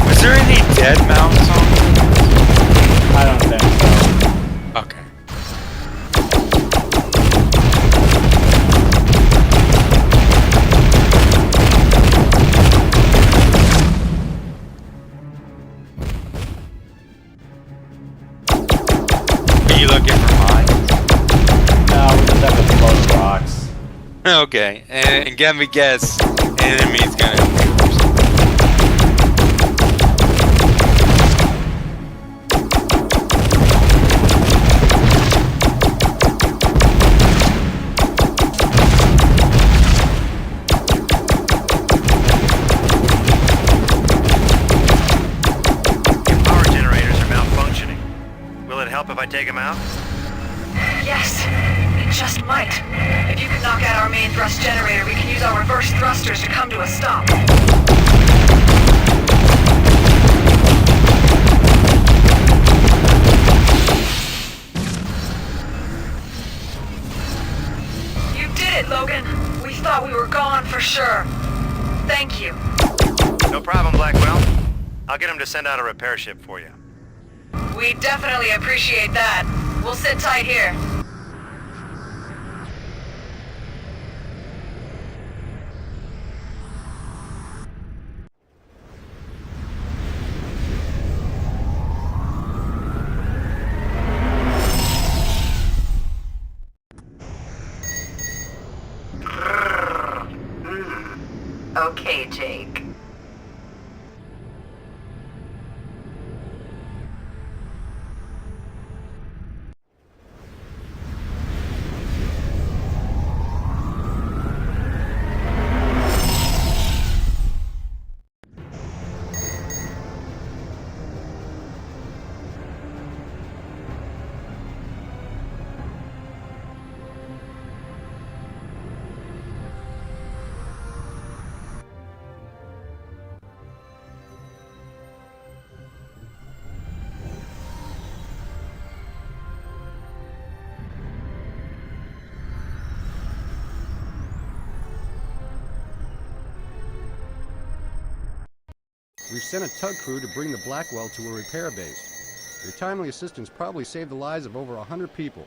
Was there any dead mounts on it? I don't think so. Okay. Are you looking for mines? No, we just have to blow rocks. Okay, and get me guess, enemy's gonna. Power generators are malfunctioning. Will it help if I take them out? Yes, it just might. If you could knock out our main thrust generator, we can use our reverse thrusters to come to a stop. You did it, Logan. We thought we were gone for sure. Thank you. No problem, Blackwell. I'll get them to send out a repair ship for you. We definitely appreciate that. We'll sit tight here. Okay, Jake. We've sent a tug crew to bring the Blackwell to a repair base. Your timely assistance probably saved the lives of over 100 people.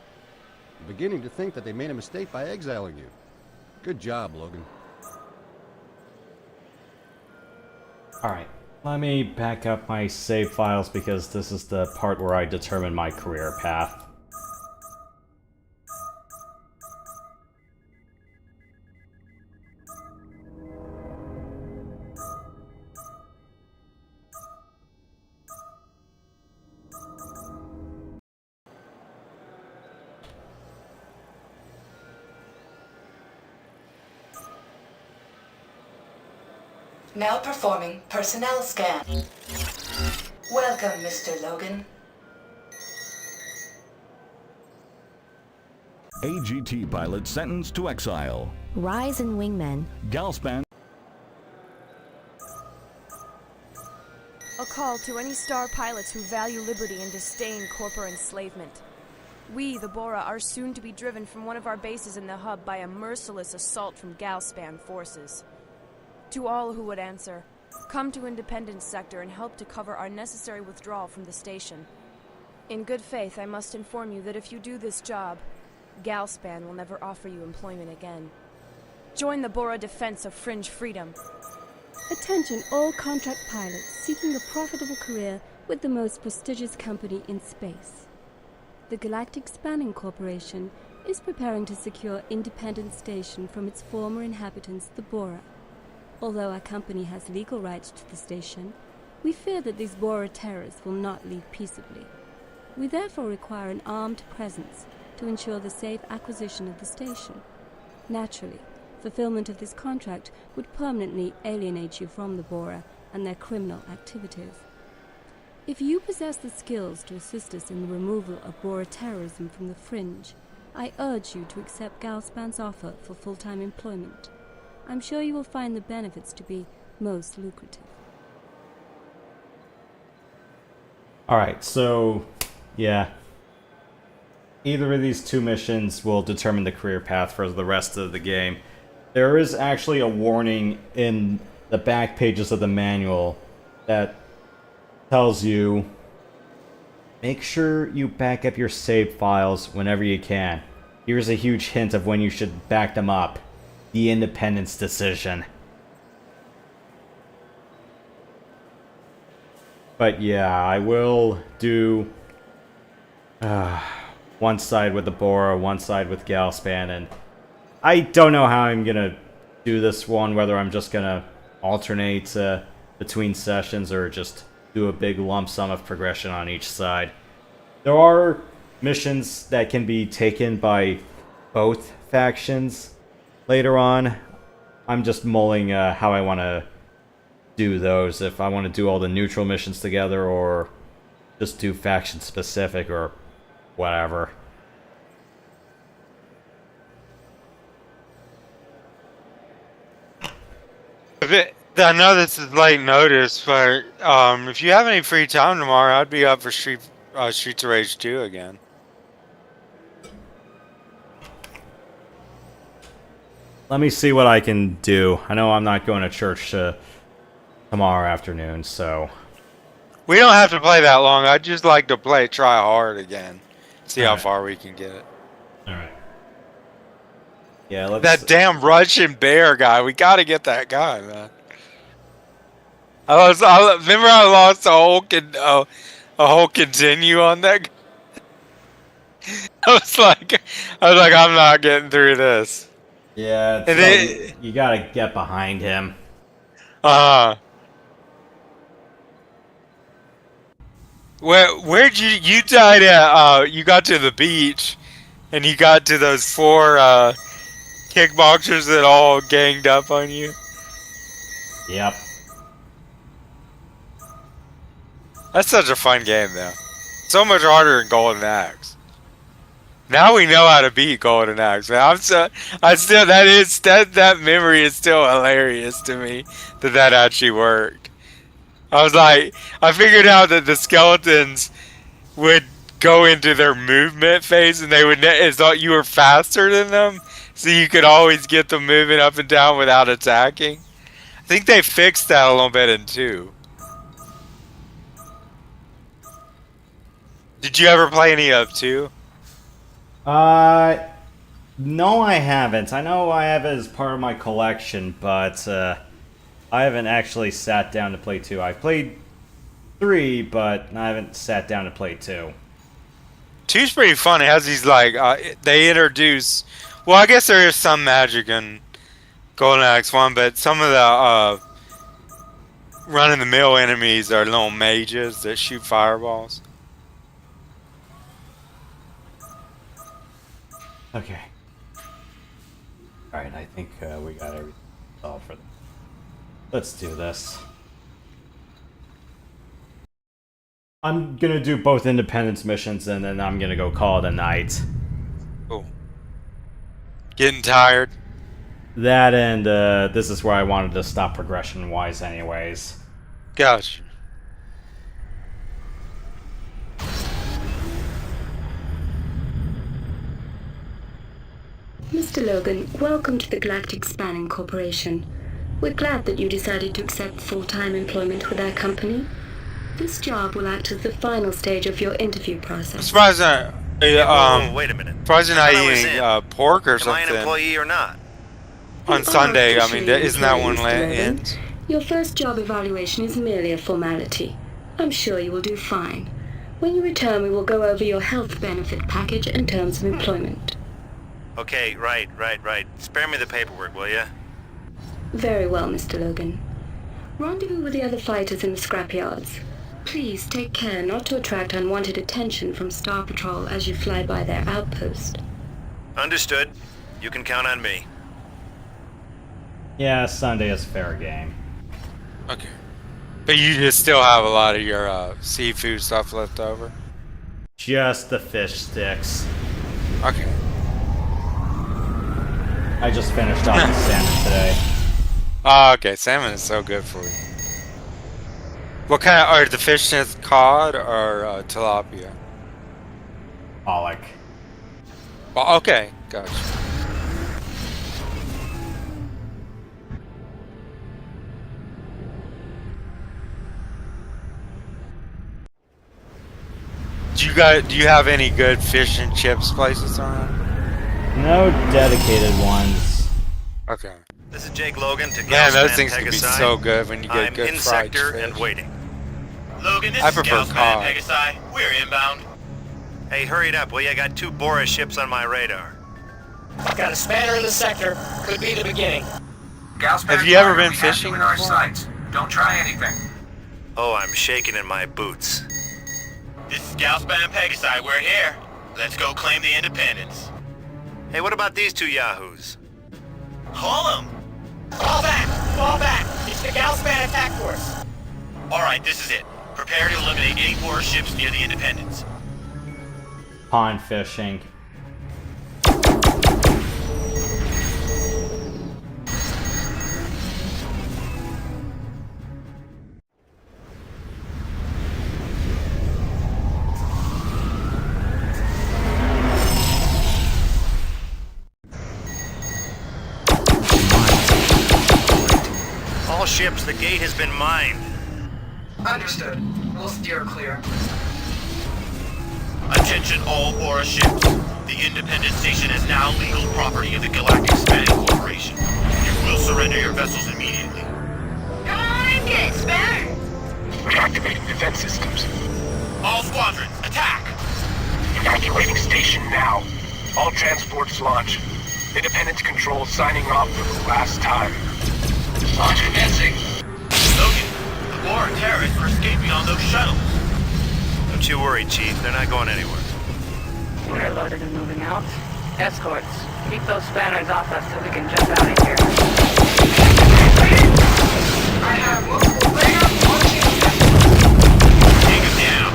I'm beginning to think that they made a mistake by exiling you. Good job, Logan. Alright, let me back up my save files because this is the part where I determine my career path. Now performing personnel scan. Welcome, Mr. Logan. AGT pilot sentenced to exile. Rise and wingmen. Galspan. A call to any star pilots who value liberty and disdain corporate enslavement. We, the Bora, are soon to be driven from one of our bases in the hub by a merciless assault from Galspan forces. To all who would answer, come to Independence Sector and help to cover our necessary withdrawal from the station. In good faith, I must inform you that if you do this job, Galspan will never offer you employment again. Join the Bora defense of Fringe freedom. Attention all contract pilots seeking a profitable career with the most prestigious company in space. The Galactic Spanning Corporation is preparing to secure Independence Station from its former inhabitants, the Bora. Although our company has legal rights to the station, we fear that these Bora terrorists will not leave peaceably. We therefore require an armed presence, to ensure the safe acquisition of the station. Naturally, fulfillment of this contract would permanently alienate you from the Bora and their criminal activities. If you possess the skills to assist us in the removal of Bora terrorism from the Fringe, I urge you to accept Galspan's offer for full-time employment. I'm sure you will find the benefits to be most lucrative. Alright, so, yeah. Either of these two missions will determine the career path for the rest of the game. There is actually a warning in the back pages of the manual that tells you, make sure you back up your save files whenever you can. Here's a huge hint of when you should back them up. The Independence decision. But yeah, I will do one side with the Bora, one side with Galspan, and I don't know how I'm gonna do this one, whether I'm just gonna alternate between sessions or just do a big lump sum of progression on each side. There are missions that can be taken by both factions later on. I'm just mulling how I want to do those, if I want to do all the neutral missions together or just do faction specific or whatever. I know this is late notice, but if you have any free time tomorrow, I'd be up for Streets of Rage 2 again. Let me see what I can do. I know I'm not going to church tomorrow afternoon, so... We don't have to play that long. I'd just like to try hard again. See how far we can get. Alright. Yeah, let's... That damn Russian bear guy. We gotta get that guy, man. Remember I lost a whole continue on that guy? I was like, I'm not getting through this. Yeah, you gotta get behind him. Where'd you died at? You got to the beach, and you got to those 4 kickboxers that all ganged up on you. Yep. That's such a fun game, though. So much harder than Golden Axe. Now we know how to beat Golden Axe, man. That memory is still hilarious to me that actually worked. I figured out that the skeletons would go into their movement phase, and it's thought you were faster than them, so you could always get them moving up and down without attacking. I think they fixed that a little bit in 2. Did you ever play any of 2? No, I haven't. I know I have it as part of my collection, but I haven't actually sat down to play 2. I've played 3, but I haven't sat down to play 2. 2's pretty fun. It has these they introduce. Well, I guess there is some magic in Golden Axe 1, but some of the run-of-the-mill enemies are little mages that shoot fireballs. Okay. Alright, I think we got everything solved for them. Let's do this. I'm gonna do both Independence missions and then I'm gonna go call it a night. Cool. Getting tired? That and this is where I wanted to stop progression-wise anyways. Gotcha. Mr. Logan, welcome to the Galactic Spanning Corporation. We're glad that you decided to accept full-time employment with our company. This job will act as the final stage of your interview process. I'm surprised that, wait a minute. Surprised you're not eating pork or something. Am I an employee or not? On Sunday, I mean, isn't that when it ends? Your first job evaluation is merely a formality. I'm sure you will do fine. When you return, we will go over your health benefit package and terms of employment. Okay, right. Spare me the paperwork, will ya? Very well, Mr. Logan. Rendezvous with the other fighters in the scrapyards. Please take care not to attract unwanted attention from Star Patrol as you fly by their outpost. Understood. You can count on me. Yeah, Sunday is fair game. Okay. But you just still have a lot of your seafood stuff left over? Just the fish sticks. Okay. I just finished off the salmon today. Oh, okay. Salmon is so good for you. What kind of, are the fish sticks cod or tilapia? Pollock. Well, okay. Gotcha. Do you have any good fish and chips places around? No dedicated ones. Okay. This is Jake Logan to Man, those Galspan things can be Pegasi. so good when you get I'm good in fried sector fish. and waiting. Logan, this I is prefer Galspan cod. Pegasi. We're inbound. Hey, hurry it up, will you? I got 2 Boris ships on my radar. Got a spanner in the sector. Could be the beginning. Have you ever been fishing in our before? sights. Don't try anything. Oh, I'm shaking in my boots. This is Galspan Pegasi. We're here. Let's go claim the independence. Hey, what about these 2 yahoos? Call them. Fall back! Fall back! It's the Galspan attack force. Alright, this is it. Prepare to eliminate any Boris ships near the independence. Pond fishing. All ships, the gate has been mined. Understood. We'll steer clear. Attention all Boris ships. The Independence Station is now legal property of the Galactic Spanning Corporation. You will surrender your vessels immediately. Come on and get it, Spanner! Reactivating defense systems. All squadrons, attack! Evacuating station now. All transports launch. Independence Control signing off for the last time. Launch commencing. Logan, the Boris terrorists are escaping on those shuttles. Don't you worry, Chief. They're not going anywhere. We're loaded and moving out. Escorts, keep those spanners off us so we can jump out of here. I have multiple players launching. Take him down.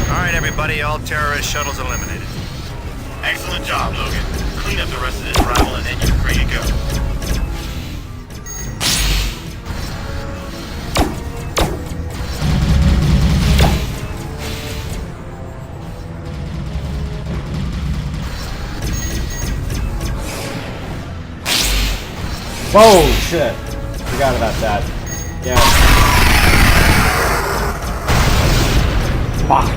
Alright, everybody. All terrorist shuttles eliminated. Excellent job, Logan. Clean up the rest of this rabble and then you're free to go. Whoa, shit. Forgot about that. Yeah. Fuck.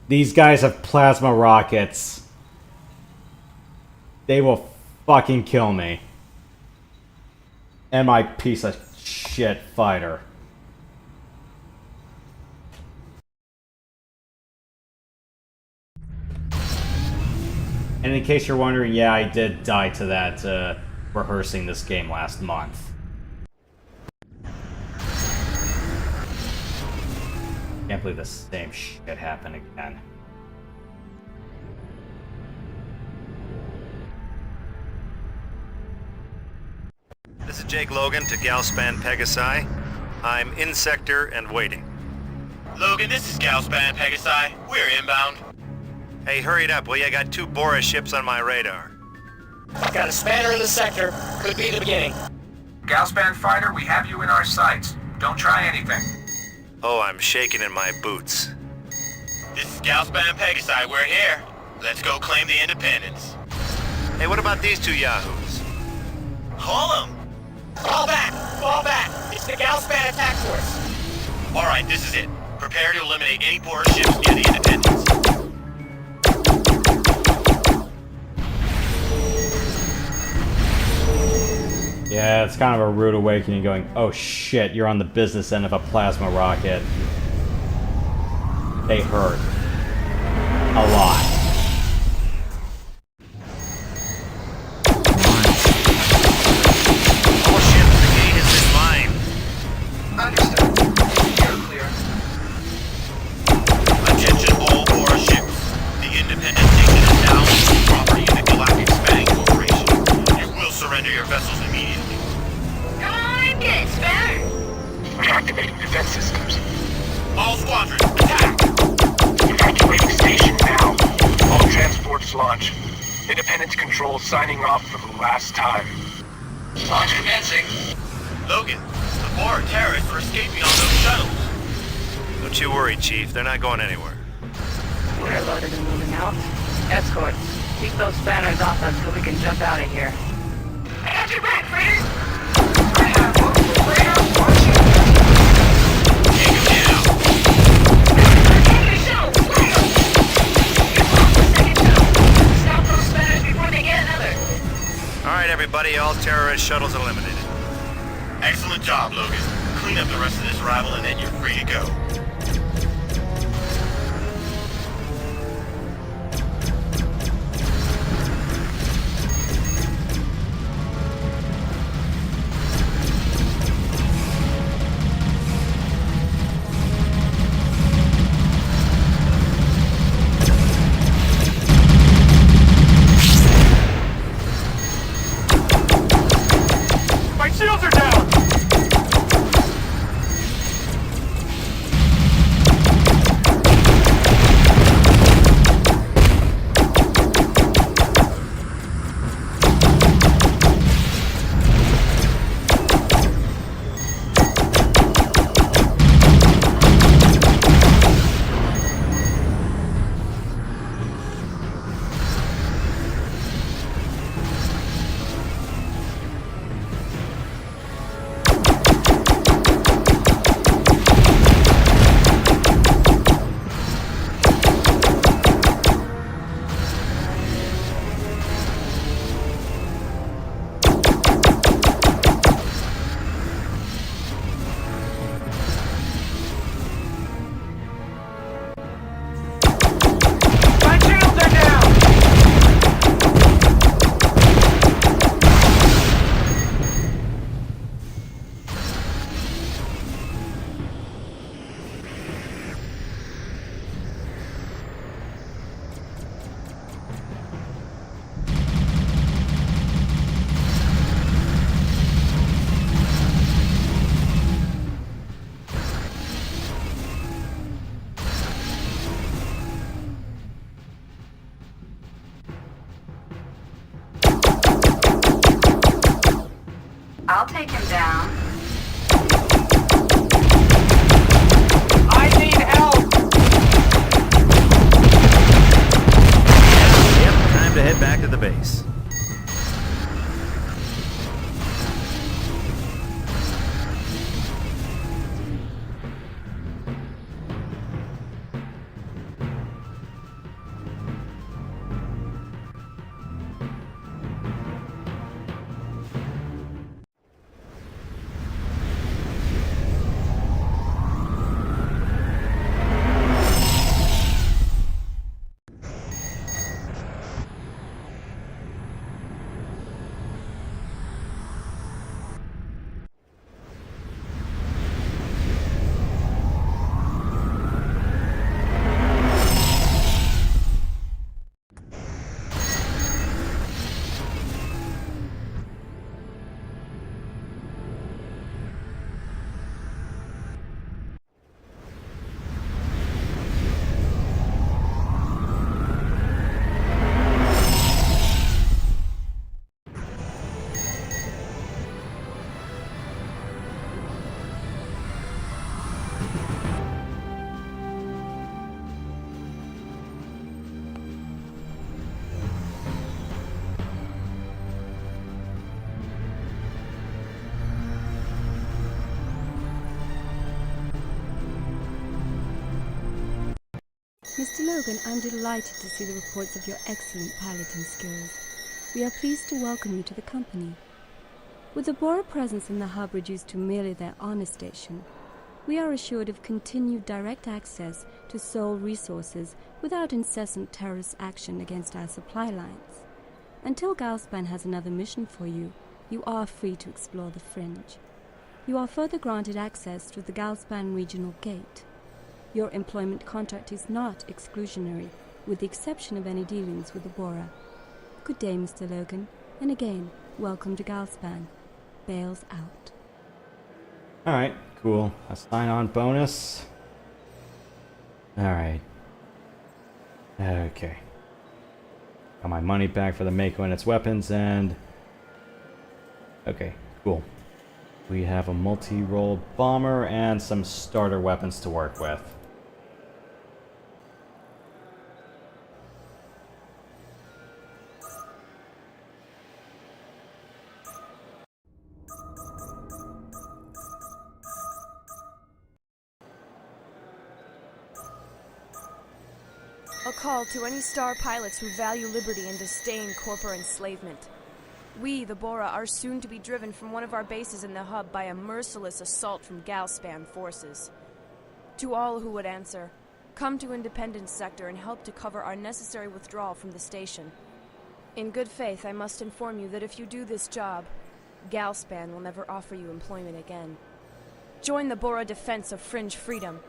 These guys have plasma rockets. They will fucking kill me. And my piece of shit fighter. And in case you're wondering, yeah, I did die to that rehearsing this game last month. Can't believe the same shit happened again. This is Jake Logan to Galspan Pegasi. I'm in sector and waiting. Logan, this is Galspan Pegasi. We're inbound. Hey, hurry it up, will you? I got 2 Boris ships on my radar. Got a spanner in the sector. Could be the beginning. Galspan fighter, we have you in our sights. Don't try anything. Oh, I'm shaking in my boots. This is Galspan Pegasi. We're here. Let's go claim the independence. Hey, what about these 2 yahoos? Call them. Fall back! Fall back! It's the Galspan attack force. Alright, this is it. Prepare to eliminate any Boris ships near the independence. Yeah, it's kind of a rude awakening going, oh shit, you're on the business end of a plasma rocket. They hurt. A lot. defense systems. All squadrons, attack! Evacuating station now. All transports launch. Independence Control signing off for the last time. Launch commencing. Logan, the Bora terrorists are escaping on those shuttles. Don't you worry, Chief. They're not going anywhere. We're loaded and moving out. Escorts, keep those spanners off us so we can jump out of here. I got your back, Fringe! I have multiple freighters launching. Take him down. Take the shuttle! Get off the second shuttle! Stop those spanners before they get another! Alright, everybody. All terrorist shuttles eliminated. Excellent job, Logan. Clean up the rest of this rabble and then you're free to go. My shields are down! I'll take him down. I need help! Yep, time to head back to the base. Mr. Logan, I'm delighted to see the reports of your excellent piloting skills. We are pleased to welcome you to the company. With the Bora presence in the hub reduced to merely their honor station, we are assured of continued direct access to Sol resources without incessant terrorist action against our supply lines. Until Galspan has another mission for you, you are free to explore the Fringe. You are further granted access through the Galspan Regional Gate. Your employment contract is not exclusionary, with the exception of any dealings with the Bora. Good day, Mr. Logan, and again, welcome to Galspan. Bales out. Alright, cool. A sign-on bonus. Alright. Okay. Got my money back for the Mako and its weapons, and... Okay, cool. We have a multi-role bomber and some starter weapons to work with. A call to any star pilots who value liberty and disdain corporate enslavement. We, the Bora, are soon to be driven from one of our bases in the hub by a merciless assault from Galspan forces. To all who would answer, come to Independence Sector and help to cover our necessary withdrawal from the station. In good faith, I must inform you that if you do this job, Galspan will never offer you employment again. Join the Bora defense of Fringe freedom.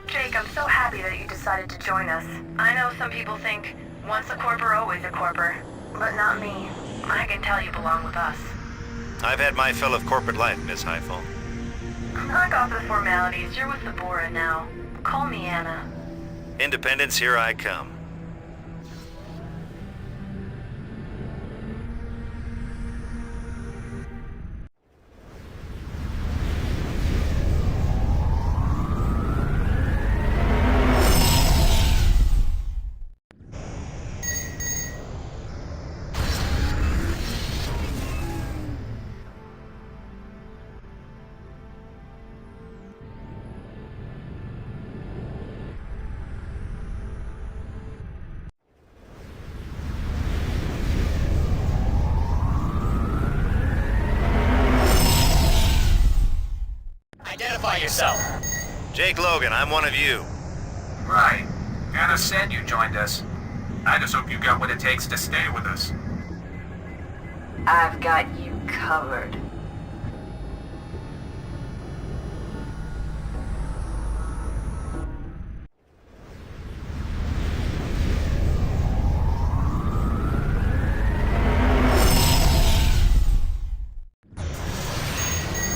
Jake, I'm so happy that you decided to join us. I know some people think, once a corper, always a corper. But not me. I can tell you belong with us. I've had my fill of corporate life, Miss Highfall. Knock off the formalities. You're with the Bora now. Call me Anna. Independence, here I come. Identify yourself. Jake Logan, I'm one of you. Right. Anna said you joined us. I just hope you got what it takes to stay with us. I've got you covered.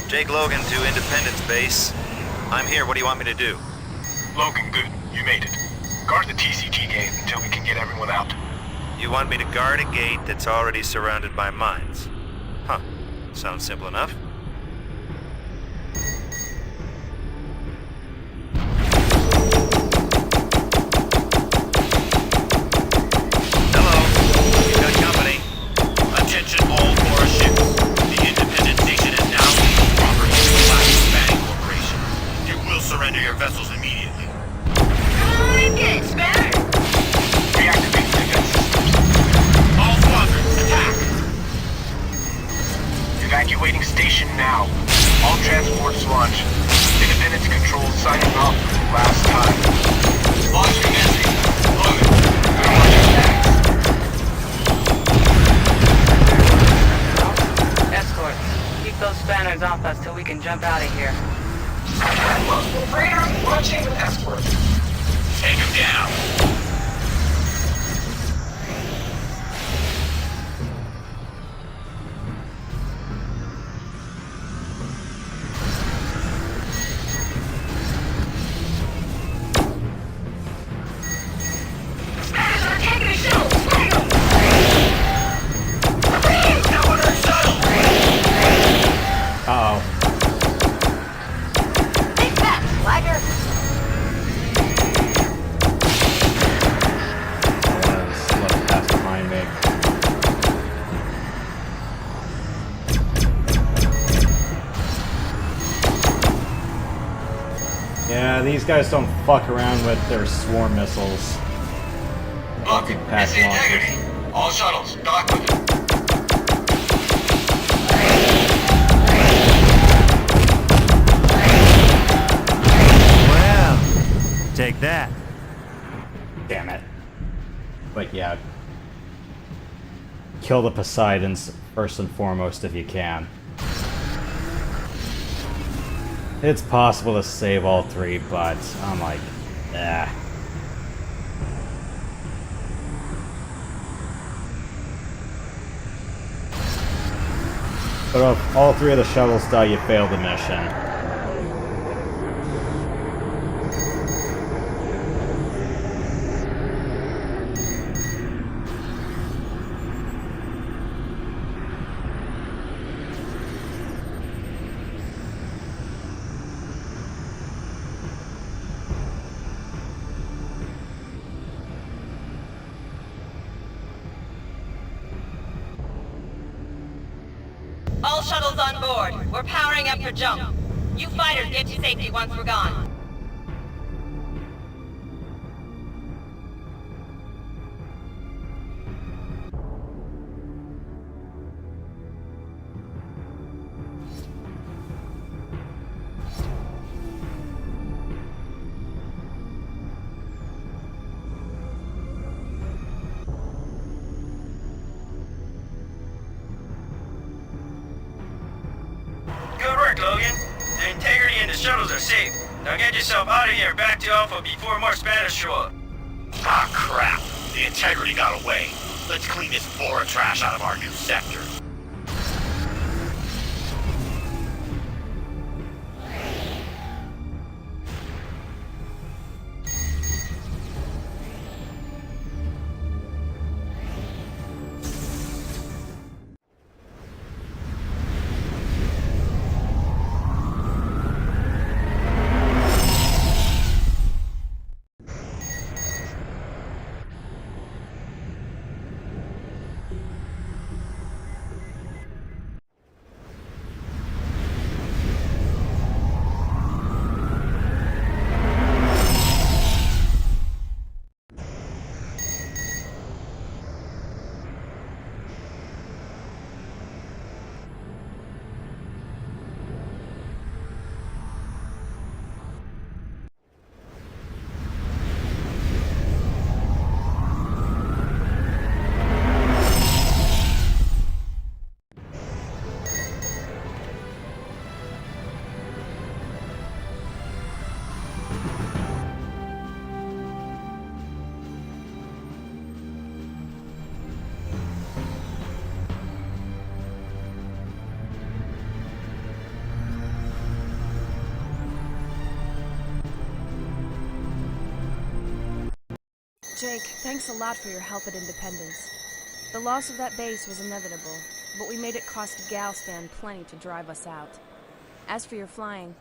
Jake Logan to Independence Base. I'm here, what do you want me to do? Logan, good. You made it. Guard the TCG gate until we can get everyone out. You want me to guard a gate that's already surrounded by mines? Huh. Sounds simple enough. Hello. You got company. Attention all Bora ships. The Independence Station is now legal property of the Galactic Spanning Corporation. You will surrender your vessels immediately. Get better! Reactivate defense systems. All squadrons, attack! Evacuating station now. All transports launch. Independence control signing off for the last time. Launch commencing. Logan. Escorts, keep those spanners off us till we can jump out of here. Multiple freighters launching with escorts. Take him down. Spanners are taking a shuttle! Flag 'em! Now on our shuttle! Uh-oh. Take that, flagger! Yeah, these guys don't fuck around with their swarm missiles. Look, it's the integrity. All shuttles, dock with it. Well, take that. Damn it. But yeah. Kill the Poseidons first and foremost if you can. It's possible to save all three, but I'm like, ah. But if all three of the shuttles die, you fail the mission. All shuttles on board. We're powering up for jump. You fighters get to safety once we're gone. Good work, Logan. The integrity and the shuttles are safe. Now get yourself out of here, back to Alpha before more Spanish show up. Ah, crap. The integrity got away. Let's clean this Bora trash out of our new sector. Jake, thanks a lot for your help at Independence. The loss of that base was inevitable, but we made it cost Galspan plenty to drive us out. As for your flying,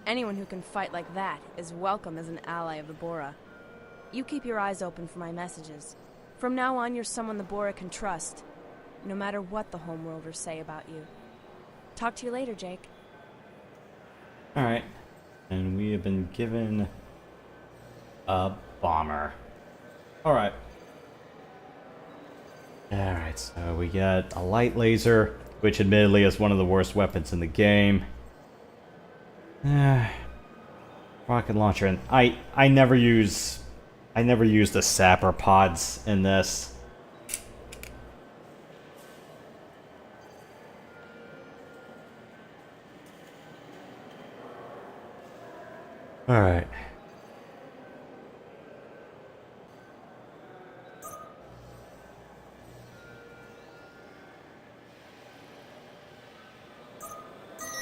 anyone who can fight like that is welcome as an ally of the Bora. You keep your eyes open for my messages. From now on, you're someone the Bora can trust, no matter what the homeworlders say about you. Talk to you later, Jake. Alright. And we have been given a bomber. Alright. Alright, so we got a light laser, which admittedly is one of the worst weapons in the game. Rocket launcher, and I never use the sapper pods in this. Alright.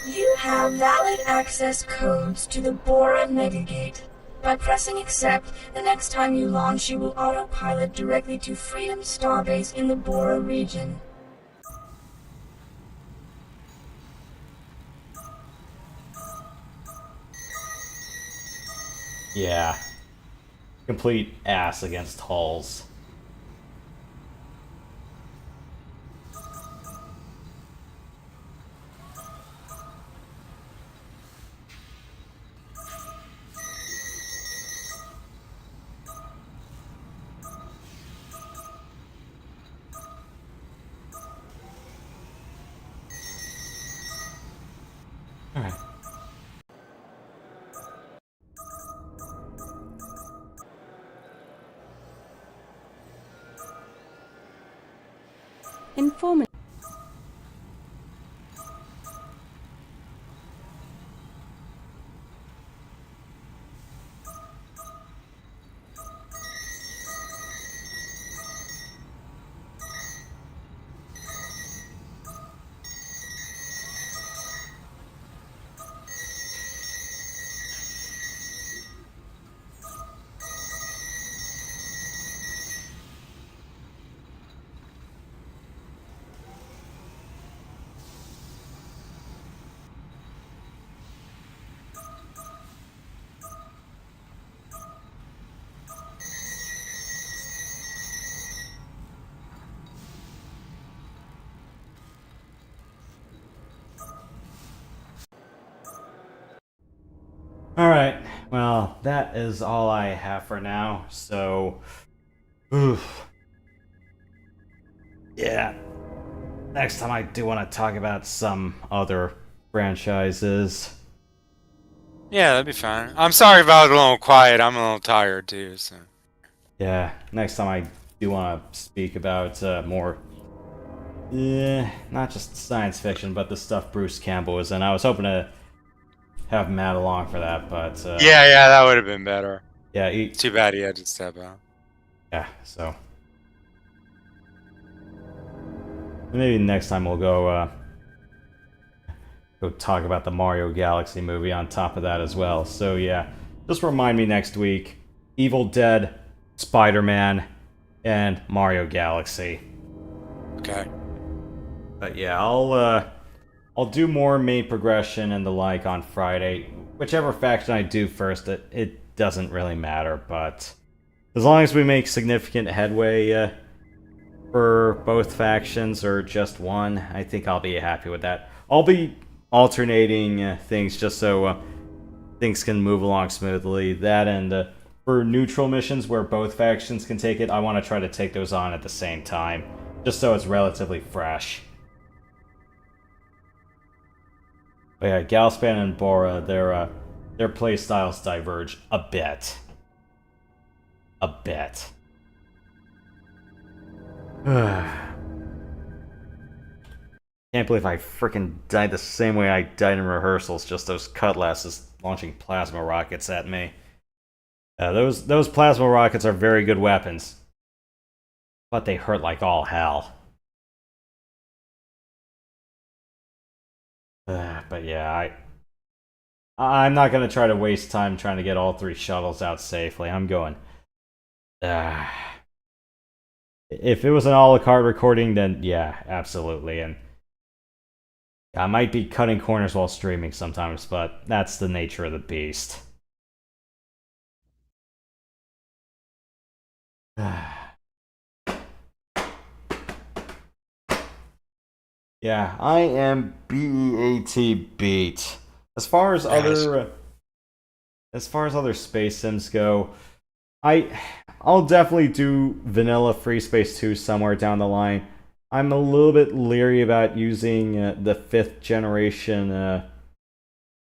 You have valid access codes to the Bora Negagate. By pressing accept, the next time you launch, you will autopilot directly to Freedom Starbase in the Bora region. Yeah. Complete ass against hulls. Informative. Alright, well, that is all I have for now, so... Oof. Yeah. Next time I do want to talk about some other franchises. Yeah, that'd be fine. I'm sorry if I was a little quiet. I'm a little tired too, so... Yeah, next time I do want to speak about more... not just science fiction, but the stuff Bruce Campbell was in. I was hoping to have Matt along for that, but... yeah, that would have been better. Yeah, too bad he had to step out. Yeah, so... Maybe next time we'll go talk about the Mario Galaxy movie on top of that as well. So yeah, just remind me next week. Evil Dead, Spider-Man, and Mario Galaxy. Okay. But yeah, I'll do more main progression and the like on Friday. Whichever faction I do first, it doesn't really matter. But as long as we make significant headway for both factions or just one, I think I'll be happy with that. I'll be alternating things just so things can move along smoothly. That and for neutral missions where both factions can take it, I want to try to take those on at the same time, just so it's relatively fresh. But yeah, Galspan and Bora, their playstyles diverge a bit. A bit. Can't believe I freaking died the same way I died in rehearsals, just those cutlasses launching plasma rockets at me. Those plasma rockets are very good weapons, but they hurt like all hell. But yeah, I'm not gonna try to waste time trying to get all 3 shuttles out safely. I'm going. If it was an a la carte recording, then yeah, absolutely. And I might be cutting corners while streaming sometimes, but that's the nature of the beast. Yeah, I am BEAT beat. As far as other space sims go, I'll definitely do vanilla Free Space 2 somewhere down the line. I'm a little bit leery about using the 5th generation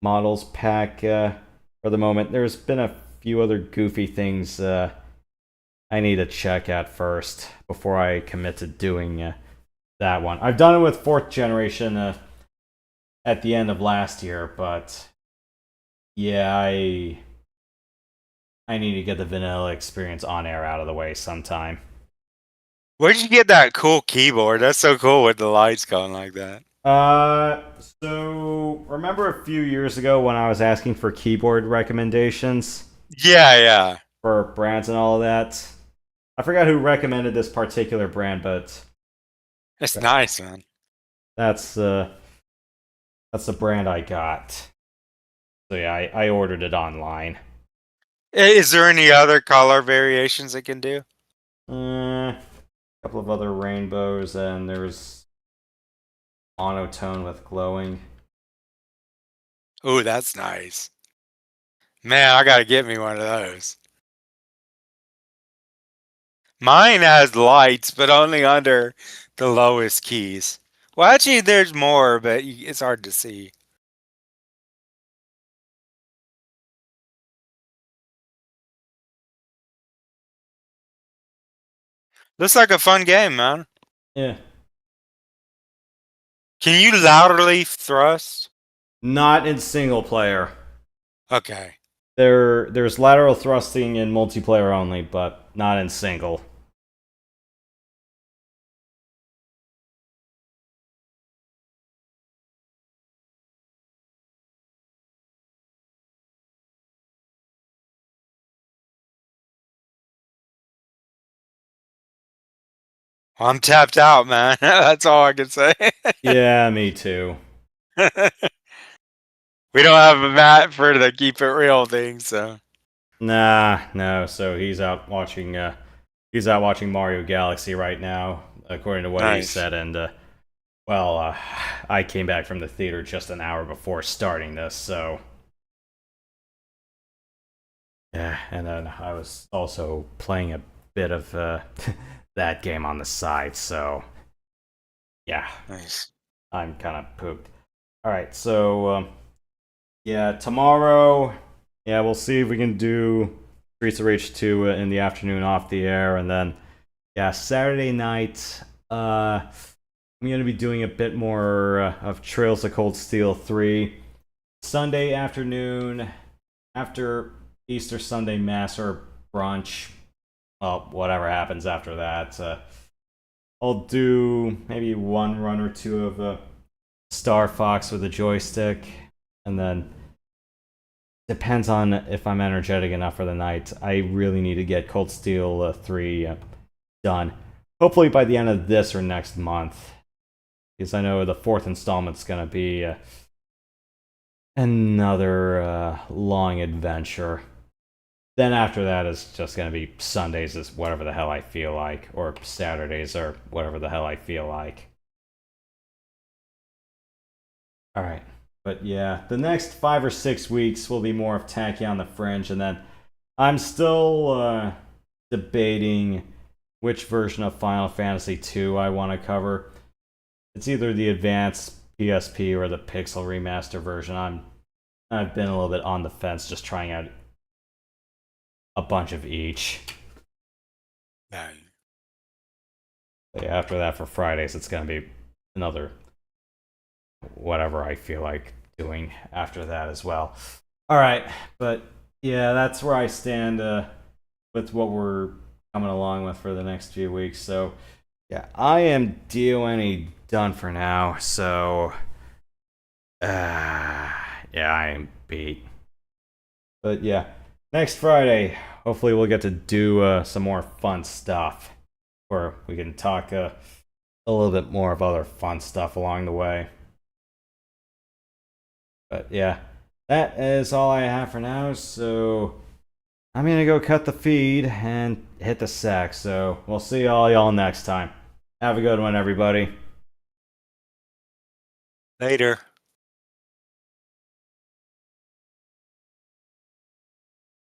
models pack for the moment. There's been a few other goofy things I need to check out first before I commit to doing that one. I've done it with 4th generation at the end of last year, but yeah, I need to get the vanilla experience on air out of the way sometime. Where'd you get that cool keyboard? That's so cool with the lights going like that. So remember a few years ago when I was asking for keyboard recommendations? Yeah. For brands and all of that? I forgot who recommended this particular brand, but it's nice, man. That's the brand I got. So yeah, I ordered it online. Is there any other color variations it can do? A couple of other rainbows, and there's monotone with glowing. Ooh, that's nice. Man, I gotta get me one of those. Mine has lights, but only under the lowest keys. Well, actually, there's more, but it's hard to see. Looks like a fun game, man. Yeah. Can you laterally thrust? Not in single player. Okay. There's lateral thrusting in multiplayer only, but not in single. I'm tapped out, man. That's all I can say. Yeah, me too. We don't have a mat for the keep it real thing, so. Nah, no. So he's out watching Mario Galaxy right now, according to what he said. And I came back from the theater just an hour before starting this, so yeah. And then I was also playing a bit of that game on the side, so yeah. Nice. I'm kind of pooped. All right, so yeah, tomorrow, yeah, we'll see if we can do Streets of Rage 2 in the afternoon off the air, and then yeah, Saturday night, I'm gonna be doing a bit more of Trails of Cold Steel 3. Sunday afternoon, after Easter Sunday Mass or brunch, well, whatever happens after that, I'll do maybe one run or two of Star Fox with a joystick, and then depends on if I'm energetic enough for the night. I really need to get Cold Steel 3 done. Hopefully by the end of this or next month, because I know the 4th installment's gonna be another long adventure. Then after that is just gonna be Sundays, is whatever the hell I feel like, or Saturdays, or whatever the hell I feel like. Alright, but yeah, the next 5 or 6 weeks will be more of Tachyon the Fringe, and then I'm still debating which version of Final Fantasy II I want to cover. It's either the advanced PSP or the Pixel Remaster version. I've been a little bit on the fence, just trying out a bunch of each. Yeah. But yeah, after that, for Fridays, it's gonna be another whatever I feel like doing after that as well. All right, but yeah, that's where I stand with what we're coming along with for the next few weeks. So yeah, I am DONE done for now. So yeah, I am beat. But yeah, next Friday, hopefully we'll get to do some more fun stuff, or we can talk a little bit more of other fun stuff along the way. But yeah, that is all I have for now, so I'm gonna go cut the feed and hit the sack. So we'll see all y'all next time. Have a good one, everybody. Later.